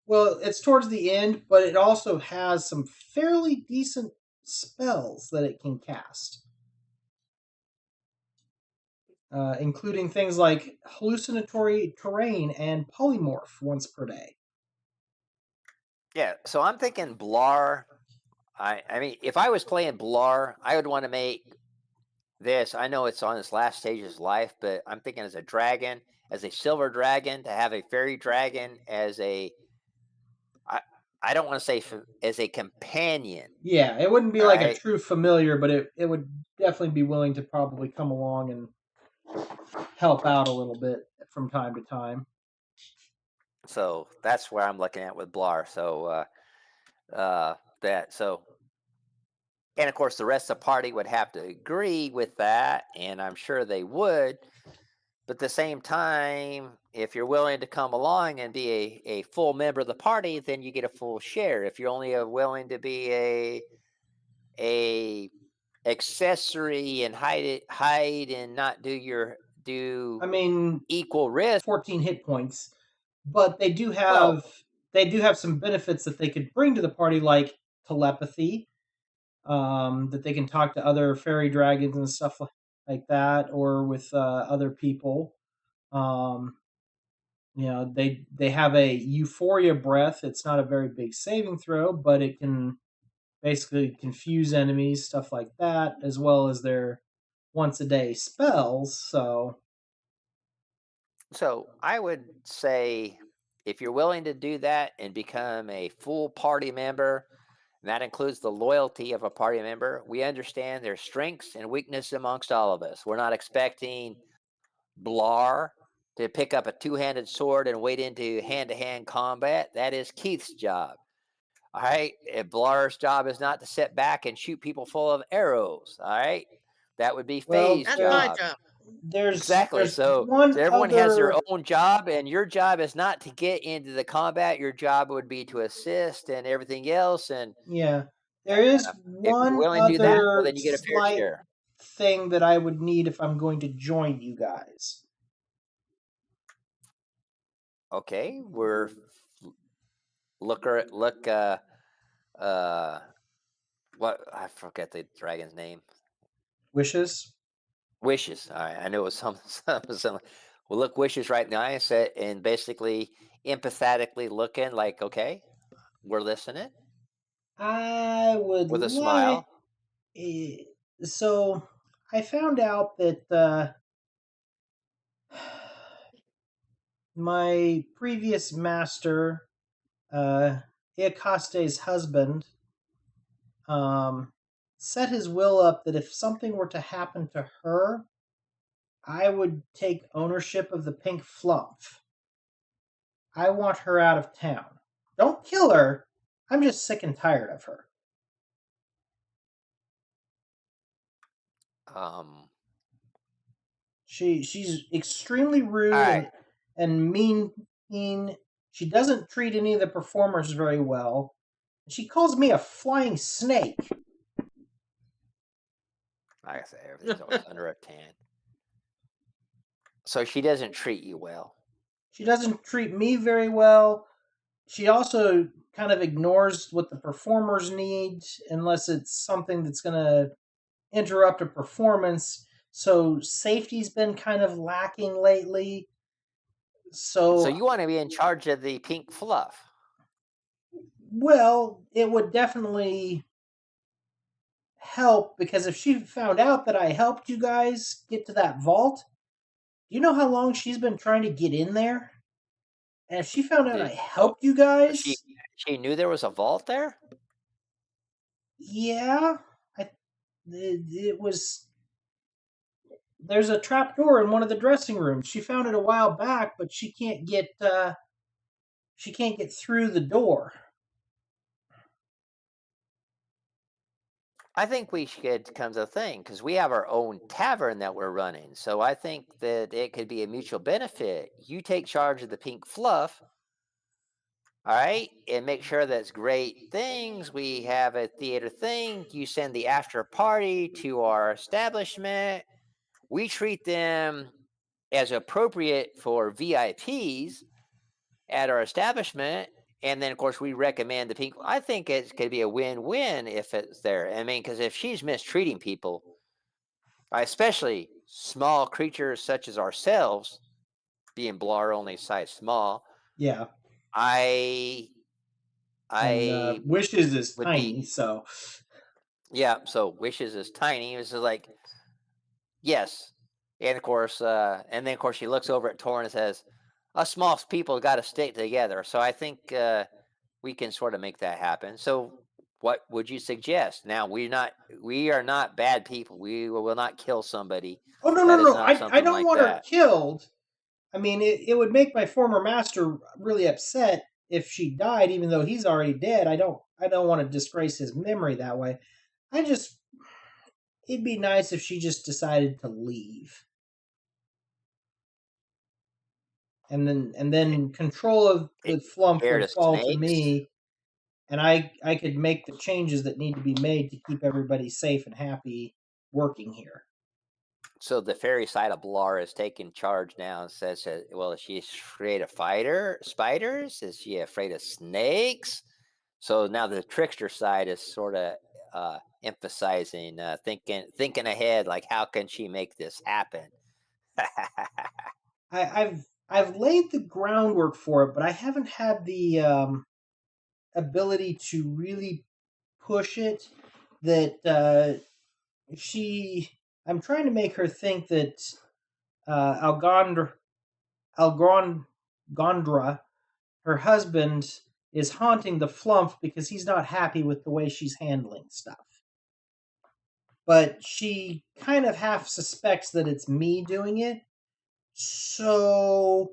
Well, it's towards the end, but it also has some fairly decent spells that it can cast, including things like hallucinatory terrain and polymorph once per day. Yeah, so I'm thinking Blar. I mean, if I was playing Blar, I would want to make this. I know it's on its last stages of life, but I'm thinking as a dragon, as a silver dragon, to have a fairy dragon as a. I don't want to say as a companion. Yeah, it wouldn't be All like a right. true familiar, but it would definitely be willing to probably come along and help out a little bit from time to time. So that's where I'm looking at with Blar. So that so. And of course, the rest of the party would have to agree with that, and I'm sure they would. But at the same time, if you're willing to come along and be a full member of the party, then you get a full share. If you're only willing to be a accessory and hide and not do I mean, equal risk. 14 hit points, but they do have some benefits that they could bring to the party, like telepathy, that they can talk to other fairy dragons and stuff like that, or with other people. They have a euphoria breath. It's not a very big saving throw, but it can basically confuse enemies, stuff like that, as well as their once a day spells. So I would say if you're willing to do that and become a full party member, and that includes the loyalty of a party member, we understand their strengths and weaknesses amongst all of us. We're not expecting Blar to pick up a two-handed sword and wade into hand-to-hand combat. That is Keith's job. All right. If Blar's job is not to sit back and shoot people full of arrows. All right. That would be Faye's That's my job. job. Exactly. There's So one everyone has their other. own job, and your job is not to get into the combat. Your job would be to assist and everything else. And Yeah, there is if you're one willing to do that, well, other then you get a fair slight share. thing that I would need if I'm going to join you guys. Okay, we're look what I forget the dragon's name. Wishes. Wishes. All right, I knew it was some. Well, look Wishes right in the eyes and basically empathetically looking like, okay, we're listening I would with a like. smile. So I found out that my previous master, Iacoste's husband, set his will up that if something were to happen to her, I would take ownership of the pink flumph. I want her out of town. Don't kill her. I'm just sick and tired of her. She's extremely rude Right. and mean. She doesn't treat any of the performers very well. She calls me a flying snake. Like I say, everything's always under a 10. So she doesn't treat you well. She doesn't treat me very well. She also kind of ignores what the performers need unless it's something that's going to interrupt a performance. So safety's been kind of lacking lately. So you want to be in charge of the pink fluff. Well, it would definitely help because if she found out that I helped you guys get to that vault, do you know how long she's been trying to get in there? And if she found out I helped you guys, she knew there was a vault there? Yeah, it was. There's a trap door in one of the dressing rooms. She found it a while back, but she can't get she can't get through the door. I think we should come to a thing because we have our own tavern that we're running. So I think that it could be a mutual benefit. You take charge of the pink fluff, all right, and make sure that's great things. We have a theater thing. You send the after party to our establishment. We treat them as appropriate for VIPs at our establishment. And then, of course, we recommend the pink. I think it could be a win-win if it's there. I mean, because if she's mistreating people, especially small creatures such as ourselves, being Blar only size small, Yeah. I And Wishes is would tiny, be so yeah. So Wishes is tiny. It's just like yes, and of course, and then of course she looks over at Torn and says, "Us small people got to stick together." So I think we can sort of make that happen. So what would you suggest? Now we are not bad people. We will not kill somebody. Oh no, no, That is no! not I something don't like want her that. killed. I mean, it would make my former master really upset if she died, even though he's already dead. I don't want to disgrace his memory that way. I just it'd be nice if she just decided to leave, and then control of the flump Scared would of fall to snakes? me, and I could make the changes that need to be made to keep everybody safe and happy working here. So the fairy side of Blar is taking charge now and says, well, is she afraid of spiders? Is she afraid of snakes? So now the trickster side is sort of emphasizing, thinking ahead, like how can she make this happen? I've laid the groundwork for it, but I haven't had the ability to really push it. That I'm trying to make her think that Algondra, her husband, is haunting the flump because he's not happy with the way she's handling stuff. But she kind of half suspects that it's me doing it. So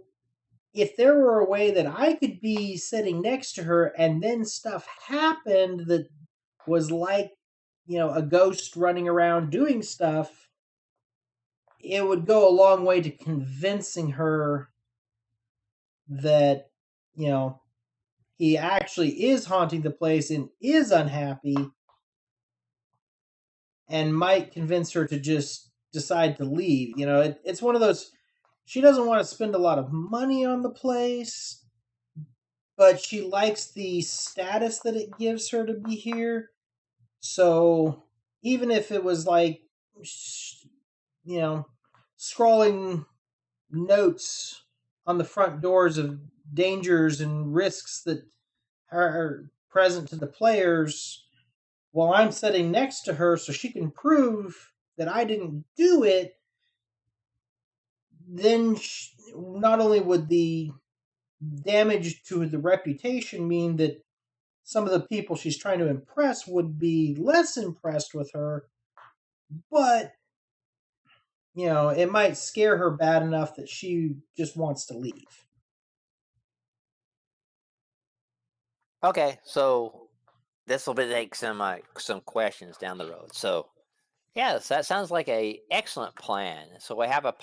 if there were a way that I could be sitting next to her and then stuff happened that was like, a ghost running around doing stuff, it would go a long way to convincing her that, he actually is haunting the place and is unhappy, and might convince her to just decide to leave. It's one of those, she doesn't want to spend a lot of money on the place, but she likes the status that it gives her to be here. So even if it was like, scrawling notes on the front doors of dangers and risks that are present to the players while I'm sitting next to her so she can prove that I didn't do it, then not only would the damage to the reputation mean that some of the people she's trying to impress would be less impressed with her, but it might scare her bad enough that she just wants to leave. Okay, so this will take some questions down the road. So yes, that sounds like a excellent plan. So we have a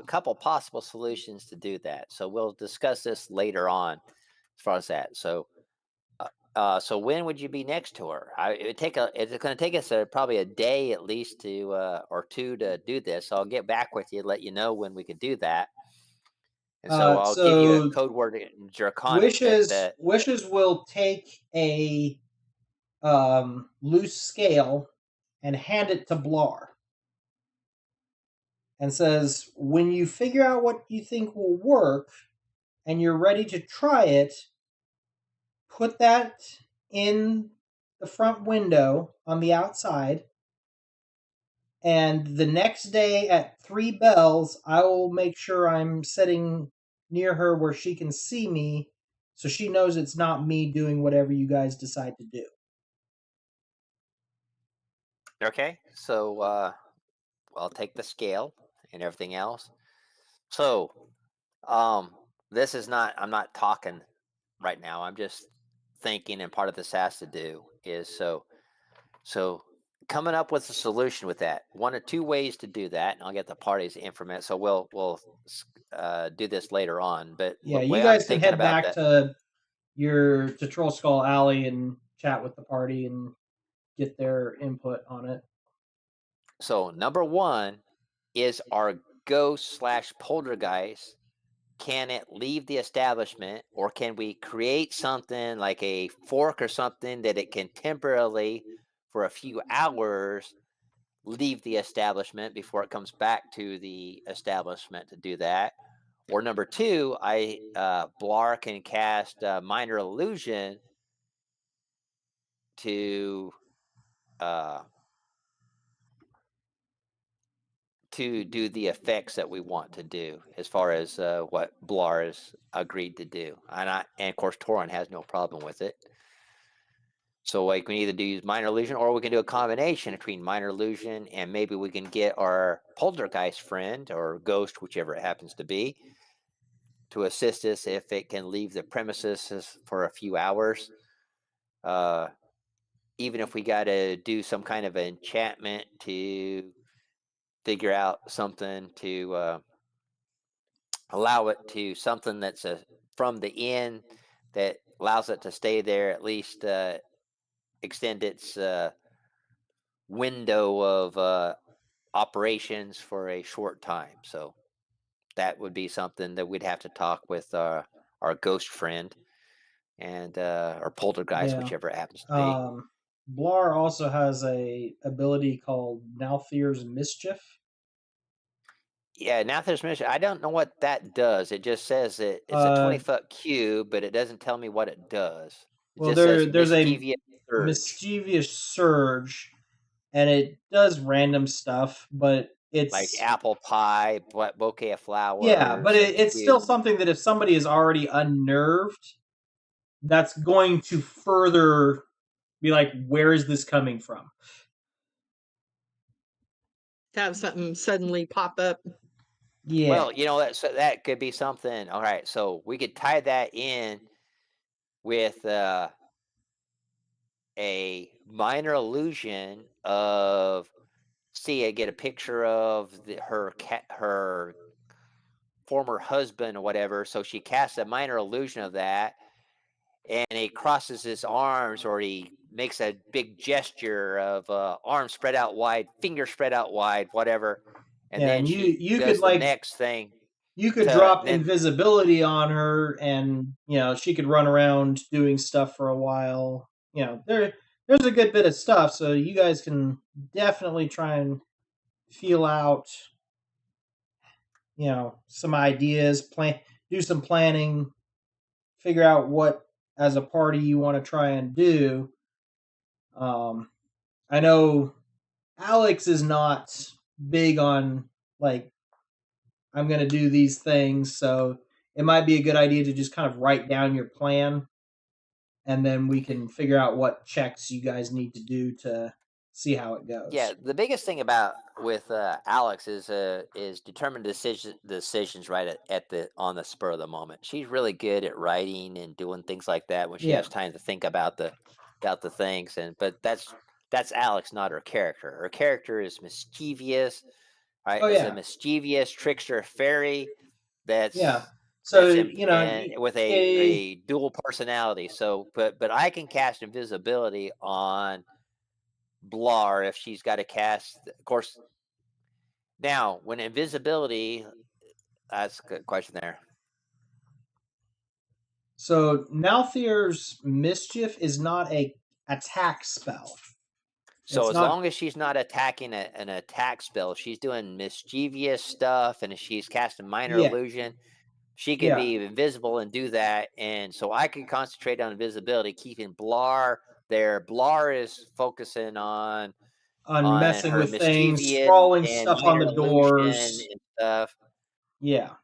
couple possible solutions to do that. So we'll discuss this later on as far as that. So so when would you be next to her? It's going to take us probably a day at least to or two to do this. So I'll get back with you, let you know when we could do that. And so I'll give you a So code word in Draconic that Wishes will take a loose scale and hand it to Blar, and says, when you figure out what you think will work and you're ready to try it, put that in the front window on the outside, and the next day at 3 bells, I will make sure I'm sitting near her where she can see me, so she knows it's not me doing whatever you guys decide to do. okay. So I'll take the scale and everything else. So this is not. I'm not talking right now. I'm just thinking, and part of this has to do is so coming up with a solution with that. One or two ways to do that, and I'll get the parties information. So we'll do this later on. But Yeah, the you way I'm guys can thinking head about back that. to Troll Skull Alley and chat with the party and get their input on it. So number one is our ghost / poltergeist. Can it leave the establishment, or can we create something like a fork or something that it can temporarily, for a few hours, leave the establishment before it comes back to the establishment to do that? Or number two, Blar can cast minor illusion to uh, do the effects that we want to do, as far as what Blar has agreed to do, and of course Torin has no problem with it. So like we can either use minor illusion, or we can do a combination between minor illusion and maybe we can get our poltergeist friend or ghost, whichever it happens to be, to assist us if it can leave the premises for a few hours. Even if we got to do some kind of enchantment to figure out something to allow it to something that's from the inn that allows it to stay there, at least extend its window of operations for a short time. So that would be something that we'd have to talk with our ghost friend and or poltergeist, Yeah. whichever it happens to be. Blar also has a ability called Nalthir's Mischief. Yeah, now there's mission. I don't know what that does. It just says that it's a 20-foot cube, but it doesn't tell me what it does. It Well, just says there's a mischievous surge. mischievous surge, and it does random stuff, but it's Like apple pie, bouquet of flowers. yeah, but it's cube. still something that if somebody is already unnerved, that's going to further be like, where is this coming from? Have something suddenly pop up. Yeah. Well, that could be something. All right, so we could tie that in with a minor illusion of, see, I get a picture of her former husband or whatever. So she casts a minor illusion of that, and he crosses his arms, or he makes a big gesture of arms spread out wide, fingers spread out wide, whatever. And Yeah, then and she you does could the next thing. you could to drop then invisibility on her, and she could run around doing stuff for a while. There's a good bit of stuff, so you guys can definitely try and feel out some ideas, do some planning, figure out what as a party you want to try and do. I know Alex is not big on, like, I'm going to do these things, so it might be a good idea to just kind of write down your plan, and then we can figure out what checks you guys need to do to see how it goes. Yeah, the biggest thing about with Alex is determined decisions right on the spur of the moment. She's really good at writing and doing things like that when she Yeah. has time to think about the things. But that's Alex, not her character. Her character is mischievous, right? Oh, Is yeah. a mischievous trickster fairy that's Yeah. So, with a a dual personality. So, but I can cast invisibility on Blar if she's got to cast. Of course, now when invisibility, that's a good question there. So Nalthir's Mischief is not a attack spell. So It's as not- long as she's not attacking an attack spell, she's doing mischievous stuff, and if she's casting minor Yeah. illusion, she could Yeah. be invisible and do that. And so I can concentrate on invisibility, keeping Blar there. Blar is focusing on messing her with things, mischievous scrawling and stuff on minor the illusion doors. and stuff. Yeah.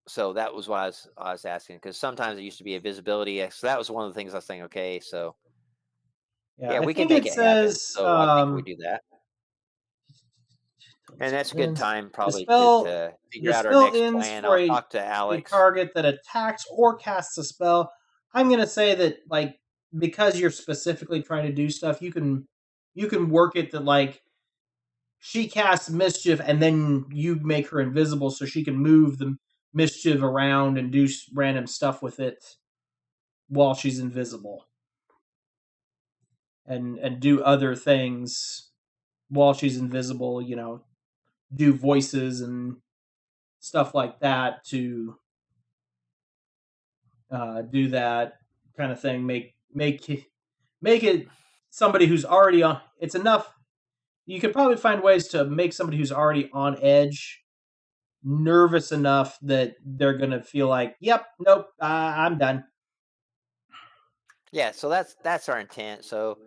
So that was what I was asking, because sometimes it used to be invisibility. So that was one of the things I was thinking. Okay, so Yeah, yeah, I we can think make it it happen. says So I think we do that. And that's a good Ends. time probably spell- to figure The out our spell next ends plan. for I'll a talk to Alex. target that attacks or casts a spell. I'm gonna say that like because you're specifically trying to do stuff, you can work it that like she casts mischief and then you make her invisible so she can move the mischief around and do random stuff with it while she's invisible. And do other things while she's invisible, do voices and stuff like that to do that kind of thing. Make it somebody who's already on. It's enough. You could probably find ways to make somebody who's already on edge nervous enough that they're gonna feel like, "Yep, nope, I'm done." Yeah, so that's our intent. So,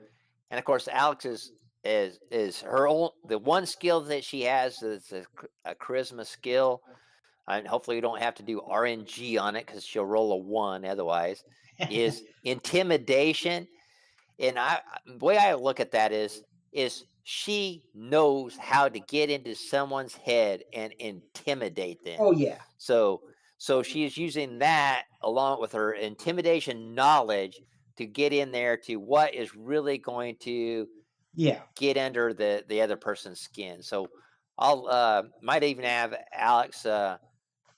and of course, Alex is her own the one skill that she has is a charisma skill. And hopefully, we don't have to do RNG on it because she'll roll a 1 otherwise. Is intimidation, and the way I look at that is she knows how to get into someone's head and intimidate them. Oh yeah, So she is using that along with her intimidation knowledge to get in there to what is really going to yeah, get under the other person's skin. So I'll might even have Alex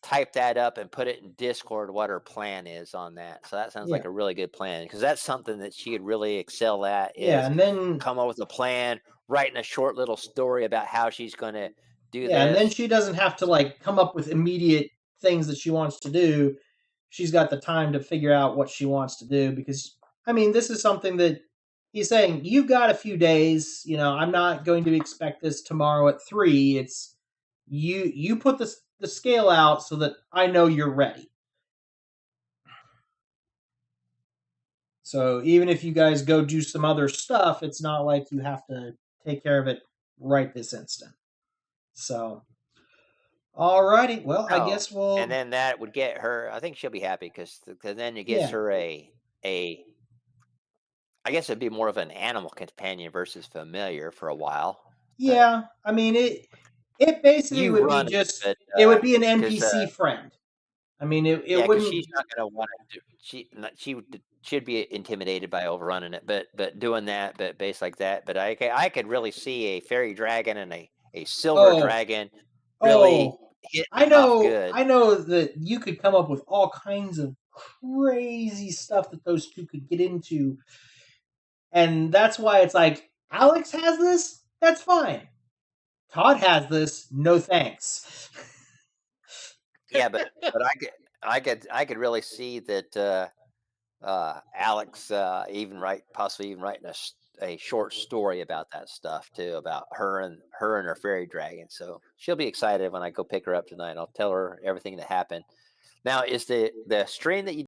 type that up and put it in Discord what her plan is on that. So that sounds yeah, like a really good plan because that's something that she would really excel at yeah. is And then come up with a plan, writing a short little story about how she's going to do yeah, and then this. she doesn't have to like come up with immediate things that she wants to do. She's got the time to figure out what she wants to do because I mean, this is something that he's saying you've got a few days. I'm not going to expect this tomorrow at 3. It's you put the scale out so that I know you're ready. So even if you guys go do some other stuff, it's not like you have to take care of it right this instant. So, alrighty. Well, I guess we'll. And then that would get her. I think she'll be happy because then it gets Yeah. her a. I guess it'd be more of an animal companion versus familiar for a while. Yeah, I mean it basically You would run be it, just but, it would be an 'cause, NPC friend. I mean it Yeah, because wouldn't. she's not going to want to. She'd be intimidated by overrunning it, but doing that, but base like that. But I could really see a fairy dragon and a silver dragon really hitting I it off know good. I know that you could come up with all kinds of crazy stuff that those two could get into. And that's why it's like Alex has this, that's fine. Todd has this, no thanks. Yeah, but I could really see that Alex possibly even writing a short story about that stuff too, about her and her fairy dragon. So she'll be excited when I go pick her up tonight. I'll tell her everything that happened. Now, is the stream that you